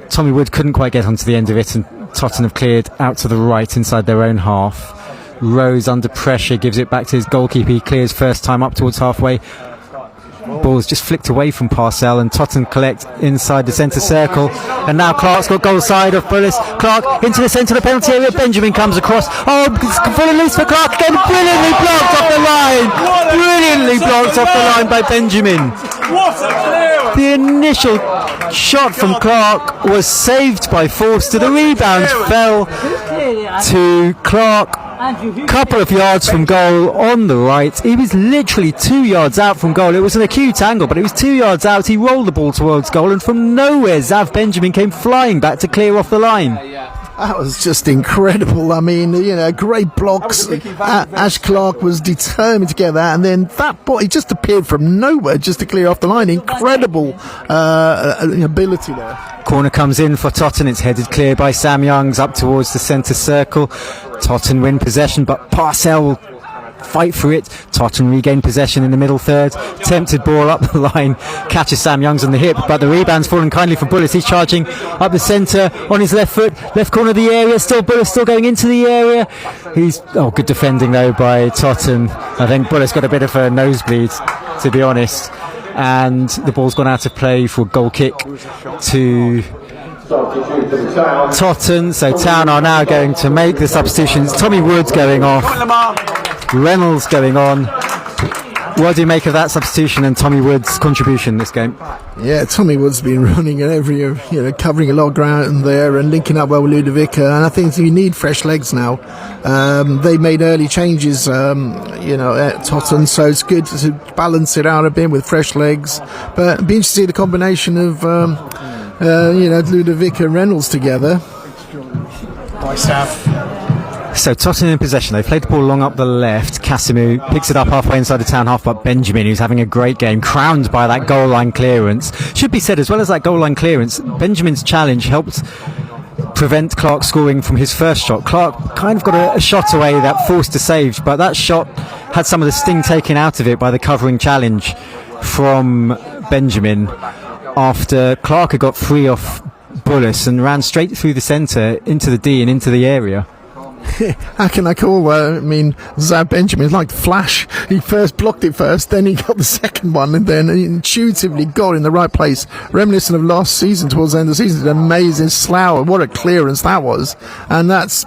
Tommy Wood couldn't quite get onto the end of it, and Totton have cleared out to the right inside their own half. Rose under pressure gives it back to his goalkeeper. He clears first time up towards halfway. Ball's just flicked away from Parcell, and Totton collect inside the centre circle. And now Clark's got goal side of Bullis. Clark into the centre of the penalty area. Benjamin comes across. Oh, it's fully loose for Clark again. Brilliantly blocked off the line. Brilliantly blocked off the line by Benjamin. The initial shot from Clark was saved by Forster. The rebound fell to Clark. Couple of yards from goal on the right. He was literally 2 yards out from goal. It was an acute angle, but it was 2 yards out. He rolled the ball towards goal, and from nowhere Zav Benjamin came flying back to clear off the line. That was just incredible. I mean, great blocks. Ash Clark was determined to get that, and then that ball, he just appeared from nowhere just to clear off the line. Incredible ability there. Corner comes in for Totton. It's headed clear by Sam Youngs up towards the centre circle. Totton win possession, but Parcell will fight for it. Totton regain possession in the middle third. Tempted ball up the line. Catches Sam Youngs on the hip, but the rebound's fallen kindly for Bullis. He's charging up the centre on his left foot. Left corner of the area. Still Bullis still going into the area. Good defending though by Totton. I think Bullis got a bit of a nosebleed, to be honest. And the ball's gone out of play for a goal kick to Totton. So Town are now going to make the substitutions. Tommy Woods going off. Reynolds going on. What do you make of that substitution and Tommy Wood's contribution this game? Yeah, Tommy Wood's been running covering a lot of ground there and linking up well with Ludovica. And I think you need fresh legs now. They made early changes, at Totton, so it's good to balance it out a bit with fresh legs. But it'd be interesting to see the combination of, Ludovica and Reynolds together. So Tottenham in possession. They played the ball long up the left. Casimir picks it up halfway inside the Town half, but Benjamin, who's having a great game, crowned by that goal line clearance. Should be said, as well as that goal line clearance, Benjamin's challenge helped prevent Clark scoring from his first shot. Clark kind of got a shot away that forced a save, but that shot had some of the sting taken out of it by the covering challenge from Benjamin after Clark had got free off Bullis and ran straight through the centre into the D and into the area. How can I call Zab Benjamin like Flash? He first blocked it first, then he got the second one, and then he intuitively got in the right place. Reminiscent of last season, towards the end of the season, an amazing Slough. What a clearance that was. And that's,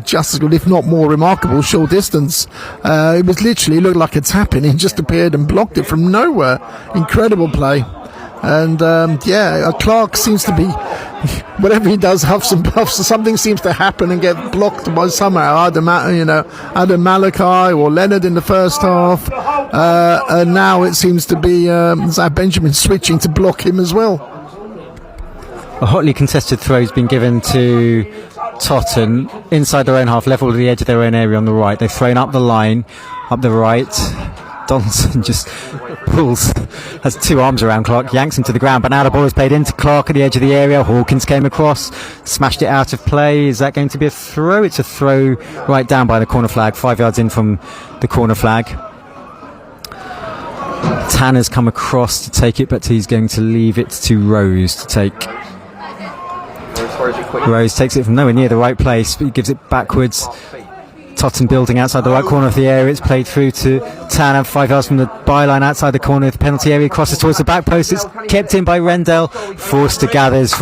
just as good, if not more remarkable, short distance. It was literally, looked like a tap-in. He just appeared and blocked it from nowhere. Incredible play. And Clark seems to be, whatever he does, huffs and puffs. Something seems to happen and get blocked by somehow. Either Malachi or Leonard in the first half, and now it seems to be Zab Benjamin switching to block him as well. A hotly contested throw has been given to Totton inside their own half, level with the edge of their own area on the right. They've thrown up the line, up the right. Donaldson just has two arms around Clark, yanks him to the ground, but now the ball is played into Clark at the edge of the area. Hawkins came across, smashed it out of play. Is that going to be a throw? It's a throw right down by the corner flag, 5 yards in from the corner flag. Tanner's come across to take it, but he's going to leave it to Rose to take. Rose takes it from nowhere near the right place, but he gives it backwards. Totton building outside the right corner of the area. It's played through to Tanner, 5 yards from the byline outside the corner of the penalty area. Crosses towards the back post. It's kept in by Rendell. Forster gathers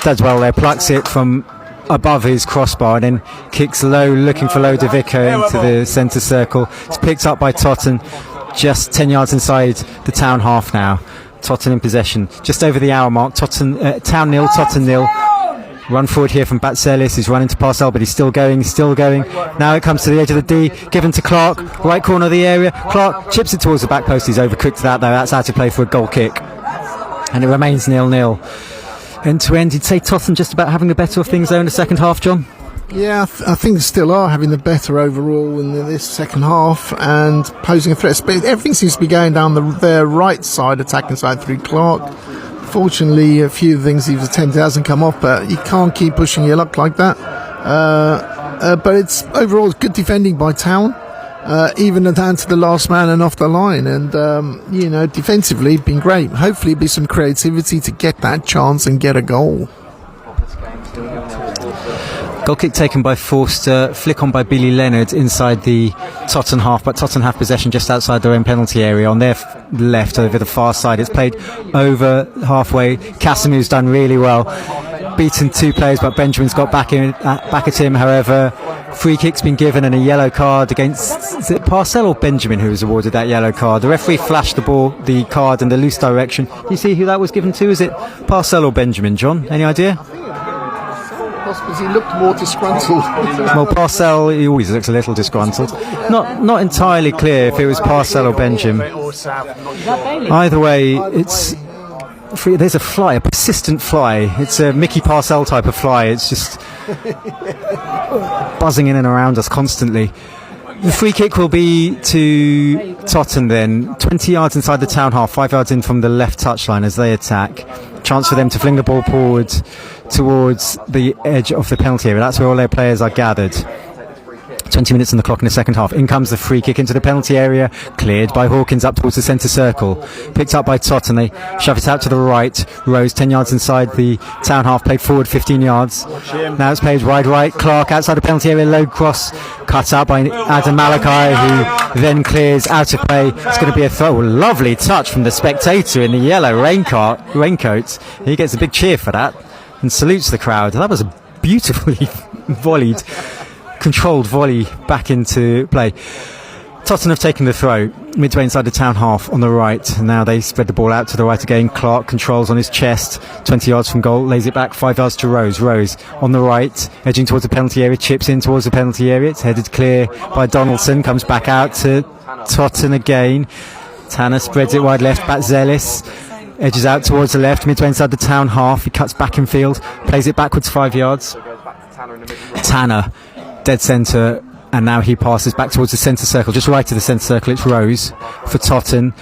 does well there, plucks it from above his crossbar and then kicks low, looking for Lodovica into the centre circle. It's picked up by Totton, just 10 yards inside the Town half now. Totton in possession, just over the hour mark. Town 0, Totton 0. Run forward here from Batselis. He's running to Parcell, but he's still going. Now it comes to the edge of the D, given to Clark, right corner of the area. Clark chips it towards the back post. He's overcooked that though. That's out to play for a goal kick, and it remains 0-0. End to end, you'd say Tottenham just about having the better of things there in the second half, John? Yeah, I think they still are having the better overall in this second half and posing a threat. But everything seems to be going down their right side, attacking side through Clark. Fortunately, a few things he's attempted hasn't come off, but you can't keep pushing your luck like that. But it's overall good defending by Town, even down to the last man and off the line. And defensively, been great. Hopefully, it'll be some creativity to get that chance and get a goal. Goal kick taken by Forster, flick on by Billy Leonard inside the Totton half, but Totton have possession just outside their own penalty area on their left over the far side. It's played over halfway. Casimir's done really well, beaten two players, but Benjamin's got back at him. However, free kick's been given and a yellow card against, is it Parcell or Benjamin who was awarded that yellow card? The referee flashed the card in the loose direction. Do you see who that was given to? Is it Parcell or Benjamin, John? Any idea? Because he looked more disgruntled. Well, Parcell, he always looks a little disgruntled. Not entirely clear if it was Parcell or Benjamin. Either way, it's There's a fly, a persistent fly. It's a Mickey Parcell type of fly. It's just buzzing in and around us constantly. The free kick will be to Totton then, 20 yards inside the town half, 5 yards in from the left touchline as they attack. Chance for them to fling the ball forward towards the edge of the penalty area. That's where all their players are gathered. 20 minutes on the clock in the second half. In comes the free kick into the penalty area, cleared by Hawkins up towards the centre circle, picked up by Totton. They shove it out to the right. Rose 10 yards inside the town half, played forward 15 yards. Now it's played wide right. Clark outside the penalty area, low cross, cut out by Adam Malachi, who then clears out of play. It's going to be a throw. Lovely touch from the spectator in the yellow raincoat. He gets a big cheer for that and salutes the crowd. That was a beautifully volleyed, controlled volley back into play. Totton have taken the throw midway inside the town half on the right. Now they spread the ball out to the right again. Clark controls on his chest, 20 yards from goal, lays it back 5 yards to Rose. Rose on the right, edging towards the penalty area, chips in towards the penalty area. It's headed clear by Donaldson, comes back out to Totton again. Tanner spreads it wide left, Batzelis edges out towards the left, midway inside the town half. He cuts back in field, plays it backwards 5 yards. Tanner dead centre, and now he passes back towards the centre circle, just right to the centre circle. It's Rose for Totton,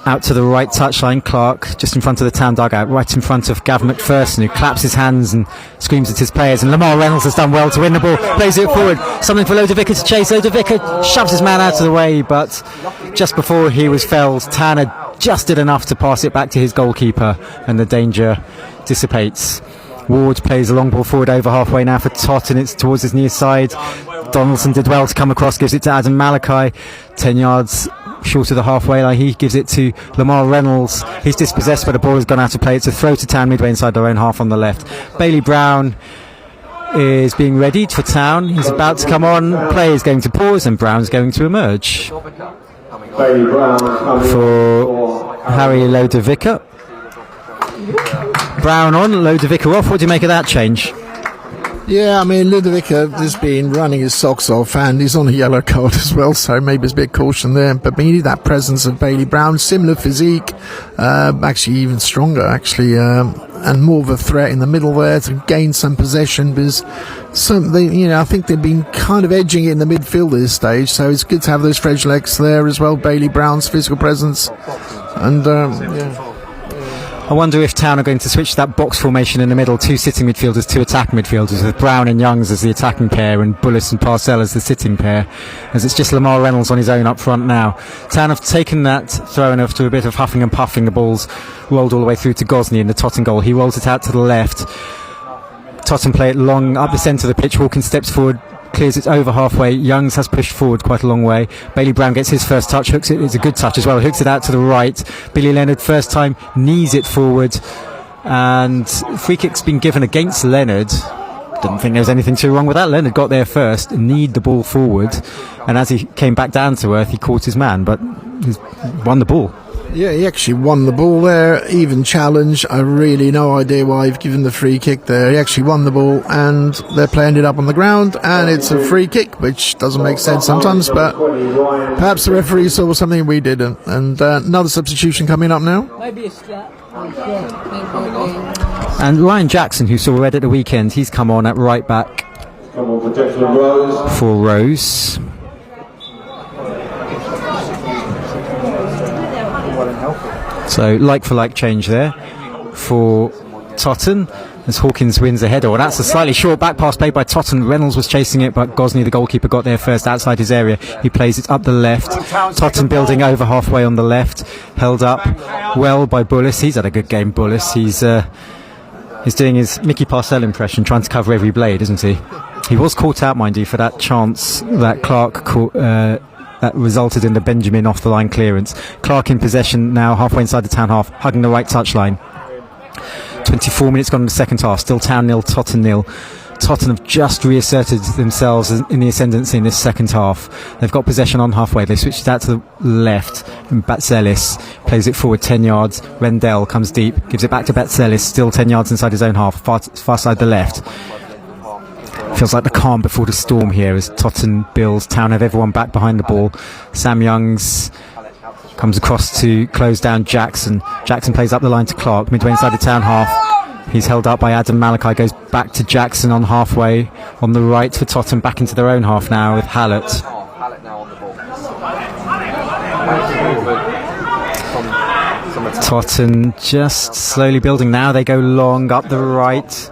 out to the right touchline. Clark just in front of the town dugout, right in front of Gav McPherson, who claps his hands and screams at his players. And Lamar Reynolds has done well to win the ball, plays it forward, something for Lodovica to chase. Lodovica shoves his man out of the way, but just before he was felled, Tanner just did enough to pass it back to his goalkeeper, and the danger dissipates. Ward plays a long ball forward over halfway now for Totton. It's towards his near side. Donaldson did well to come across, gives it to Adam Malachi, 10 yards short of the halfway line. He gives it to Lamar Reynolds. He's dispossessed, but the ball has gone out of play. It's a throw to Town midway inside their own half on the left. Bailey Brown is being readied for Town. He's about to come on. Play is going to pause and Brown's going to emerge for Harry Lodovica. Brown on, Lodovica off. What do you make of that change? Yeah, I mean, Ludovica has been running his socks off, and he's on a yellow card as well, so maybe it's a bit of caution there. But we need that presence of Bailey Brown, similar physique, actually even stronger, and more of a threat in the middle there to gain some possession, because I think they've been kind of edging it in the midfield at this stage, so it's good to have those fresh legs there as well. Bailey Brown's physical presence, and yeah. I wonder if Town are going to switch that box formation in the middle, 2 sitting midfielders, 2 attacking midfielders, with Brown and Youngs as the attacking pair and Bullis and Parcell as the sitting pair, as it's just Lamar Reynolds on his own up front now. Town have taken that throw enough to a bit of huffing and puffing. The ball's rolled all the way through to Gosney in the Totton goal. He rolls it out to the left. Totton play it long up the centre of the pitch. Hawkins steps forward, clears it over halfway. Youngs has pushed forward quite a long way. Bailey Brown gets his first touch, hooks it. It's a good touch as well. Hooks it out to the right. Billy Leonard first time knees it forward, and free kick's been given against Leonard. Didn't think there was anything too wrong with that. Leonard got there first, kneed the ball forward, and as he came back down to earth, he caught his man, but he's won the ball. Yeah, he actually won the ball there, even challenge. I really no idea why he've given the free kick there. He actually won the ball, and their play ended up on the ground, and it's a free kick, which doesn't make sense sometimes, but perhaps the referee saw something we didn't. And another substitution coming up now. Maybe a slap. And Ryan Jackson, who saw red at the weekend, he's come on at right back for Rose. So like for like change there for Totton as Hawkins wins the header. Well, that's a slightly short back pass played by Totton. Reynolds was chasing it, but Gosney, the goalkeeper, got there first outside his area. He plays it up the left. Totton building over halfway on the left, held up well by Bullis. He's had a good game, Bullis. He's doing his Mickey Parcell impression, trying to cover every blade, isn't he? He was caught out, mind you, for that chance that Clark caught, that resulted in the Benjamin off the line clearance. Clark in possession now, halfway inside the Town half, hugging the right touchline. 24 minutes gone in the second half, still Town 0, Totton 0. Totton have just reasserted themselves in the ascendancy in this second half. They've got possession on halfway. They switched it out to the left, and Batzelis plays it forward 10 yards. Rendell comes deep, gives it back to Batzelis, still 10 yards inside his own half, far side the left. Feels like the calm before the storm here as Totton builds. Town have everyone back behind the ball. Sam Youngs Comes across to close down Jackson. Jackson plays up the line to Clark, midway inside the town half. He's held up by Adam Malachi, goes back to Jackson on halfway on the right for Totton, back into their own half now with Hallett. Hallett now on the ball. Totton just slowly building now. They go long up the right.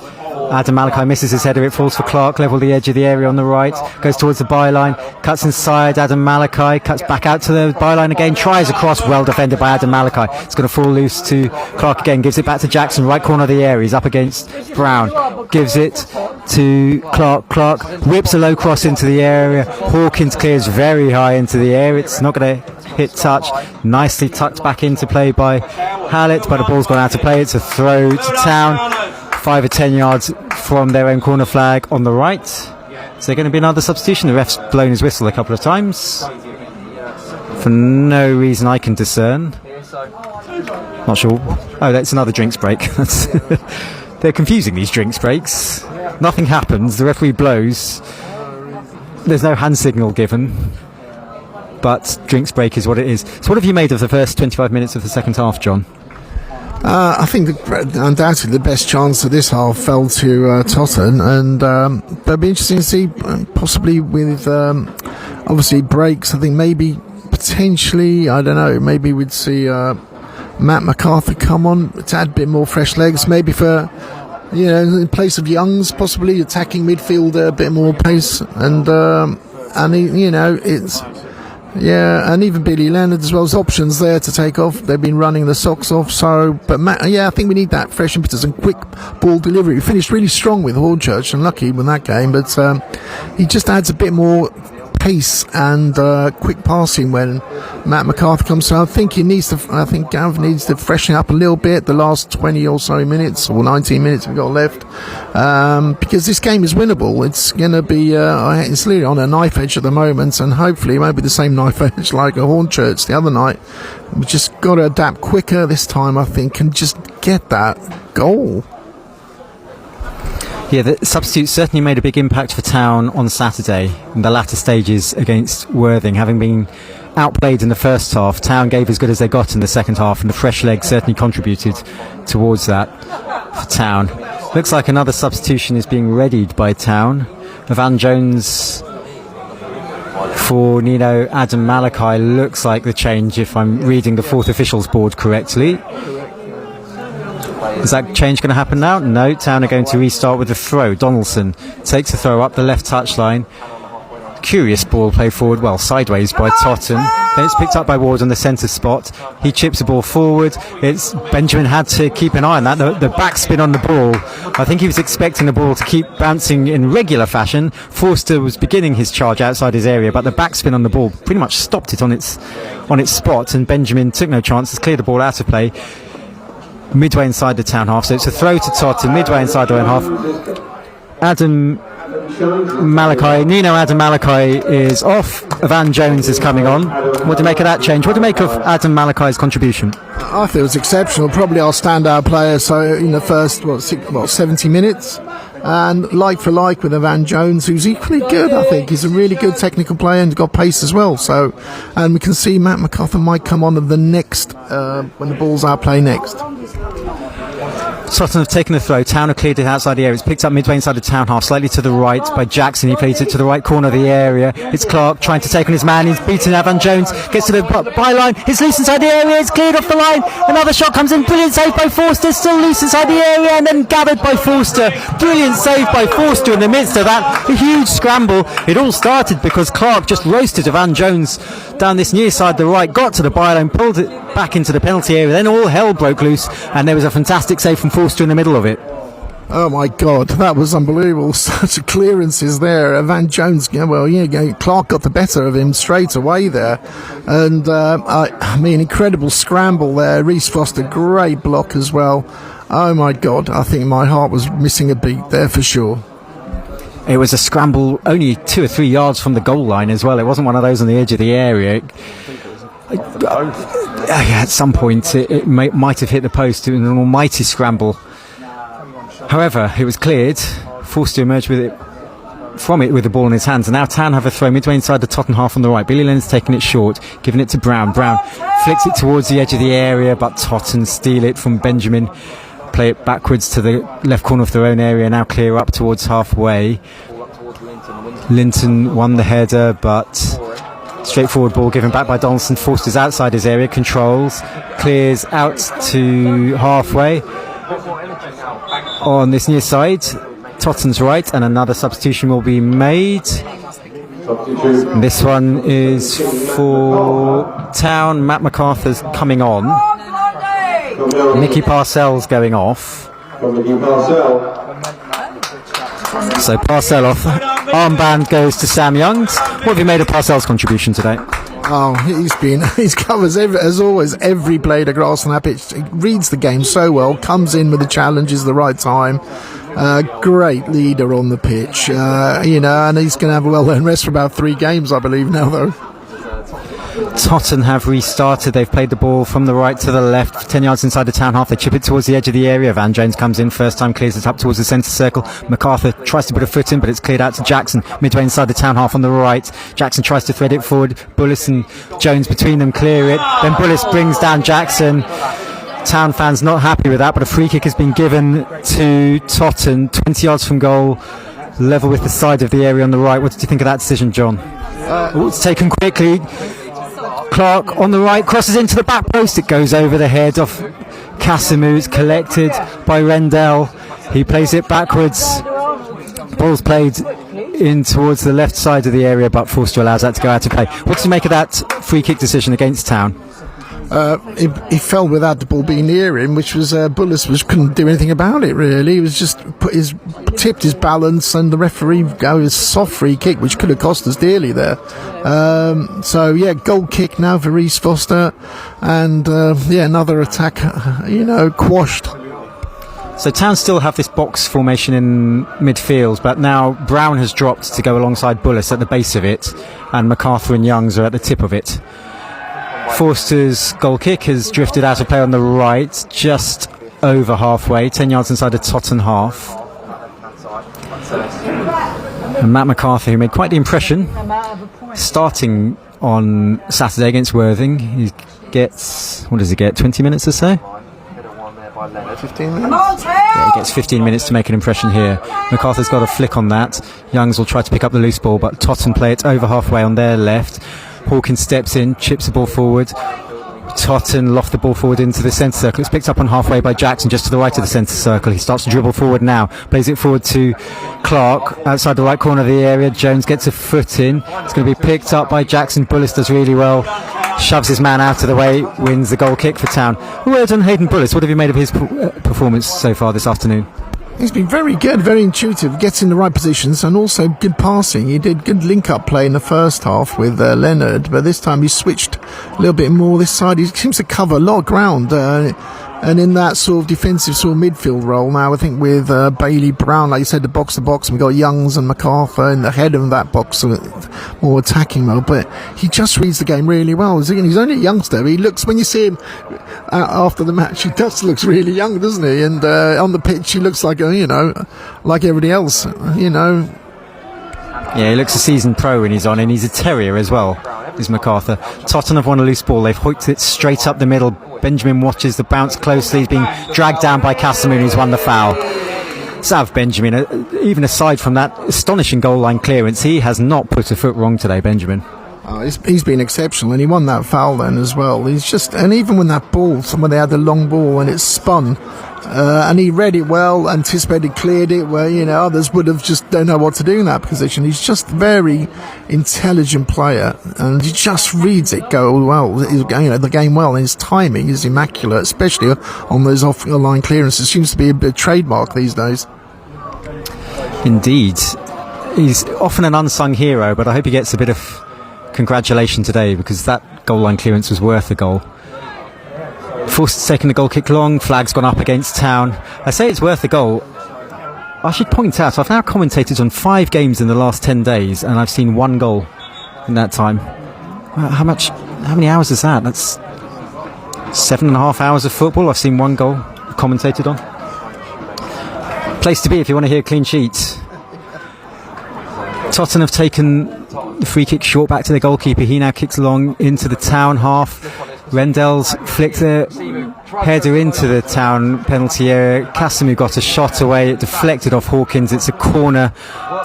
Adam Malachi misses his header. It falls for Clark, level the edge of the area on the right. Goes towards the byline, cuts inside. Adam Malachi cuts back out to the byline again. Tries across, well defended by Adam Malachi. It's going to fall loose to Clark again. Gives it back to Jackson, right corner of the area. He's up against Brown. Gives it to Clark. Clark whips a low cross into the area. Hawkins clears very high into the air. It's not going to hit touch. Nicely tucked back into play by Hallett, but the ball's gone out of play. It's a throw to Town. 5 or 10 yards from their own corner flag on the right. Is there going to be another substitution? The ref's blown his whistle a couple of times for no reason I can discern. Not sure. Oh, that's another drinks break. They're confusing, these drinks breaks. Nothing happens. The referee blows. There's no hand signal given. But drinks break is what it is. So what have you made of the first 25 minutes of the second half, John? I think undoubtedly the best chance of this half fell to Totton, and it'll be interesting to see, possibly with obviously breaks. I think maybe potentially, I don't know, maybe we'd see Matt MacArthur come on to add a bit more fresh legs, maybe for, you know, in place of Youngs, possibly attacking midfielder, a bit more pace, and you know, it's. Yeah, and even Billy Leonard as well as options there to take off. They've been running the socks off. So, but I think we need that fresh impetus and quick ball delivery. He finished really strong with Hornchurch and lucky with that game, but he just adds a bit more pace and quick passing when Matt MacArthur comes. So I think Gav needs to freshen up a little bit the last 20 or so minutes or 19 minutes we've got left, because this game is winnable. It's going to be it's literally on a knife edge at the moment, and hopefully it won't be the same knife edge like a Hornchurch the other night. We've just got to adapt quicker this time, I think, and just get that goal. Yeah, the substitutes certainly made a big impact for Town on Saturday in the latter stages against Worthing. Having been outplayed in the first half, Town gave as good as they got in the second half, and the fresh leg certainly contributed towards that for Town. Looks like another substitution is being readied by Town. Van Jones for Nino Adam Malachi looks like the change, if I'm reading the fourth officials board correctly. Is that change going to happen now? No, Town are going to restart with a throw. Donaldson takes a throw up the left touchline. Curious ball play forward, well, sideways by Totton. Then it's picked up by Ward on the centre spot. He chips the ball forward. It's Benjamin had to keep an eye on that. The backspin on the ball. I think he was expecting the ball to keep bouncing in regular fashion. Forster was beginning his charge outside his area, but the backspin on the ball pretty much stopped it on its spot, and Benjamin took no chances, cleared the ball out of play. Midway inside the Town half, so it's a throw to Totton, midway inside their own half. Nino Adam Malachi is off. Van Jones is coming on. What do you make of that change? What do you make of Adam Malachi's contribution? I think it was exceptional. Probably our standout player. So in the first 70 minutes, and like for like with Van Jones, who's equally good. I think he's a really good technical player and got pace as well. So, and we can see Matt MacArthur might come on the next when the ball's out play next. Totton have taken the throw. Town have cleared it outside the area. It's picked up midway inside the Town half, slightly to the right by Jackson. He plays it to the right corner of the area. It's Clark trying to take on his man. He's beaten Van Jones. Gets to the byline. It's loose inside the area. It's cleared off the line. Another shot comes in. Brilliant save by Forster. Still loose inside the area and then gathered by Forster. Brilliant save by Forster in the midst of that. A huge scramble. It all started because Clark just roasted Van Jones down this near side the right. Got to the byline. Pulled it back into the penalty area. Then all hell broke loose and there was a fantastic save from Forster in the middle of it. Oh my God, that was unbelievable. Such clearances there. Van Jones, Clark got the better of him straight away there. And I mean, incredible scramble there. Reece Foster, great block as well. Oh my God, I think my heart was missing a beat there for sure. It was a scramble only 2 or 3 yards from the goal line as well. It wasn't one of those on the edge of the area. At some point it might have hit the post in an almighty scramble. However, it was cleared. Forced to emerge with it from it with the ball in his hands, and now Town have a throw midway inside the Totton half on the right. Billy Leonard's taking it short, giving it to Brown. Brown flicks it towards the edge of the area, but Totton steal it from Benjamin, play it backwards to the left corner of their own area, now clear up towards halfway. Linton won the header, but straightforward ball given back by Donaldson. Forster's outside his area, controls, clears out to halfway on this near side. Totten's right, and another substitution will be made. This one is for Town. Matt MacArthur's coming on. Nicky Parcell's going off. So Parcell off. Armband goes to Sam Youngs. What have you made of Parcell's contribution today? Oh, he covers as always every blade of grass on that pitch. He reads the game so well, comes in with the challenges at the right time. Great leader on the pitch, and he's going to have a well-earned rest for about 3 games, I believe now, though. Totton have restarted. They've played the ball from the right to the left, 10 yards inside the Town half. They chip it towards the edge of the area. Van Jones comes in first time, clears it up towards the centre circle. MacArthur tries to put a foot in, but it's cleared out to Jackson midway inside the Town half on the right. Jackson tries to thread it forward. Bullis and Jones between them clear it. Then Bullis brings down Jackson. Town fans not happy with that, but a free kick has been given to Totton, 20 yards from goal, level with the side of the area on the right. What did you think of that decision, John? It's taken quickly. Clark on the right crosses into the back post. It goes over the head of Casimou. It's collected by Rendell. He plays it backwards. Ball's played in towards the left side of the area, but Forster allows that to go out of play. What do you make of that free kick decision against Town? He fell without the ball being near him, which was Bullis couldn't do anything about it really. He was just tipped his balance, and the referee goes soft free kick, which could have cost us dearly there. Goal kick now for Reece Foster, and another attack, quashed. So Town still have this box formation in midfield, but now Brown has dropped to go alongside Bullis at the base of it, and MacArthur and Youngs are at the tip of it. Forster's goal kick has drifted out of play on the right, just over halfway, 10 yards inside the Totton half. And Matt MacArthur, who made quite the impression, starting on Saturday against Worthing, he gets, 20 minutes or so? 15 minutes? Yeah, he gets 15 minutes to make an impression here. MacArthur's got a flick on that. Youngs will try to pick up the loose ball, but Totton play it over halfway on their left. Hawkins steps in, chips the ball forward. Totton loft the ball forward into the centre circle. It's picked up on halfway by Jackson, just to the right of the centre circle. He starts to dribble forward now, plays it forward to Clark outside the right corner of the area. Jones gets a foot in. It's going to be picked up by Jackson. Bullis does really well, shoves his man out of the way, wins the goal kick for Town. Well done, Hayden Bullis. What have you made of his performance so far this afternoon? He's been very good, very intuitive, gets in the right positions, and also good passing. He did good link-up play in the first half with Leonard, but this time he switched a little bit more this side. He seems to cover a lot of ground, and in that sort of defensive sort of midfield role now, I think with Bailey Brown, like you said, the box-to-box, we've got Youngs and MacArthur in the head of that box, more attacking mode, but he just reads the game really well. He's only a youngster, but he looks, when you see him after the match, he just looks really young, doesn't he? And on the pitch, he looks like, like everybody else, Yeah, he looks a seasoned pro when he's on, and he's a terrier as well, is MacArthur. Totton have won a loose ball. They've hooked it straight up the middle. Benjamin watches the bounce closely. He's being dragged down by Casimou, who's won the foul. Sav Benjamin, even aside from that astonishing goal line clearance, he has not put a foot wrong today, Benjamin. He's been exceptional, and he won that foul then as well. And even when that ball, when they had the long ball and it spun, and he read it well, anticipated, cleared it, where others would have just don't know what to do in that position. He's just a very intelligent player, and he just reads it go well. The game well, and his timing is immaculate, especially on those off-line clearances. It seems to be a trademark these days. Indeed, he's often an unsung hero, but I hope he gets a bit of congratulation today, because that goal line clearance was worth the goal. Forster's taking the goal kick long, flag's gone up against Town. I say it's worth the goal. I should point out, I've now commentated on 5 games in the last 10 days, and I've seen 1 goal in that time. How many hours is that? That's 7.5 hours of football. I've seen 1 goal commentated on. Place to be if you want to hear clean sheets. Totton have taken the free kick short back to their goalkeeper. He now kicks long into the Town half. Rendell's flicked their header into the Town penalty area. Casimir got a shot away. It deflected off Hawkins. It's a corner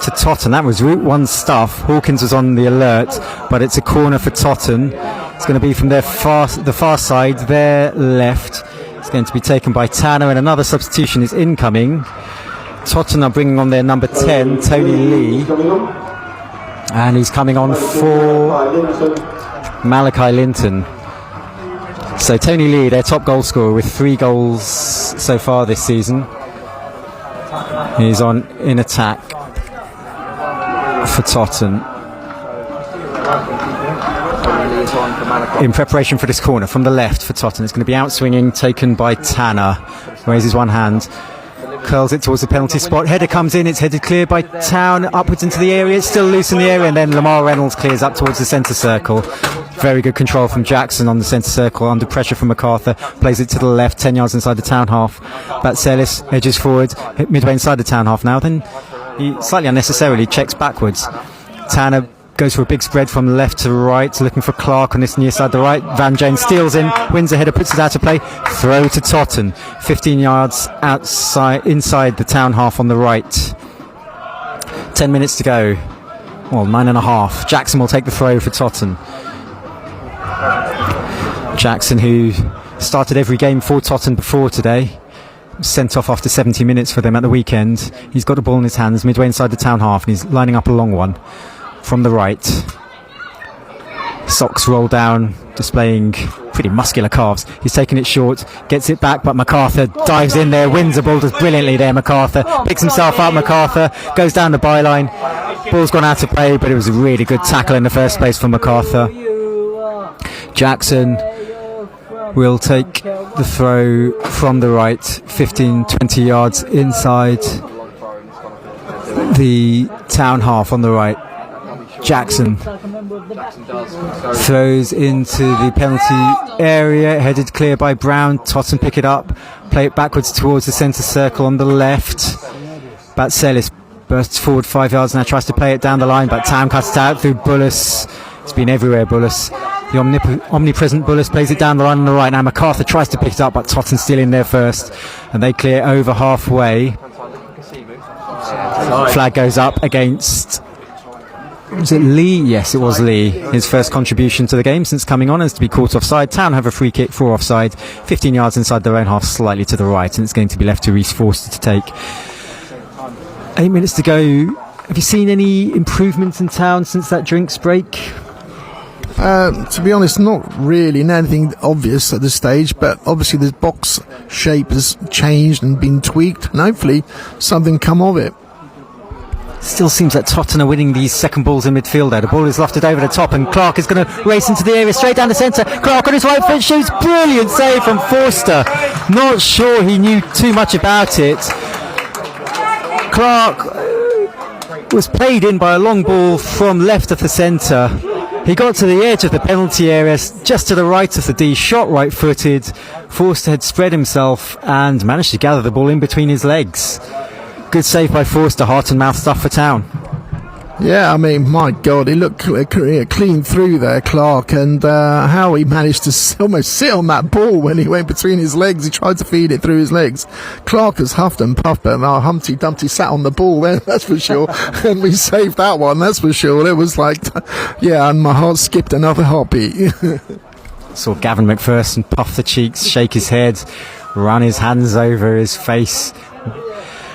to Totton. That was Route 1 stuff. Hawkins was on the alert, but it's a corner for Totton. It's going to be from the far side, their left. It's going to be taken by Tanner, and another substitution is incoming. Totton are bringing on their number 10, Tony Lee, and he's coming on for Malachi Linton. So Tony Lee, their top goal scorer with 3 goals so far this season. He's on in attack for Totton. In preparation for this corner from the left for Totton. It's going to be outswinging, taken by Tanner. Raises one hand, curls it towards the penalty spot. Header comes in, it's headed clear by Town, upwards into the area. It's still loose in the area, and then Lamar Reynolds clears up towards the centre circle. Very good control from Jackson on the centre circle, under pressure from MacArthur. Plays it to the left, 10 yards inside the Town half. Batselis edges forward, midway inside the Town half now. Then he slightly unnecessarily checks backwards. Tanner goes for a big spread from left to right, looking for Clark on this near side the right. Van Jane steals in, wins the header, puts it out of play. Throw to Totton, 15 yards inside the Town half on the right. 10 minutes to go. Well, 9.5. Jackson will take the throw for Totton. Jackson, who started every game for Totton before today, sent off after 70 minutes for them at the weekend. He's got the ball in his hands midway inside the Town half, and he's lining up a long one from the right. Socks roll down, displaying pretty muscular calves. He's taking it short, gets it back, but MacArthur dives in there, wins the ball just brilliantly there. MacArthur picks himself up. MacArthur goes down the byline. Ball's gone out of play, but it was a really good tackle in the first place from MacArthur. Jackson will take the throw from the right, 15-20 yards inside the Town half on the right. Jackson throws into the penalty area, headed clear by Brown. Totton pick it up, play it backwards towards the centre circle on the left. Batselis bursts forward 5 yards now, tries to play it down the line, but Town cuts it out through Bullis. It's been everywhere, Bullis. The omnipresent Bullis plays it down the line on the right. Now MacArthur tries to pick it up, but Totton still in there first, and they clear over halfway. Flag goes up against... Was it Lee? Yes, it was Lee. His first contribution to the game since coming on is to be caught offside. Town have a free kick for offside, 15 yards inside their own half, slightly to the right, and it's going to be left to Reece Forster to take. 8 minutes to go. Have you seen any improvements in Town since that drinks break? To be honest, not really anything obvious at this stage, but obviously the box shape has changed and been tweaked, and hopefully something come of it. Still seems that Totton are winning these second balls in midfield there. The ball is lofted over the top, and Clark is going to race into the area straight down the centre. Clark on his right foot shoots. Brilliant save from Forster. Not sure he knew too much about it. Clark was played in by a long ball from left of the centre. He got to the edge of the penalty area, just to the right of the D, shot right-footed. Forster had spread himself and managed to gather the ball in between his legs. Good save by Forster, heart and mouth stuff for Town. Yeah, I mean, my God, he looked clean through there, Clark, and how he managed to almost sit on that ball when he went between his legs. He tried to feed it through his legs. Clark has huffed and puffed, but Humpty Dumpty sat on the ball there, that's for sure. And we saved that one, that's for sure. It was like, yeah, and my heart skipped another heartbeat. Saw Gavin McPherson puff the cheeks, shake his head, run his hands over his face.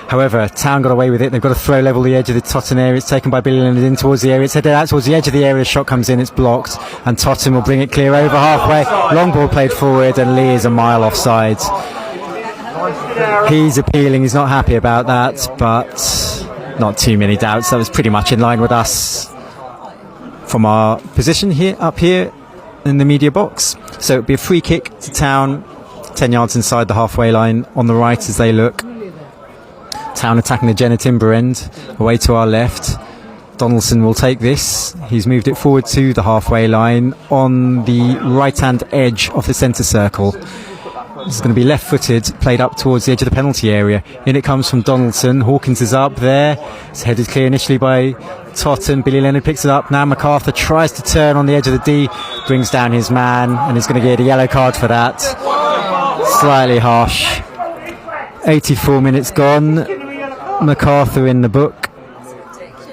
However, Town got away with it. They've got to throw level the edge of the Totton area. It's taken by Billy Leonard in towards the area. It's headed out towards the edge of the area. The shot comes in. It's blocked. And Totton will bring it clear over halfway. Long ball played forward, and Lee is a mile offside. He's appealing. He's not happy about that, but not too many doubts. That was pretty much in line with us from our position here, up here in the media box. So it'll be a free kick to Town, 10 yards inside the halfway line on the right as they look. Town attacking the Jenner Timber end, away to our left. Donaldson will take this. He's moved it forward to the halfway line on the right-hand edge of the centre circle. This is going to be left-footed, played up towards the edge of the penalty area. In it comes from Donaldson. Hawkins is up there. His head is clear initially by Totton. Billy Leonard picks it up. Now MacArthur tries to turn on the edge of the D, brings down his man, and is going to get a yellow card for that. Slightly harsh. 84 minutes gone. MacArthur in the book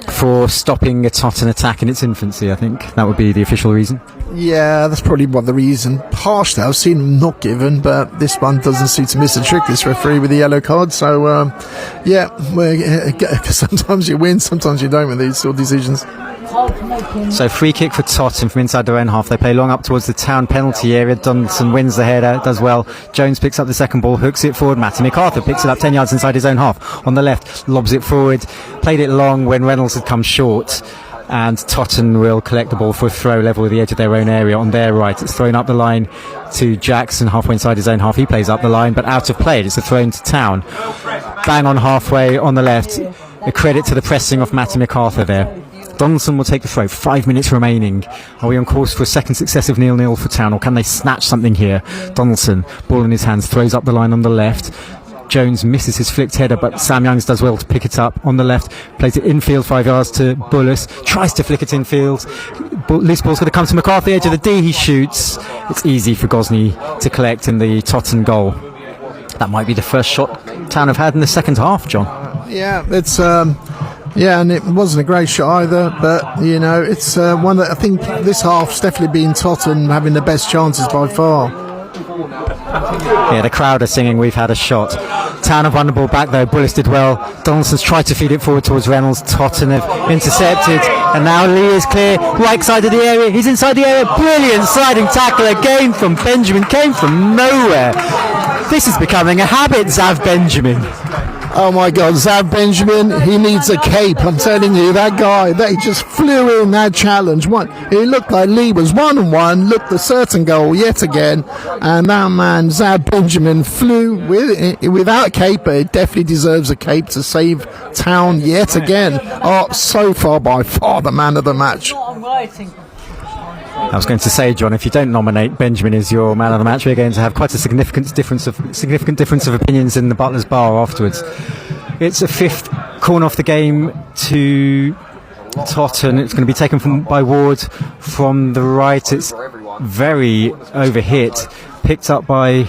for stopping a Totton attack in its infancy. I think that would be the official reason. Yeah, that's probably what the reason. Harsh, though, I've seen him not given, but this one doesn't seem to miss a trick, this referee, with the yellow card. So, sometimes you win, sometimes you don't with these sort of decisions. So free kick for Totton from inside their own half. They play long up towards the Town penalty area. Donaldson wins the header, does well. Jones picks up the second ball, hooks it forward. Matty MacArthur picks it up 10 yards inside his own half. On the left, lobs it forward. Played it long when Reynolds had come short. And Totton will collect the ball for a throw level with the edge of their own area on their right. It's thrown up the line to Jackson, halfway inside his own half. He plays up the line, but out of play. It's a throw into Town. Bang on halfway on the left. A credit to the pressing of Matty MacArthur there. Donaldson will take the throw. 5 minutes remaining. Are we on course for a second successive 0-0 for Town, or can they snatch something here? Donaldson, ball in his hands, throws up the line on the left. Jones misses his flicked header, but Sam Youngs does well to pick it up on the left. Plays it infield 5 yards to Bullis. Tries to flick it infield. Loose ball's going to come to MacArthur, edge of the D. He shoots. It's easy for Gosney to collect in the Totton goal. That might be the first shot Town have had in the second half, John. Yeah, it's... Yeah, and it wasn't a great shot either, but, you know, it's one that I think this half's definitely been Totton having the best chances by far. Yeah, the crowd are singing, "We've had a shot." Town have won the ball back, though. Bullis did well. Donaldson's tried to feed it forward towards Reynolds. Totton have intercepted, and now Lee is clear. Right side of the area. He's inside the area. Brilliant sliding tackle again from Benjamin. Came from nowhere. This is becoming a habit, Zav Benjamin. Oh my God, Zav Benjamin, he needs a cape. I'm telling you, that guy, they just flew in that challenge. It looked like Lee was 1-1, looked a certain goal yet again, and that man, Zav Benjamin, flew without a cape, but it definitely deserves a cape to save Town yet again. Oh, so far by far the man of the match. I was going to say, John, if you don't nominate Benjamin as your man of the match, we're going to have quite a significant difference of opinions in the Butler's Bar afterwards. It's a fifth corner off the game to Totton. It's going to be taken by Ward from the right. It's very overhit, picked up by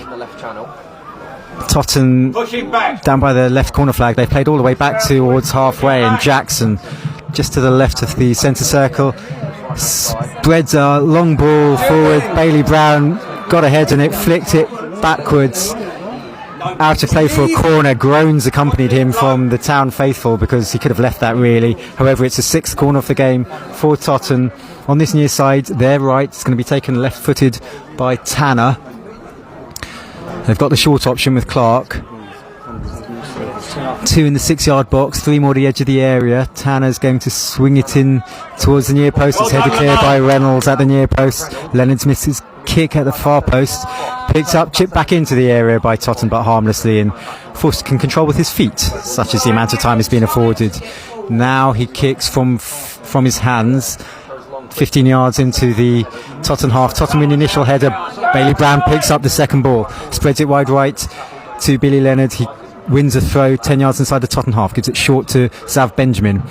Totton down by the left corner flag. They played all the way back towards halfway, and Jackson just to the left of the centre circle spreads a long ball forward. Bailey Brown got ahead and it flicked it backwards out of play for a corner. Groans accompanied him from the Town faithful because he could have left that really. However, it's a sixth corner of the game for Totton. On this near side, their right, it's going to be taken left footed by Tanner. They've got the short option with Clark. 2 in the 6-yard box, 3 more to the edge of the area. Tanner's going to swing it in towards the near post. It's headed clear by Reynolds at the near post. Leonard's missed his kick at the far post. Picked up, chipped back into the area by Totton, but harmlessly, and Forster can control with his feet, such as the amount of time has been afforded. Now he kicks from his hands 15 yards into the Totton half. Totton with an initial header. Bailey Brown picks up the second ball, spreads it wide right to Billy Leonard. He wins a throw 10 yards inside the Totton half, gives it short to Zav Benjamin.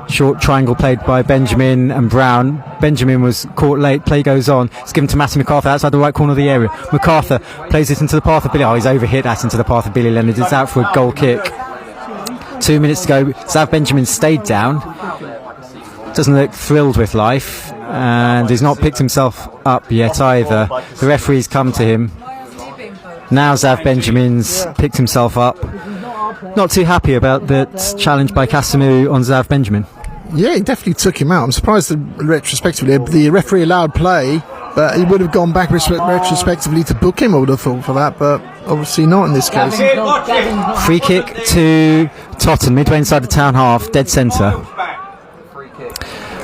Short triangle played by Benjamin and Brown. Benjamin was caught late, play goes on. It's given to Matty MacArthur outside the right corner of the area. MacArthur plays it into the path of Billy. Oh, he's overhit that into the path of Billy Leonard. It's out for a goal kick. 2 minutes to go. Zav Benjamin stayed down. Doesn't look thrilled with life, and he's not picked himself up yet either. The referee's come to him. Now Zav Benjamin's picked himself up. Not too happy about that challenge by Casimir on Zav Benjamin. Yeah, he definitely took him out. I'm surprised that retrospectively the referee allowed play, but he would have gone back retrospectively to book him, I would have thought, for that, but obviously not in this case. Free kick to Totton, midway inside the Town half, dead centre.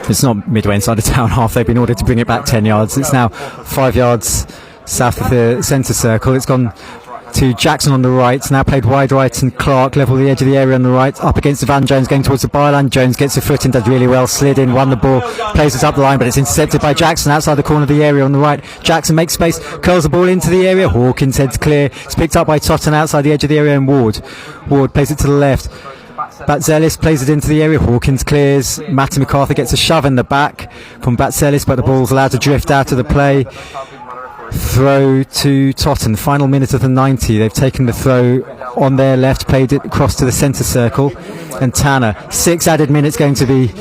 It's not midway inside the Town half, they've been ordered to bring it back 10 yards. It's now 5 yards south of the centre circle. It's gone to Jackson on the right, now played wide right, and Clark level the edge of the area on the right, up against Van Jones going towards the byline. Jones gets a foot in, does really well, slid in, won the ball, plays it up the line, but it's intercepted by Jackson outside the corner of the area on the right. Jackson makes space, curls the ball into the area, Hawkins heads clear, it's picked up by Totton outside the edge of the area, and Ward plays it to the left. Batzelis plays it into the area, Hawkins clears, Matty McCarthy gets a shove in the back from Batzelis, but the ball's allowed to drift out of the play. Throw to Totton, final minute of the 90. They've taken the throw on their left, played it across to the centre circle, and Tanner, 6 added minutes going to be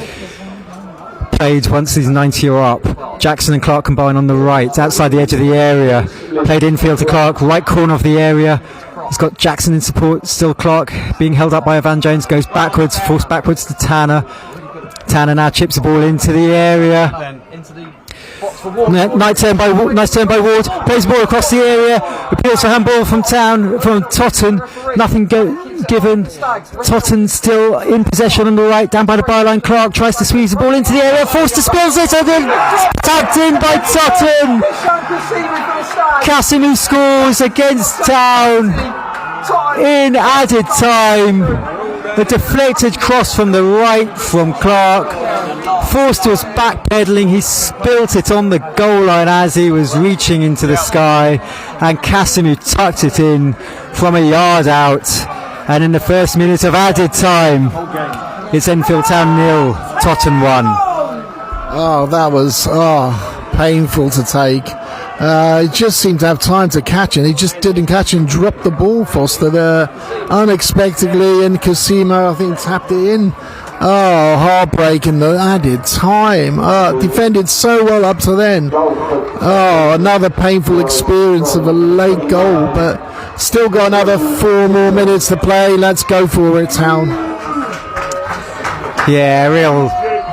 played once these 90 are up. Jackson and Clark combine on the right, outside the edge of the area, played infield to Clark, right corner of the area. He's got Jackson in support, still Clark being held up by Van Jones, goes backwards, forced backwards to Tanner. Tanner now chips the ball into the area. Nice turn by Ward, plays the ball across the area, appeals for handball from Totton, nothing given. Totton still in possession on the right, down by the byline. Clark tries to squeeze the ball into the area, forced to spills it, and then tagged in by Totton. Cassidy scores against Town in added time. A deflected cross from the right from Clark. Forster was backpedaling, he spilt it on the goal line as he was reaching into the sky, and Casimir tucked it in from a yard out. And in the first minute of added time, it's Enfield Town 0, Totton 1. Oh, that was painful to take. He just seemed to have time to catch it. He just didn't catch and dropped the ball, Foster, there unexpectedly, and Cosimo, I think, tapped it in. Oh, heartbreak in the added time. Defended so well up to then. Oh, another painful experience of a late goal, but still got another 4 more minutes to play. Let's go for it, Town. Yeah, real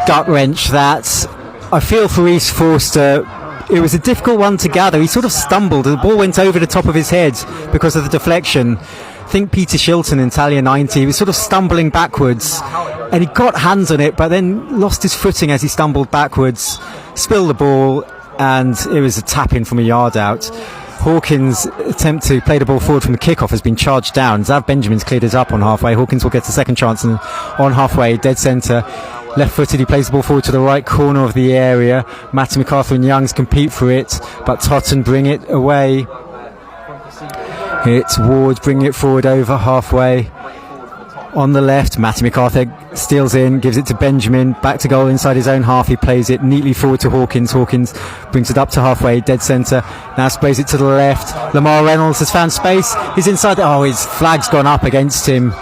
gut wrench that. I feel for Reece Forster. It was a difficult one to gather. He sort of stumbled. The ball went over the top of his head because of the deflection. I think Peter Shilton in Talia 90, he was sort of stumbling backwards and he got hands on it, but then lost his footing as he stumbled backwards, spilled the ball, and it was a tap in from a yard out. Hawkins' attempt to play the ball forward from the kickoff has been charged down. Zav Benjamin's cleared it up on halfway. Hawkins will get a second chance and on halfway, dead centre. Left-footed, he plays the ball forward to the right corner of the area. Matty McArthur and Youngs compete for it, but Totton bring it away. It's Ward bringing it forward over halfway. On the left, Matty McArthur steals in, gives it to Benjamin, back to goal inside his own half. He plays it neatly forward to Hawkins. Hawkins brings it up to halfway, dead centre. Now sprays it to the left. Lamar Reynolds has found space. He's inside. Oh, his flag's gone up against him.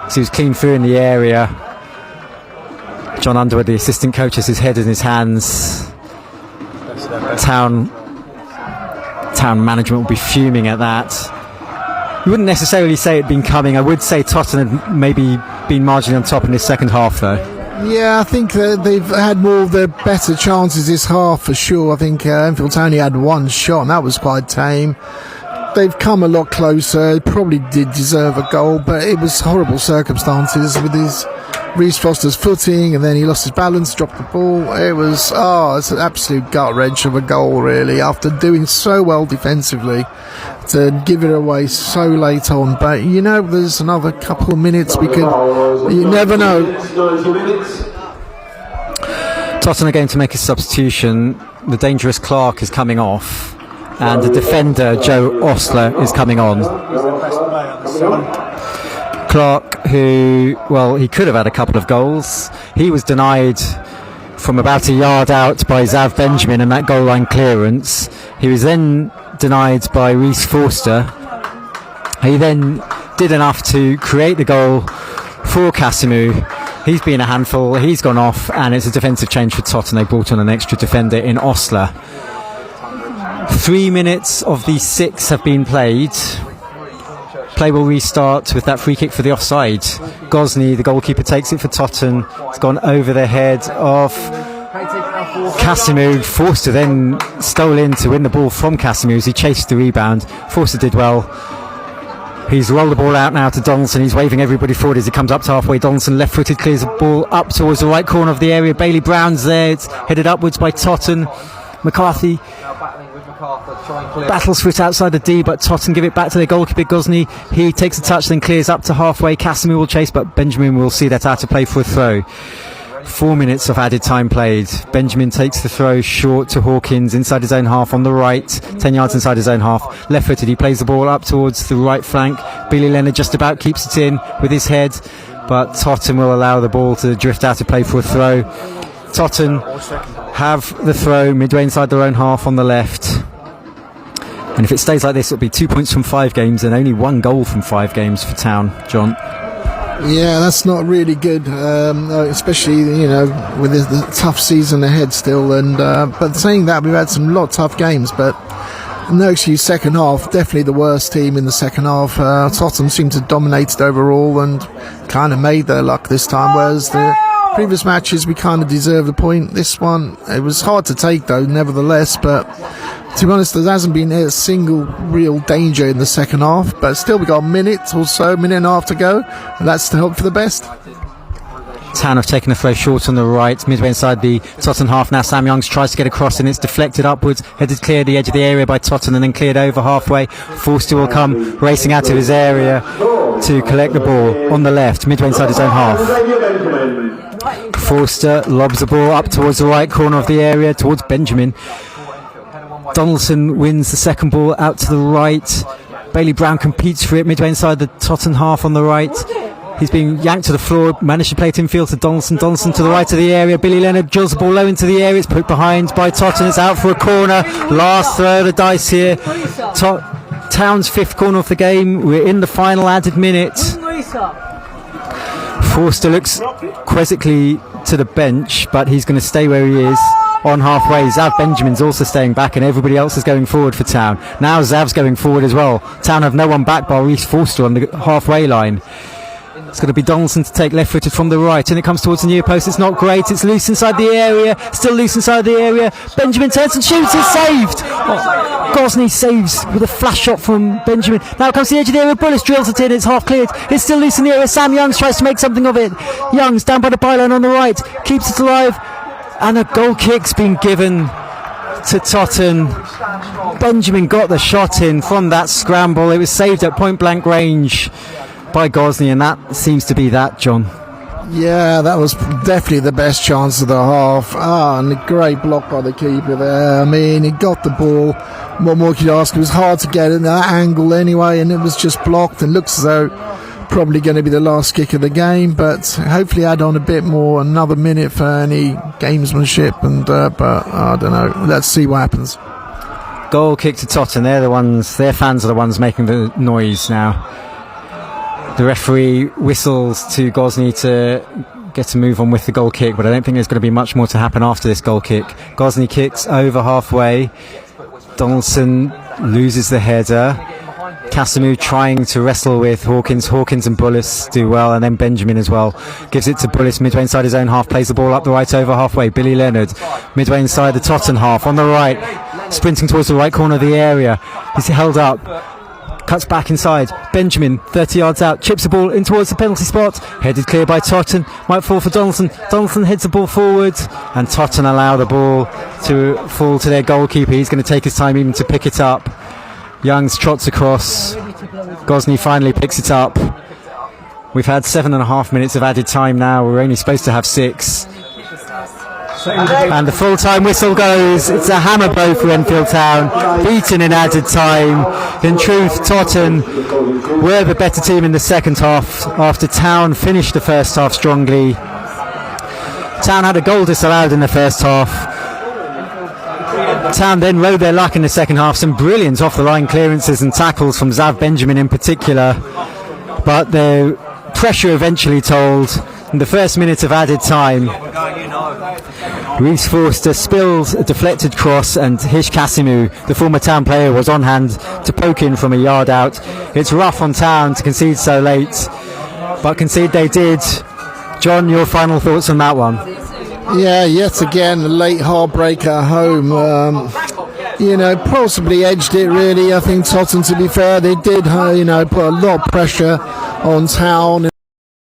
So he was clean through in the area. John Underwood, the assistant coach, has his head in his hands. Town management will be fuming at that. You wouldn't necessarily say it'd been coming. I would say Totton had maybe been marginally on top in this second half, though. Yeah, I think that they've had more of their better chances this half for sure. I think Enfield only had one shot, and that was quite tame. They've come a lot closer. They probably did deserve a goal, but it was horrible circumstances with his Reece Foster's footing, and then he lost his balance, dropped the ball. It was it's an absolute gut wrench of a goal, really, after doing so well defensively, to give it away so late on. But you know, there's another couple of minutes. You never know. Totton are going to make a substitution. The dangerous Clark is coming off, and the defender Joe Ostler is coming on. Clark, who, well, he could have had a couple of goals. He was denied from about a yard out by Zav Benjamin and that goal line clearance. He was then denied by Reece Forster. He then did enough to create the goal for Casimu. He's been a handful. He's gone off, and it's a defensive change for Totton. They brought on an extra defender in Ostler. 3 minutes of the 6 have been played. Play will restart with that free kick for the offside. Gosney, the goalkeeper, takes it for Totton. It's gone over the head of Casimu. Forster then stole in to win the ball from Casimu as he chased the rebound. Forster did well. He's rolled the ball out now to Donaldson. He's waving everybody forward as he comes up to halfway. Donaldson, left-footed, clears the ball up towards the right corner of the area. Bailey Brown's there. It's headed upwards by Totton. McCarthy battles for it outside the D, but Totton give it back to their goalkeeper Gosney. He takes a touch, then clears up to halfway. Casimir will chase, but Benjamin will see that out of play for a throw. 4 minutes of added time played. Benjamin takes the throw short to Hawkins inside his own half on the right, 10 yards inside his own half. Left footed, he plays the ball up towards the right flank. Billy Leonard just about keeps it in with his head, but Totton will allow the ball to drift out of play for a throw. Totton have the throw midway inside their own half on the left. And if it stays like this, it'll be 2 points from 5 games and only 1 goal from 5 games for Town. John? Yeah, that's not really good, especially, with the tough season ahead still. And but saying that, we've had some lot of tough games, but no excuse. Second half, definitely the worst team in the second half. Tottenham seemed to dominate it overall and kind of made their luck this time, whereas the previous matches we kind of deserved a point. This one, it was hard to take though, nevertheless, but to be honest, there hasn't been a single real danger in the second half, but still we got a minute or so, minute and a half to go, and that's to hope for the best. Town have taken a throw short on the right, midway inside the Totton half. Now Sam Youngs tries to get across and it's deflected upwards, headed clear the edge of the area by Totton and then cleared over halfway. Forster will come racing out of his area to collect the ball on the left, midway inside his own half. Forster lobs the ball up towards the right corner of the area, towards Benjamin. Donaldson wins the second ball out to the right. Bailey Brown competes for it midway inside the Totton half on the right. He's being yanked to the floor, managed to play it infield to Donaldson. Donaldson to the right of the area. Billy Leonard drills the ball low into the area. It's put behind by Totton. It's out for a corner. Last throw of the dice here. Town's 5th corner of the game. We're in the final added minute. Forster looks quizzically to the bench, but he's going to stay where he is on halfway. Zav Benjamin's also staying back and everybody else is going forward for Town. Now Zav's going forward as well. Town have no one back by Reece Forster on the halfway line. It's going to be Donaldson to take left footed from the right, and it comes towards the near post. It's not great. It's loose inside the area. Still loose inside the area. Benjamin turns and shoots. It's saved. Gosney saves with a flash shot from Benjamin. Now it comes to the edge of the area. Bullis drills it in. It's half cleared. It's still loose in the area. Sam Youngs tries to make something of it. Youngs down by the byline on the right, keeps it alive, and a goal kick's been given to Totton. Benjamin got the shot in from that scramble. It was saved at point blank range by Gosney, and that seems to be that, John. Yeah, that was definitely the best chance of the half. And a great block by the keeper there. I mean, he got the ball. What more could you ask? It was hard to get in that angle anyway, and it was just blocked, and looks as though probably going to be the last kick of the game, but hopefully add on a bit more, another minute for any gamesmanship, and but I don't know. Let's see what happens. Goal kick to Totton. Their fans are the ones making the noise now. The referee whistles to Gosney to get to move on with the goal kick, but I don't think there's going to be much more to happen after this goal kick. Gosney kicks over halfway. Donaldson loses the header. Casimir trying to wrestle with Hawkins. Hawkins and Bullis do well, and then Benjamin as well. Gives it to Bullis midway inside his own half, plays the ball up the right over halfway. Billy Leonard midway inside the Totton half on the right, sprinting towards the right corner of the area. He's held up. Cuts back inside. Benjamin, 30 yards out, chips the ball in towards the penalty spot. Headed clear by Totton. Might fall for Donaldson. Donaldson heads the ball forward, and Totton allow the ball to fall to their goalkeeper. He's going to take his time even to pick it up. Youngs trots across. Gosney finally picks it up. We've had 7.5 minutes of added time now. We're only supposed to have 6. And the full-time whistle goes. It's a hammer blow for Enfield Town, beaten in added time. In truth, Totton were the better team in the second half after Town finished the first half strongly. Town had a goal disallowed in the first half. Town then rode their luck in the second half. Some brilliant off-the-line clearances and tackles from Zav Benjamin in particular, but the pressure eventually told. In the first minute of added time, Reece Forster spilled a deflected cross, and Hish Kasimu, the former Town player, was on hand to poke in from a yard out. It's rough on Town to concede so late, but concede they did. John, your final thoughts on that one? Yeah, yet again, a late heartbreak at home. Possibly edged it really. I think Totton, to be fair, they did, put a lot of pressure on Town,